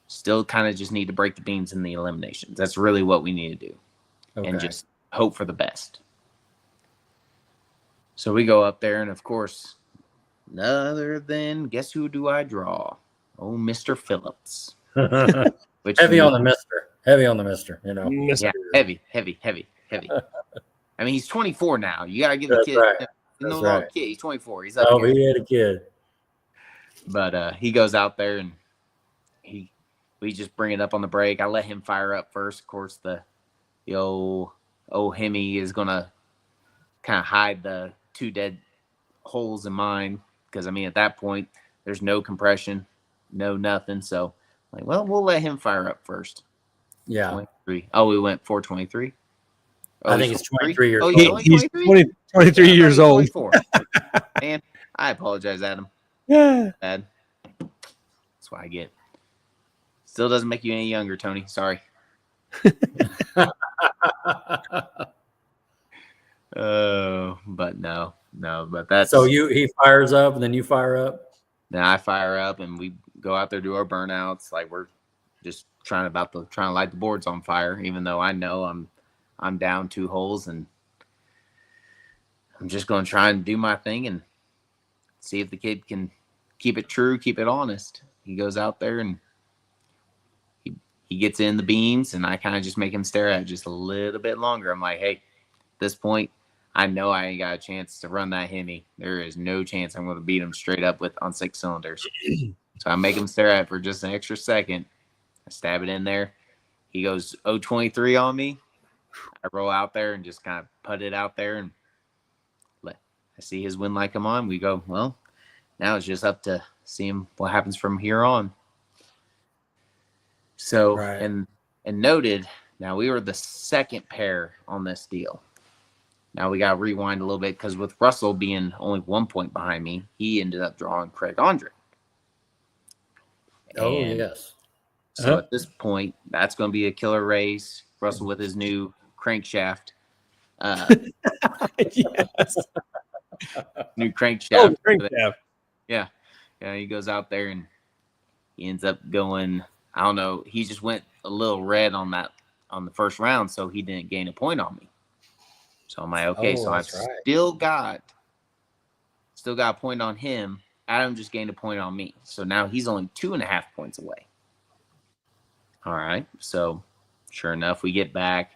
still kind of just need to break the beans in the eliminations. That's really what we need to do. And just hope for the best. So we go up there, and of course, none other than, guess who do I draw? Oh, Mr. Phillips. Heavy on the mister, you know. Yeah, heavy. I mean, he's 24 now. You got to give the kid kid. He's 24. He's up here. He had a kid. But he goes out there, and we just bring it up on the brake. I let him fire up first. Of course, the old Hemi is going to kind of hide the 2 dead holes in mine, because, I mean, at that point, there's no compression, no nothing. So, like, well, we'll let him fire up first. Yeah. 23. Oh, we went 423. I think it's 23 years old. He's 23 years old. And I apologize, Adam. Yeah. Bad. That's what I get. Still doesn't make you any younger, Tony. Sorry. But no, but that's so he fires up and then you fire up. Then I fire up and we go out there, do our burnouts. Like, we're just trying to light the boards on fire, even though I know I'm down 2 holes, and I'm just going to try and do my thing and see if the kid can keep it true, keep it honest. He goes out there and he gets in the beams, and I kind of just make him stare at it just a little bit longer. I'm like, hey, at this point, I know I ain't got a chance to run that Hemi. There is no chance I'm going to beat him straight up on 6 cylinders. So I make him stare at it for just an extra second. I stab it in there. He goes 0.23 on me. I roll out there and just kind of put it out there, and I see his wind light come on. We go, well, now it's just up to seeing what happens from here on. So, Right. and noted, now we were the second pair on this deal. Now we got to rewind a little bit because with Russell being only 1 point behind me, he ended up drawing Craig Andre. Oh, And yes. So at this point, that's going to be a killer race. Russell with his new crankshaft. Yes. New crankshaft. Crankshaft. Yeah. He goes out there and he ends up going, I don't know, he just went a little red on the first round, so he didn't gain a point on me. So I'm like, okay, so I've still got a point on him. Adam just gained a point on me. So now he's only 2.5 points away. All right. So sure enough, we get back.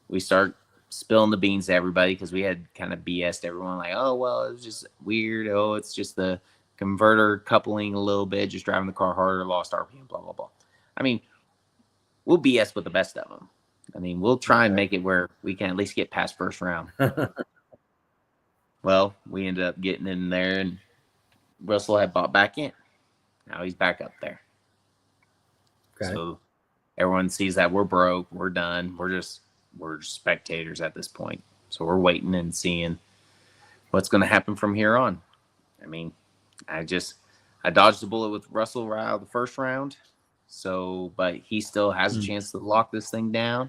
We start spilling the beans to everybody because we had kind of BS'd everyone like, oh, well, it's just weird. Oh, it's just the converter coupling a little bit, just driving the car harder, lost RPM, blah, blah, blah. I mean, we'll BS with the best of them. I mean, we'll try and make it where we can at least get past first round. Well, we ended up getting in there, and Russell had bought back in. Now he's back up there. Okay. So everyone sees that we're broke, we're done. We're spectators at this point. So we're waiting and seeing what's going to happen from here on. I mean, I dodged the bullet with Russell right out of the first round. So, but he still has a chance to lock this thing down.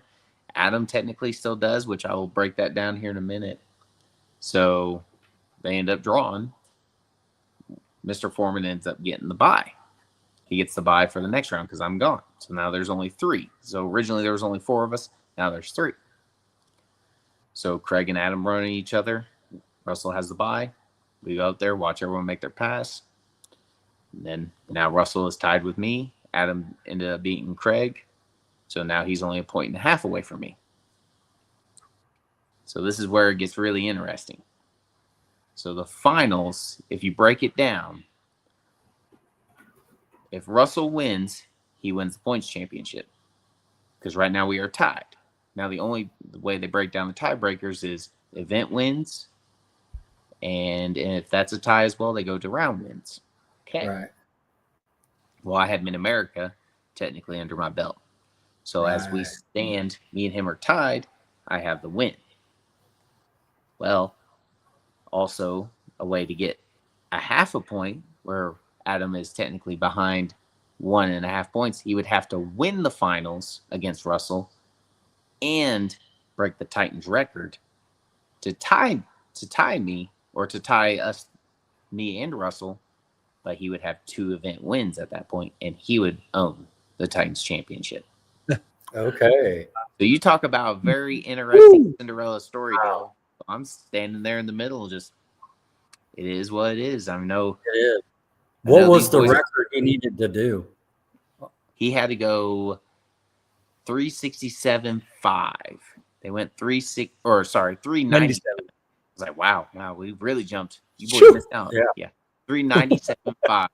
Adam technically still does, which I will break that down here in a minute. So they end up drawing. Mr. Foreman ends up getting the bye. He gets the bye for the next round because I'm gone. So now there's only 3. So originally there was only 4 of us. Now there's 3. So Craig and Adam running each other. Russell has the bye. We go out there, watch everyone make their pass. And then now Russell is tied with me. Adam ended up beating Craig. So now he's only 1.5 points away from me. So this is where it gets really interesting. So the finals, if you break it down, if Russell wins, he wins the points championship. Because right now we are tied. Now the way they break down the tiebreakers is event wins. And if that's a tie as well, they go to round wins. Okay. Right. Well, I had Mid-America technically under my belt. So as we stand, me and him are tied, I have the win. Well, also a way to get a 0.5 point where Adam is technically behind 1.5 points. He would have to win the finals against Russell and break the Titans record to tie me, or to tie us, me and Russell. But he would have 2 event wins at that point, and he would own the Titans championship. Okay. So you talk about a very interesting Cinderella story, Bill. I'm standing there in the middle, just it is what it is. I know it is. What was the record he needed to do? He had to go 367.5. They went 397. I was like, wow, we really jumped. You boys missed out. Yeah. 397.5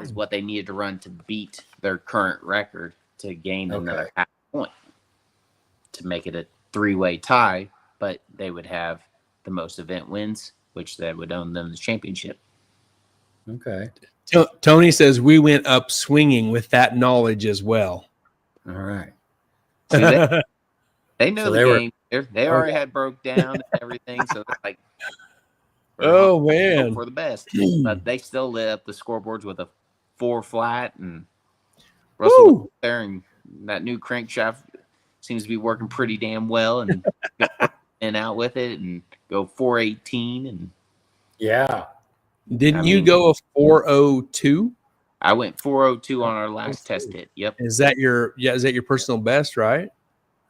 is what they needed to run to beat their current record to gain another 0.5 point to make it a 3-way tie, but they would have the most event wins, which they would own them the championship. Okay. Tony says we went up swinging with that knowledge as well. All right. See, they know the game. They already had broke down and everything, so they're like, oh man, for the best. But they still lit up the scoreboards with a 4 flat, and Russell was there, and that new crankshaft seems to be working pretty damn well, and and out with it and go 418 and Didn't you go a 402? I went 402 on our last test hit. Yep. Is that your personal best, right?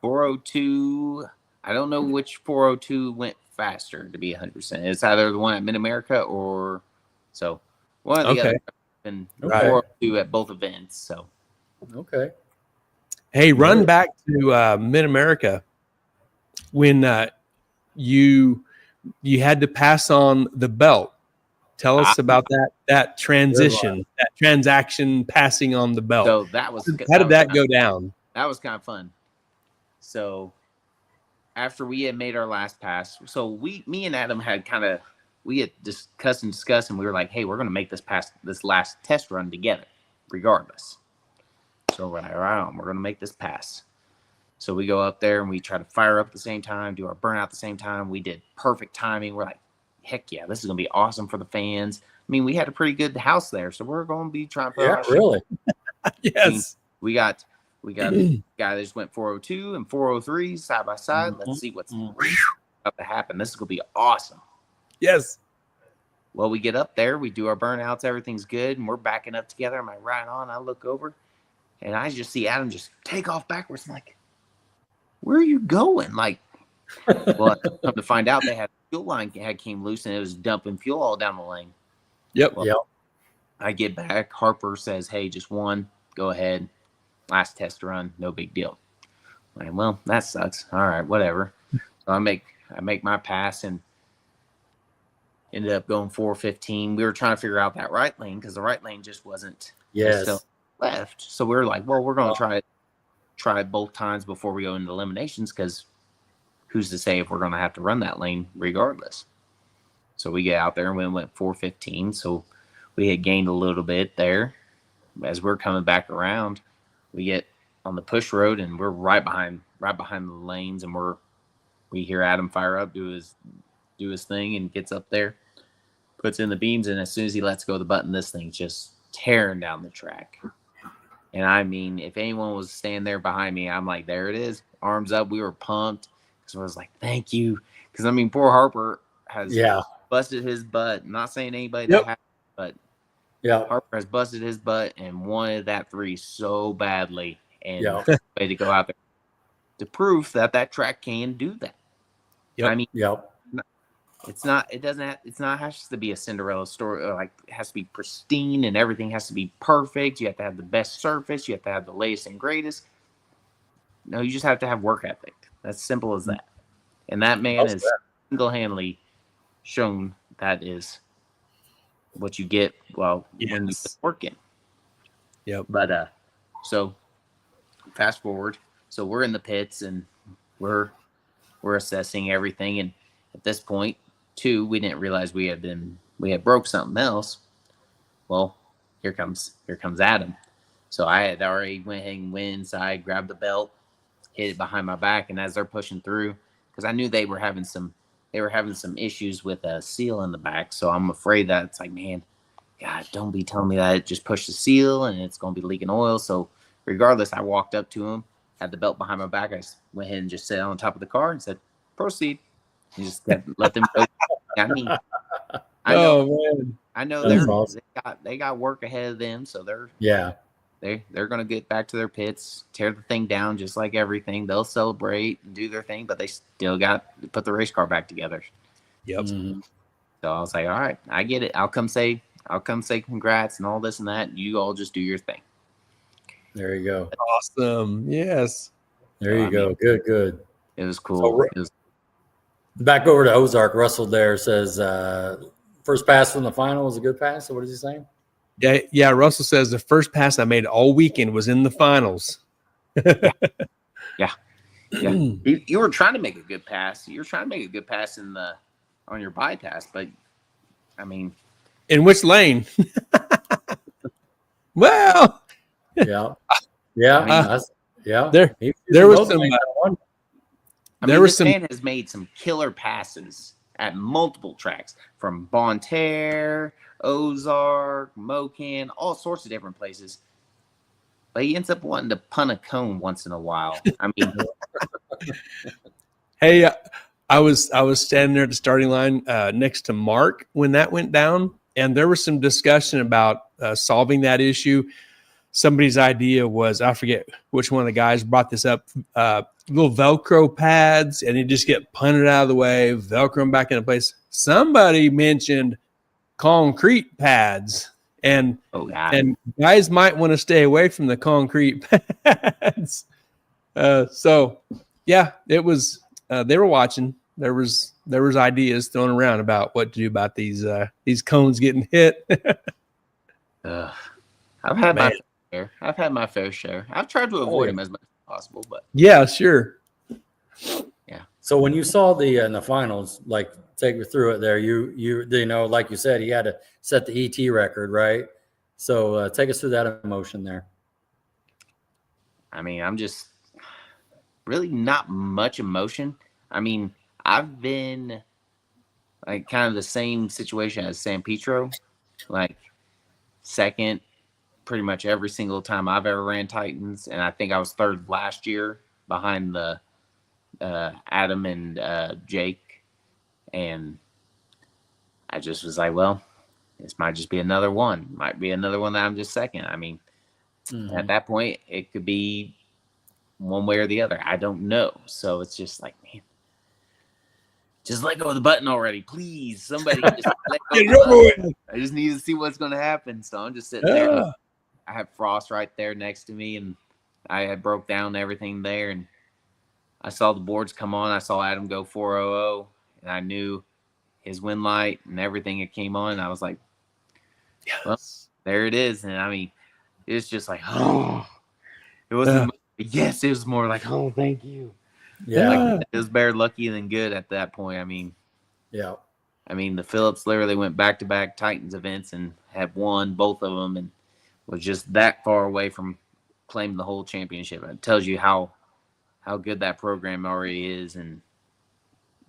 402. I don't know which 402 went faster to be 100%. It's either the one at Mid-America or so one of the other. Been 402 at both events. So Hey, run back to Mid-America when you had to pass on the belt. Tell us about that transition, that transaction passing on the belt. So how did that go down? That was kind of fun. So after we had made our last pass, so me and Adam had we had discussed, and we were like, hey, we're going to make this last test run together, regardless. So we're like, all right, we're going to make this pass. So we go up there and we try to fire up at the same time, do our burnout at the same time. We did perfect timing. We're like, heck yeah, this is going to be awesome for the fans. I mean, we had a pretty good house there, so we're going to be trying to put really? Yes. I mean, we got a guy that just went 402 and 403 side by side. Let's see what's about to happen. This is going to be awesome. Yes. Well, we get up there, we do our burnouts, everything's good, and we're backing up together. I'm like, right on. I look over, and I just see Adam just take off backwards. I'm like, where are you going? Like, well, come to find out, they had fuel line came loose, and it was dumping fuel all down the lane. Yep. Well, I get back. Harper says, hey, just one. Go ahead. Last test run. No big deal. I'm like, well, that sucks. All right, whatever. So I make my pass and ended up going 415. We were trying to figure out that right lane because the right lane just wasn't still left. So we were like, well, we're going to try it both times before we go into eliminations because who's to say if we're going to have to run that lane regardless. So we get out there and we went 415. So we had gained a little bit there. As we're coming back around, we get on the push road and we're right behind the lanes, and we hear Adam fire up, do his thing, and gets up there, puts in the beams, and as soon as he lets go of the button, this thing's just tearing down the track. And I mean, if anyone was standing there behind me, I'm like, there it is, arms up. We were pumped because I was like, thank you, because I mean, poor Harper has busted his butt. I'm not saying anybody that has, but Harper has busted his butt and wanted that 3 so badly, and way to go out there to prove that track can do that. I mean, it's not has to be a Cinderella story. Like, it has to be pristine and everything has to be perfect. You have to have the best surface. You have to have the latest and greatest. No, you just have to have work ethic. That's simple as that. And that man is single-handedly shown that is what you get when you put work in. Yep. But so fast forward. So we're in the pits and we're assessing everything, and at this point, too, we didn't realize we had broke something else. Well, here comes Adam. So I had already went inside, grabbed the belt, hit it behind my back, and as they're pushing through, because I knew they were having some issues with a seal in the back. So I'm afraid that it's like, man, God, don't be telling me that it just pushed the seal and it's going to be leaking oil. So regardless, I walked up to him, had the belt behind my back. I went ahead and just sat on top of the car and said, proceed. And just let them go. I mean, I know awesome. they got work ahead of them. So they're going to get back to their pits, tear the thing down just like everything. They'll celebrate and do their thing, but they still got to put the race car back together. Yep. So I was like, all right, I get it. I'll come say congrats and all this and that. You all just do your thing. There you go. Awesome. Yes. There you go. Good. It was cool. Back over to Ozark. Russell there says first pass from the final was a good pass. So what is he saying? Yeah. Russell says the first pass I made all weekend was in the finals. Yeah. You were trying to make a good pass. You were trying to make a good pass on your bypass, but I mean, in which lane? Well, there was some. This man has made some killer passes at multiple tracks, from Bonne Terre, Ozark, Mocan, all sorts of different places. But he ends up wanting to punt a cone once in a while. I mean, hey, I was standing there at the starting line next to Mark when that went down, and there was some discussion about solving that issue. somebody's idea was, I forget which one of the guys brought this up, little Velcro pads, and they just get punted out of the way, Velcro them back into place. Somebody mentioned concrete pads, and guys might want to stay away from the concrete pads. So yeah, it was. They were watching. There was ideas thrown around about what to do about these cones getting hit. I've had my fair. I've had my fair share. I've tried to avoid them as much as possible, but yeah, sure. Yeah. So when you saw the in the finals, like take me through it there, you know, like you said, he had to set the ET record, right? So take us through that emotion there. I mean, I'm just really not much emotion. I mean, I've been like kind of the same situation as San Pietro, like second pretty much every single time I've ever ran Titans, and I think I was third last year behind the Adam and Jake, and I just was like, well, this might just be another one. Might be another one that I'm just second. I mean, at that point, it could be one way or the other. I don't know. So it's just like, man, just let go of the button already, please. Somebody just let go of the button. I just need to see what's going to happen. So I'm just sitting there. I had Frost right there next to me, and I had broke down everything there, and I saw the boards come on. I saw Adam go 400, and I knew his win light and everything that came on. And I was like, yes. Well, there it is. And I mean, it was just like, oh, it wasn't. Yes, it was more like, oh, thank you. Yeah, like, it was better lucky than good at that point. I mean, yeah. I mean, the Phillips literally went back-to-back Titans events and had won both of them, and was just that far away from claiming the whole championship. It tells you how good that program already is, and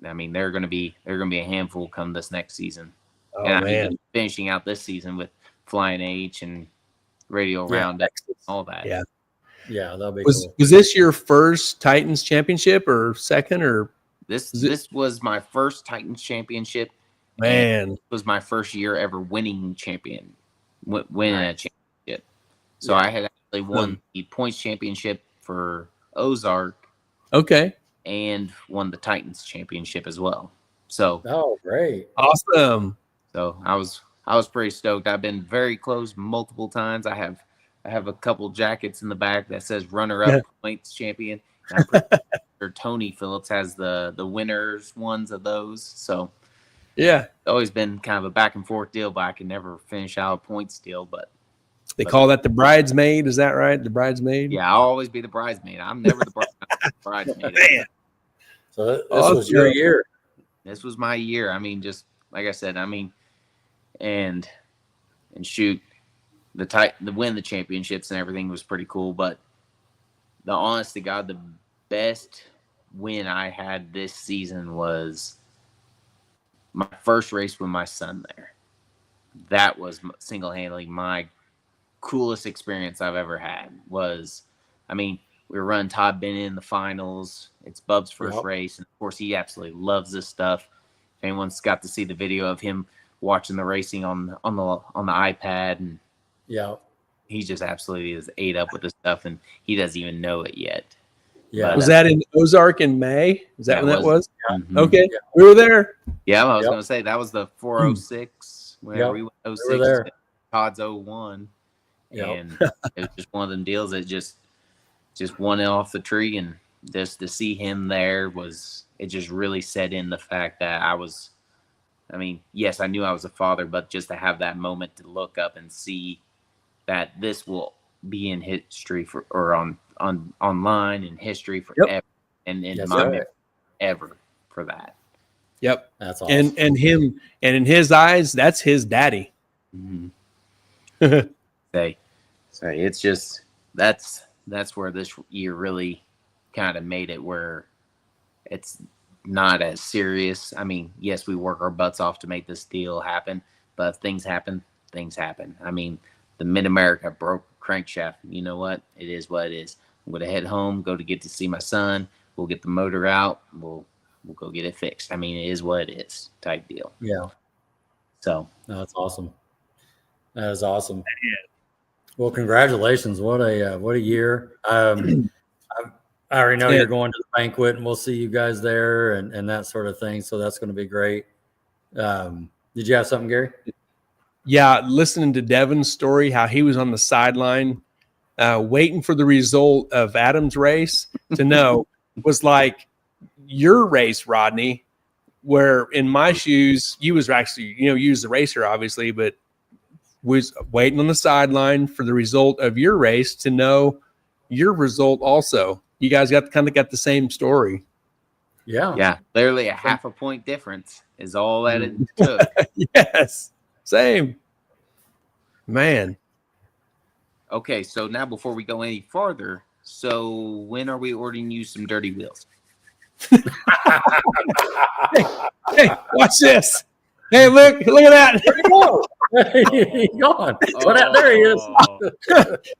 I mean, they're going to be a handful come this next season. Oh, and I man. mean, finishing out this season with Flying H and Radio Roundup, all that. Yeah. Yeah, that'll be cool. Was this your first Titans championship or second, or this was my first Titans championship? Man, it was my first year ever winning a championship. So I had actually won the points championship for Ozark. Okay. And won the Titans championship as well. So great. Awesome. So I was pretty stoked. I've been very close multiple times. I have a couple jackets in the back that says runner-up points champion. I'm pretty sure Tony Phillips has the winners ones of those. So yeah, it's always been kind of a back and forth deal, but I can never finish out a points deal. But they call that the bridesmaid. Is that right? The bridesmaid? Yeah, I'll always be the bridesmaid. I'm never the bridesmaid. Man. So this was your year. This was my year. I mean, just like I said, I mean, and shoot, the win the championships and everything was pretty cool. But the honest to God, the best win I had this season was my first race with my son there. That was single-handedly my coolest experience I've ever had. I mean, we were running Todd Bennett in the finals. It's Bub's first race, and of course, he absolutely loves this stuff. If anyone's got to see the video of him watching the racing on the iPad, and he just absolutely is ate up with this stuff, and he doesn't even know it yet. Yeah, but was that in Ozark in May? Is that when that was? Yeah. Mm-hmm. Okay, we were there. Yeah, I was going to say that was the 406 when we went 06. We were there. Todd's 01, and it was just one of them deals that just won it off the tree, and just to see him there it just really set in the fact that I mean, yes, I knew I was a father, but just to have that moment to look up and see that this will be in history online in history forever, and in my memory ever for that. Yep, that's awesome. And in his eyes, that's his daddy. Mm-hmm. Say it's just that's where this year really kind of made it where it's not as serious. I mean, yes, we work our butts off to make this deal happen, but if things happen. I mean, the Mid-America broke crankshaft. You know what? It is what it is. I'm going to head home, get to see my son. We'll get the motor out. We'll go get it fixed. I mean, it is what it is type deal. Yeah. So. No, that's awesome. That is awesome. Well, congratulations! What a year. I already know you're going to the banquet, and we'll see you guys there, and that sort of thing. So that's going to be great. Did you have something, Gary? Yeah, listening to Devin's story, how he was on the sideline waiting for the result of Adam's race to know was like your race, Rodney, where in my shoes, you was actually, you was the racer, obviously, but was waiting on the sideline for the result of your race to know your result also. You guys got the same story. Yeah. Literally a half a point difference is all that it took. Yes. Same. Man. Okay, so now before we go any farther, so when are we ordering you some dirty wheels? Hey, watch this. Hey, look at that. He's gone. There he is.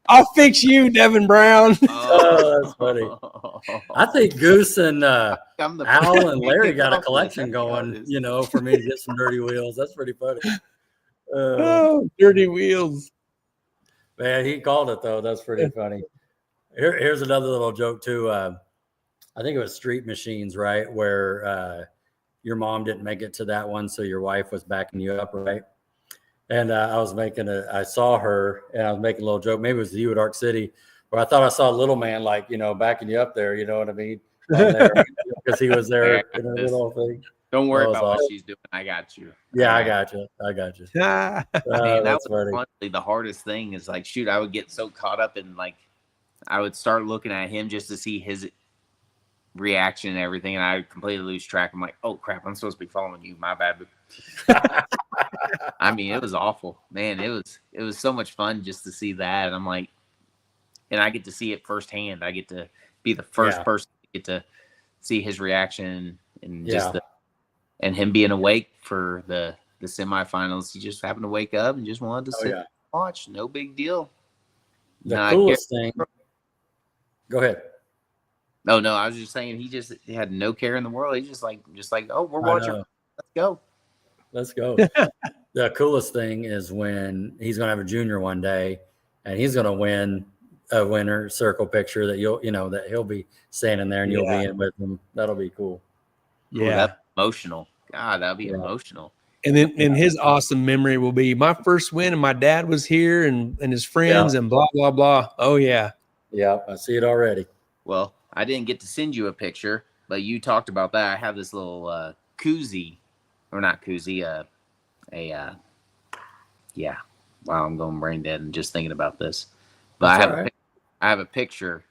I'll fix you, Devin Brown. Oh, that's funny. I think Goose and Al and Larry got a collection going, for me to get some dirty wheels. That's pretty funny. Dirty wheels. Man, he called it, though. That's pretty funny. Here's another little joke, too. I think it was Street Machines, right, where your mom didn't make it to that one, so your wife was backing you up, right? And I saw her, and I was making a little joke. Maybe it was you at Arc City, where I thought I saw a little man, like, backing you up there, you know what I mean? Because he was there in a little thing. Don't worry about what she's doing. I got you. Yeah, I got you. Man, that that's was funny. honestly the hardest thing is like, shoot, I would get so caught up in like, I would start looking at him just to see his reaction and everything, and I would completely lose track. I'm like, oh crap, I'm supposed to be following you. My bad. I mean, it was awful, man. It was so much fun just to see that. And I'm like, and I get to see it firsthand. I get to be the first person to get to see his reaction and just and him being awake for the semifinals. He just happened to wake up and just wanted to sit and watch. No big deal. The coolest thing. Go ahead. No, I was just saying he had no care in the world. He's just like, oh, we're watching. Let's go. The coolest thing is when he's going to have a junior one day, and he's going to win a winner circle picture that that he'll be standing there and you'll be in with him. That'll be cool. Yeah, that's emotional. God, that'll be emotional. And then in his awesome memory will be my first win, and my dad was here, and his friends, and blah blah blah. Oh yeah. Yeah, I see it already. Well, I didn't get to send you a picture, but you talked about that. I have this little koozie, or not koozie, Wow, I'm going brain dead and just thinking about this. But I have a picture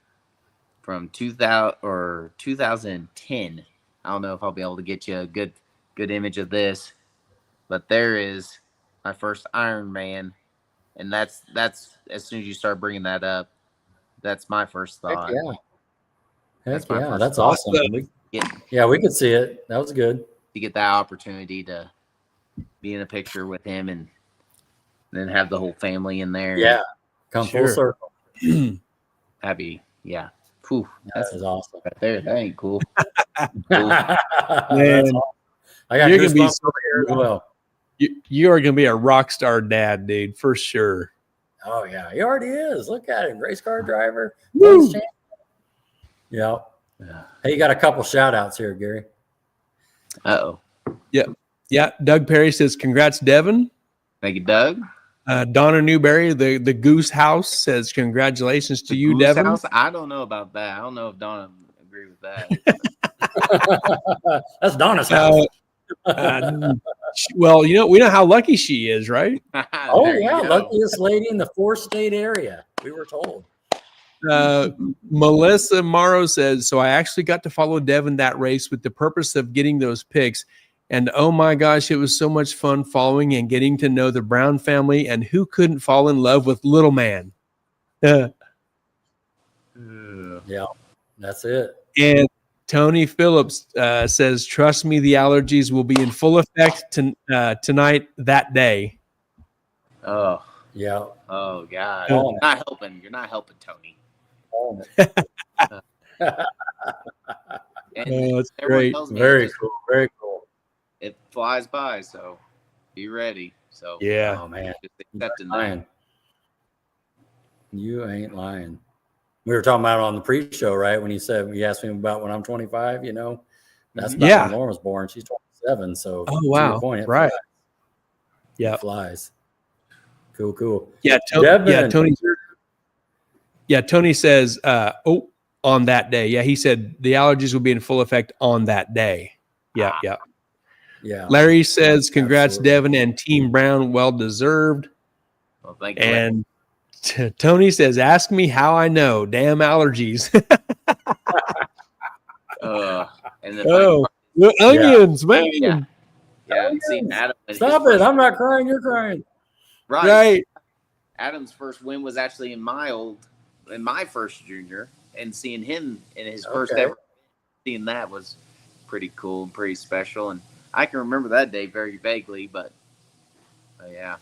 from 2010. I don't know if I'll be able to get you a good image of this, but there is my first Ironman, and that's as soon as you start bringing that up, that's my first thought. That's awesome. We could see it. That was good to get that opportunity to be in a picture with him and then have the whole family in there. Yeah, come full circle. That'd be Whew, that's awesome right there. That ain't cool. Man, I got goosebumps over here as well. You are going to be a rock star dad, dude, for sure. Oh yeah, he already is. Look at him, race car driver. Yeah. Hey, you got a couple shout outs here, Gary. Yeah. Doug Perry says, congrats, Devin. Thank you, Doug. Donna Newberry, the Goose House, says congratulations to you, Devin. House? I don't know about that. I don't know if Donna agree with that. That's Donna's house. Well, we know how lucky she is, right? Oh yeah, luckiest lady in the 4-state area. We were told. Melissa Morrow says, so I actually got to follow Devin that race with the purpose of getting those picks. And oh my gosh, it was so much fun following and getting to know the Brown family, and who couldn't fall in love with little man. Yeah, that's it. And Tony Phillips says, trust me, the allergies will be in full effect tonight, that day. Oh, yeah. Oh, God. You're not helping, Tony. That's great. Very cool. Very cool. It flies by, so be ready. So yeah. Oh man, just accepting that. You ain't lying. We were talking about it on the pre-show, right? When you asked me about when I'm 25, that's about when Lauren was born. She's 27. So Oh, to wow. your point, it Right. flies. Yeah. It flies. Cool. Yeah. Tony says, on that day. Yeah. He said the allergies will be in full effect on that day. Yeah. Yeah. Larry says, congrats, Absolutely. Devin and Team Brown. Well deserved. Well, thank you. And Tony says, ask me how I know. Damn allergies. And the the onions, man. Yeah. See, Adam. Stop it. I'm not crying. You're crying. Right. Adam's first win was actually in my first junior, and seeing him in his first ever, seeing that was pretty cool and pretty special. And I can remember that day very vaguely, but yeah,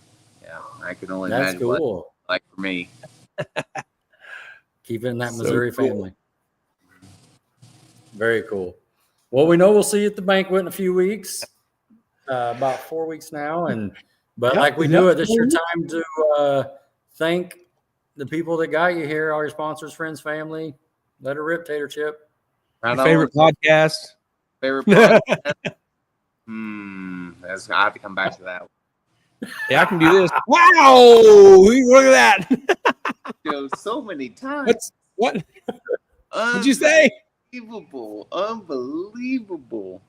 I can only imagine what it's like for me. Keeping that Missouri family. Very cool. Well, we know we'll see you at the banquet in a few weeks, about 4 weeks now. But like we do it, this is your time to thank the people that got you here, all your sponsors, friends, family. Let her rip, Tater Chip. Your favorite podcast. Favorite podcast. I have to come back to that one. Yeah, I can do this. Wow! Look at that. So many times. What? What'd you say? Unbelievable.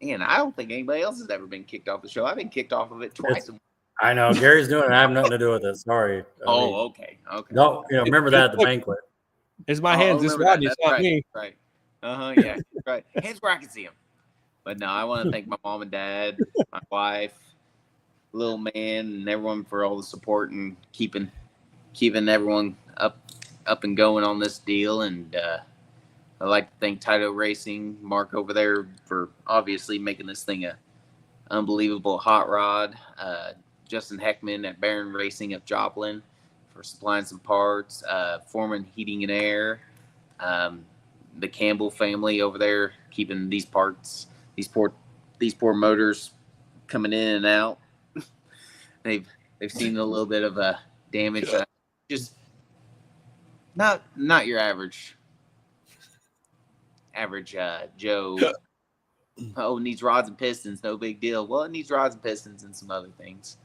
Man, I don't think anybody else has ever been kicked off the show. I've been kicked off of it twice. I know. Gary's doing it. I have nothing to do with it. Sorry. Okay. No, remember that at the banquet. It's my hands. It's Rodney. It's not me. Right. Yeah. Right. Hands where I can see them. But no, I want to thank my mom and dad, my wife, little man, and everyone for all the support and keeping everyone up and going on this deal. And I'd like to thank Taito Racing, Mark over there, for obviously making this thing a unbelievable hot rod. Justin Heckman at Barron Racing of Joplin for supplying some parts. Foreman Heating and Air. The Campbell family over there keeping these parts, these poor motors coming in and out. They've seen a little bit of damage. Just not your average Joe. Oh, it needs rods and pistons. No big deal. Well, it needs rods and pistons and some other things.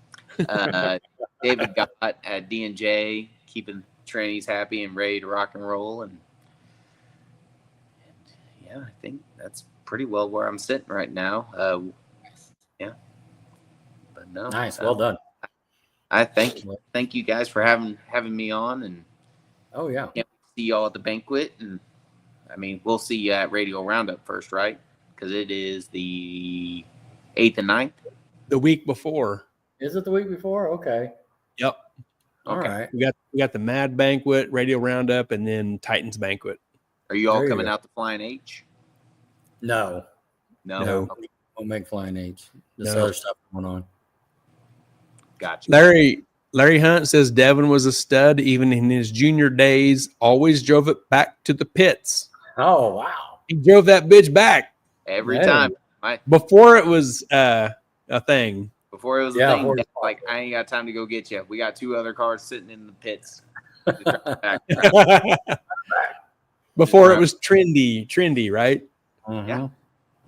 David Gott at D&J, keeping trannies happy and ready to rock and roll. And yeah, I think that's pretty well where I'm sitting right now. But no. Nice. Well done. I thank you guys for having me on. And can't see y'all at the banquet. And I mean, we'll see you at Radio Roundup first, right? Because it is the 8th and 9th. The week before. Is it the week before? Okay. Yep. All right. We got the Mad Banquet, Radio Roundup, and then Titans Banquet. Are you all coming out to Flying H? No. No. Don't make Flying H. There's other stuff going on. Gotcha. Larry Hunt says Devin was a stud even in his junior days. Always drove it back to the pits. Oh, wow. He drove that bitch back. Every time. Before it was a thing. Before it was a thing, like, I ain't got time to go get you. We got 2 other cars sitting in the pits. Before it was trendy, right? Mm-hmm. Yeah.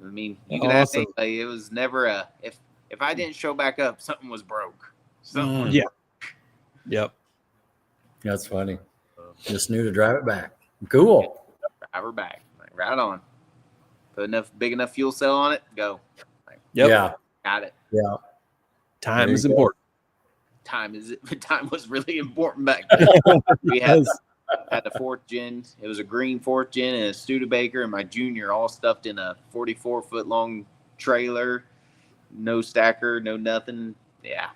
I mean, you can ask anybody. It was never if I didn't show back up, something was broke. Yeah. Yep. That's funny. Just knew to drive it back. Cool. Drive her back. Like, right on. Put big enough fuel cell on it. Go. Like, Yeah. Got it. Yeah. Time is important. Time was really important back then. We had the 4th gen. It was a green 4th gen and a Studebaker and my junior all stuffed in a 44-foot long trailer. No stacker, no nothing. Yeah.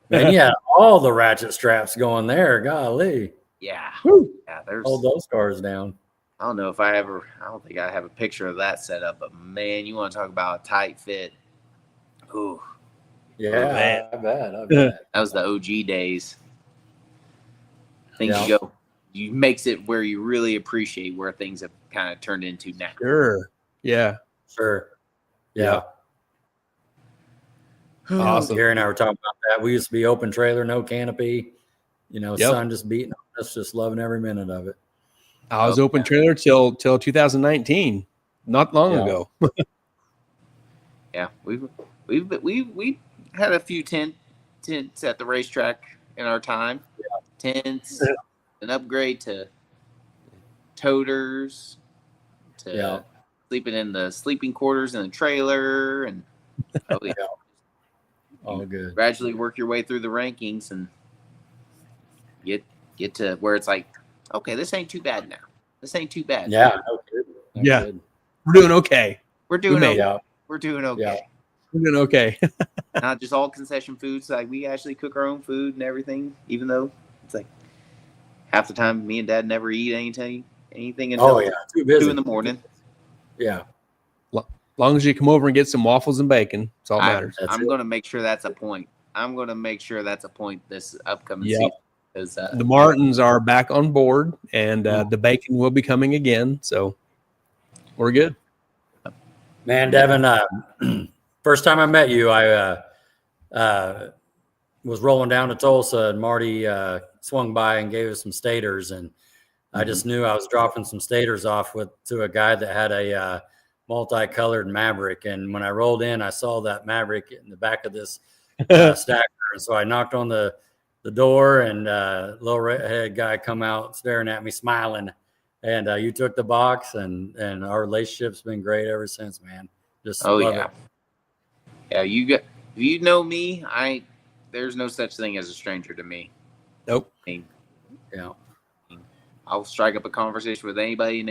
Man, yeah, all the ratchet straps going there. Golly. Yeah. Whew. Yeah. Hold those cars down. I don't know if I don't think I have a picture of that setup, but man, you want to talk about a tight fit. Ooh. Yeah, I bet. That was the OG days. I think you makes it where you really appreciate where things have kind of turned into now. Sure. Yeah. Sure. Yeah. Awesome. Gary and I were talking about that. We used to be open trailer, no canopy, sun just beating on us, just loving every minute of it. I was open trailer till 2019, not long ago. Yeah, we've had a few tents at the racetrack in our time. Tents, an upgrade to toters, to sleeping in the sleeping quarters in the trailer, and all good. Gradually work your way through the rankings and get to where it's like, okay, this ain't too bad now. This ain't too bad. Yeah, we're doing okay. We're doing okay. We're doing okay. Yeah. We're doing okay. Not just all concession foods. Like, we actually cook our own food and everything, even though it's like half the time me and Dad never eat anything until 2 in the morning. Yeah. Long as you come over and get some waffles and bacon, that's all that matters. I'm going to make sure that's a point. This upcoming season. Because the Martins are back on board, and the bacon will be coming again. So we're good. Man, Devin, first time I met you, I was rolling down to Tulsa, and Marty swung by and gave us some staters, and I just knew I was dropping some staters off to a guy that had a multicolored Maverick. And when I rolled in, I saw that Maverick in the back of this stacker. And so I knocked on the door, and little redhead guy come out staring at me, smiling. And you took the box, and our relationship's been great ever since, man. Just love it. Yeah, you know me. There's no such thing as a stranger to me. Nope. I'll strike up a conversation with anybody and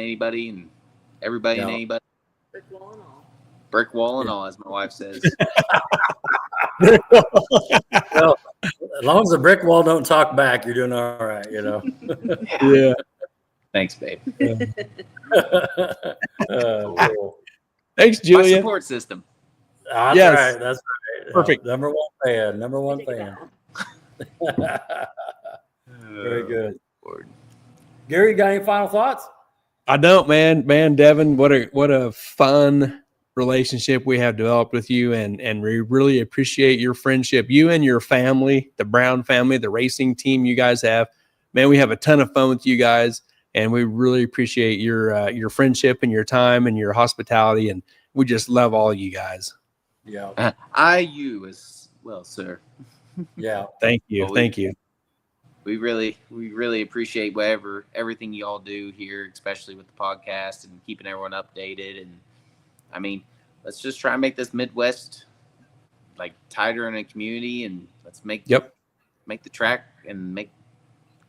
everybody and anybody. Brick wall and all. Brick wall and all, as my wife says. Well, as long as the brick wall don't talk back, you're doing all right, Yeah. Thanks, babe. Cool. Thanks, Julia. My support system. That's right. That's right. Perfect. Number one fan. Very good. Lord. Gary, you got any final thoughts? I don't, man, Devin, what a fun relationship we have developed with you, and we really appreciate your friendship, you and your family, the Brown family, the racing team you guys have. Man, we have a ton of fun with you guys, and we really appreciate your friendship and your time and your hospitality, and we just love all you guys. Yeah. You as well, sir. Yeah. Thank you. Thank you. We really appreciate everything you all do here, especially with the podcast and keeping everyone updated. And I mean, let's just try and make this Midwest like tighter in a community, and let's make the track and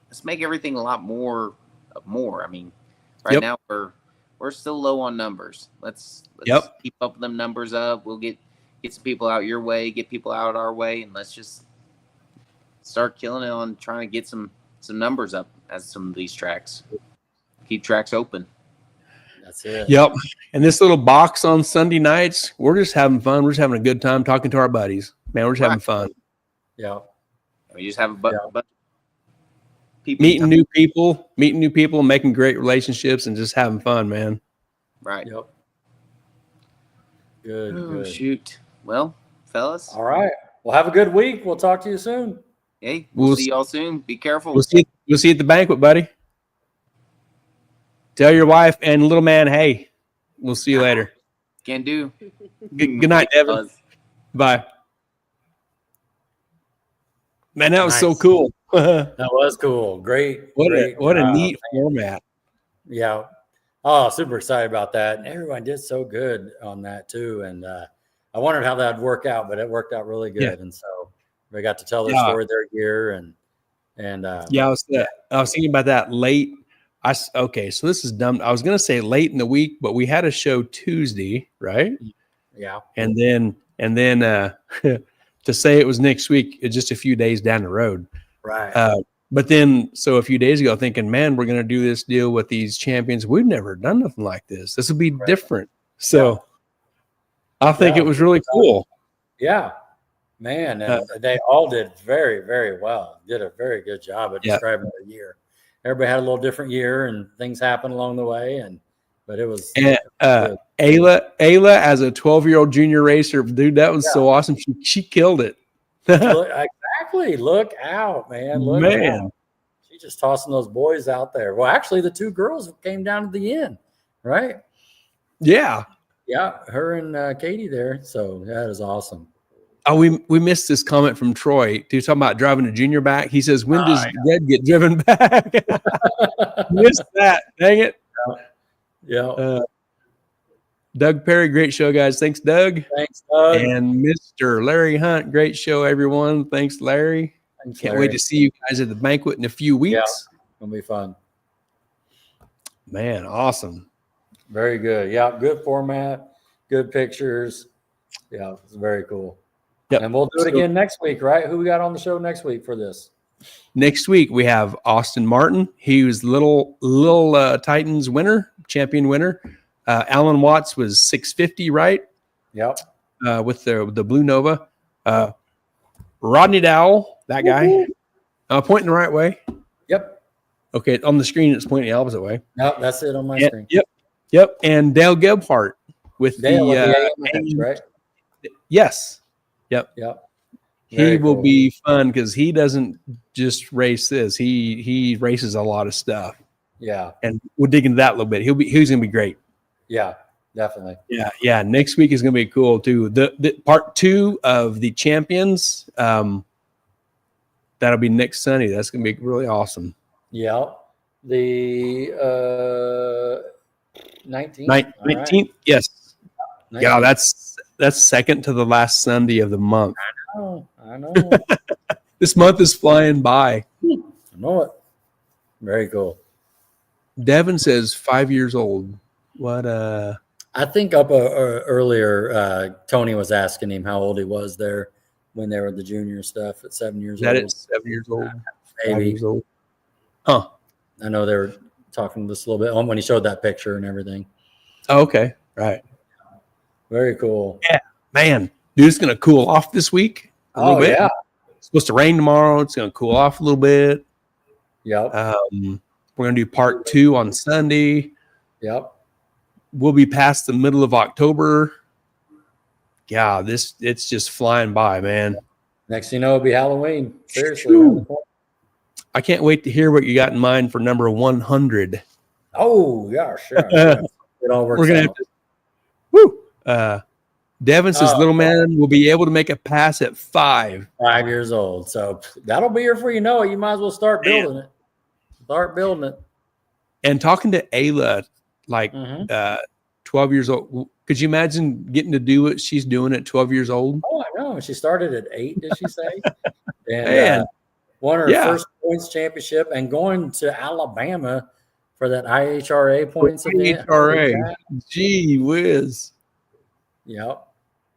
let's make everything a lot more. I mean, right now we're still low on numbers. Let's keep up them numbers up. We'll get some people out your way, get people out our way, and let's just start killing it on trying to get some numbers up as some of these tracks. Keep tracks open. That's it. Yep. And this little box on Sunday nights, we're just having fun. We're just having a good time talking to our buddies. Man, we're just having fun. Yeah. We just have a bunch of people. Meeting new people, making great relationships, and just having fun, man. Right. Yep. Good. Shoot. Well, fellas. All right. Well, have a good week. We'll talk to you soon. Hey, we'll see y'all soon. Be careful. We'll see you at the banquet, buddy. Tell your wife and little man, hey, we'll see you later. Can do. Good night, Devin. Bye. Man, that was so cool. That was cool. Great. What a neat format. Yeah. Oh, super excited about that. And everyone did so good on that too. And I wondered how that'd work out, but it worked out really good. Yeah. And so we got to tell their story their year and I was thinking about that late. So this is dumb. I was going to say late in the week, but we had a show Tuesday, right? Yeah. And then to say it was next week, it's just a few days down the road. Right. But then, so a few days ago, thinking, man, we're going to do this deal with these champions. We've never done nothing like this. This will be different. So I think it was really cool. Yeah, man. And they all did very, very well. Did a very good job of describing their year. Everybody had a little different year and things happened along the way. And but it was. And Ayla as a 12-year-old junior racer, dude, that was so awesome. She killed it. Exactly. Look out, man. Look out. She's just tossing those boys out there. Well, actually, the two girls came down to the end, right? Yeah. Yeah, her and Katie there. So that is awesome. Oh, we missed this comment from Troy. He was talking about driving a junior back. He says, when does Red get driven back? Missed that. Dang it. Yeah. Doug Perry, great show, guys. Thanks, Doug. Thanks, Doug. And Mr. Larry Hunt, great show, everyone. Thanks, Larry. Can't wait to see you guys at the banquet in a few weeks. Yeah, it'll be fun. Man, awesome. Very good. Yeah, good format, good pictures. Yeah, it's very cool. Yep. And we'll do it again next week, right? Who we got on the show next week for this? Next week we have Austin Martin. He was little Titans winner, champion winner. Alan Watts was 650, right? Yep. With the Blue Nova. Rodney Dowell, that guy. Pointing the right way. Yep. Okay, on the screen it's pointing the opposite way. No, that's it on my screen. Yep. And Dale Gebhardt with Dale the right? Yes. Yep. Very he will cool. be fun because he doesn't just race this. He races a lot of stuff. Yeah. And we'll dig into that a little bit. He's gonna be great. Yeah, definitely. Yeah. Next week is gonna be cool too. The part 2 of the champions. That'll be next Sunday. That's gonna be really awesome. Yeah. The 19th. 19th, right. yes. 19th. Yeah, that's second to the last Sunday of the month. I know. This month is flying by. I know it. Very cool. Devin says 5 years old. What? I think earlier, Tony was asking him how old he was there when they were the junior stuff at 7 years old. That is 7 years old. Maybe. 5 years old. Huh. I know they were talking this a little bit when he showed that picture and everything. Oh, okay. Right. Very cool. Yeah. Man, dude, it's going to cool off this week a little bit. Yeah. It's supposed to rain tomorrow. It's going to cool off a little bit. Yep. We're going to do part 2 on Sunday. Yep. We'll be past the middle of October. Yeah, it's just flying by, man. Next thing you know, it'll be Halloween. Seriously. I can't wait to hear what you got in mind for number 100. Oh, yeah, sure. It all works We're going to out. have to. Devin says little man will be able to make a pass at 5. 5 years old. So that'll be here before you know it. You might as well start building it. Start building it. And talking to Ayla, like 12 years old, could you imagine getting to do what she's doing at 12 years old? Oh, I know. She started at 8, did she say? And Man. won her first points championship and going to Alabama for that IHRA points event. IHRA. Gee whiz. Yep.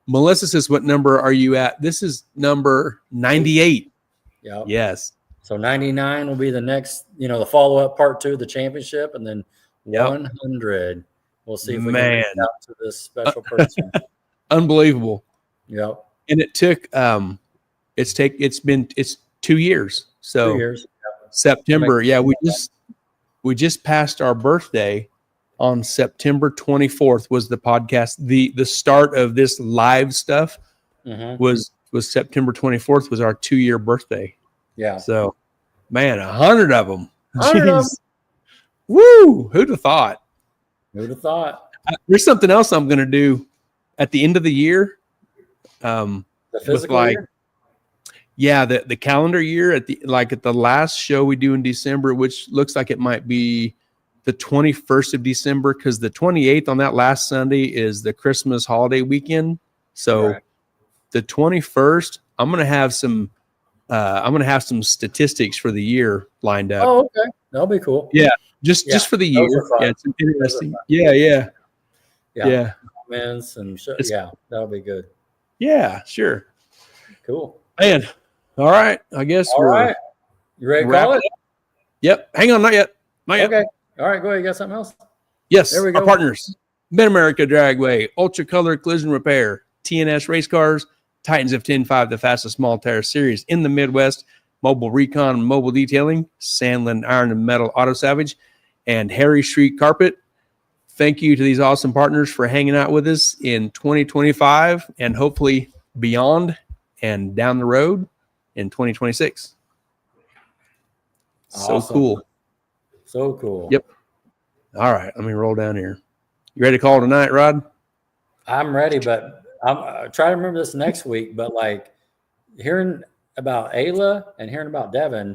Melissa says, what number are you at? This is number 98. Yep. Yes. So 99 will be the next, the follow-up part 2 of the championship, and then 100. We'll see if we can reach out to this special person. Unbelievable. Yep. And it took it's 2 years. So 2 years. September. Yeah, we just passed our birthday on September 24th was the podcast. The start of this live stuff was September 24th was our 2-year birthday. Yeah. So, man, 100 of them. 100 of them. Woo! Who'd have thought? Who'd have thought? There's something else I'm going to do at the end of the year. The physical year? Yeah, the calendar year at the last show we do in December, which looks like it might be the 21st of December, because the 28th on that last Sunday is the Christmas holiday weekend. So the 21st, I'm gonna have some statistics for the year lined up. Oh, okay. That'll be cool. Yeah, just for the year. Yeah, it's interesting. Yeah. Comments and that'll be good. Yeah, sure. Cool. Man, all right. I guess all right. You ready to call it? Yep. Hang on, not yet. Okay. All right, go ahead. You got something else? Yes. There we go. Our partners: Mid-America Dragway, Ultra Color Collision Repair, TNS Race Cars, Titans of 10.5, the fastest small tire series in the Midwest, Mobile Recon and Mobile Detailing, Sandland Iron and Metal Auto Salvage, and Harry Street Carpet. thank you to these awesome partners for hanging out with us in 2025 and hopefully beyond and down the road in 2026. So Awesome. cool. So cool. Yep. All right. Let me roll down here. You ready to call tonight, Rod? I'm ready, but I'm trying to remember this next week. But like hearing about Ayla and hearing about Devin,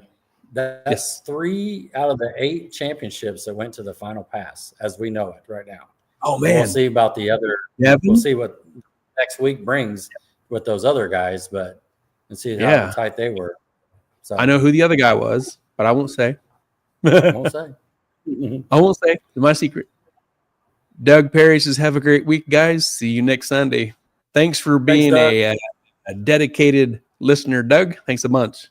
that's 3 out of the 8 championships that went to the final pass as we know it right now. Oh, So man. we'll see about the other. Devin? We'll see what next week brings with those other guys, but and see how tight they were. So I know who the other guy was, but I won't say. I won't say. I won't say. It's my secret. Doug Perry says, have a great week, guys. See you next Sunday. Thanks for being a dedicated listener, Doug. Thanks a bunch.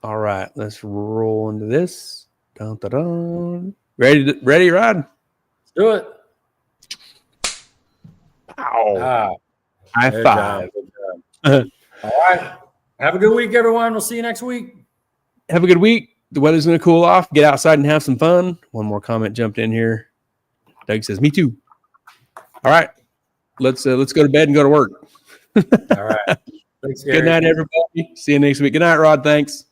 All right, let's roll into this. Dun, dun, dun. Ready, Rod? Let's do it. Ow. High five. All right. Have a good week, everyone. We'll see you next week. Have a good week. The weather's going to cool off. Get outside and have some fun. One more comment jumped in here. Doug says, me too. All right. Let's go to bed and go to work. All right. Thanks, Gary. Good night, everybody. See you next week. Good night, Rod. Thanks.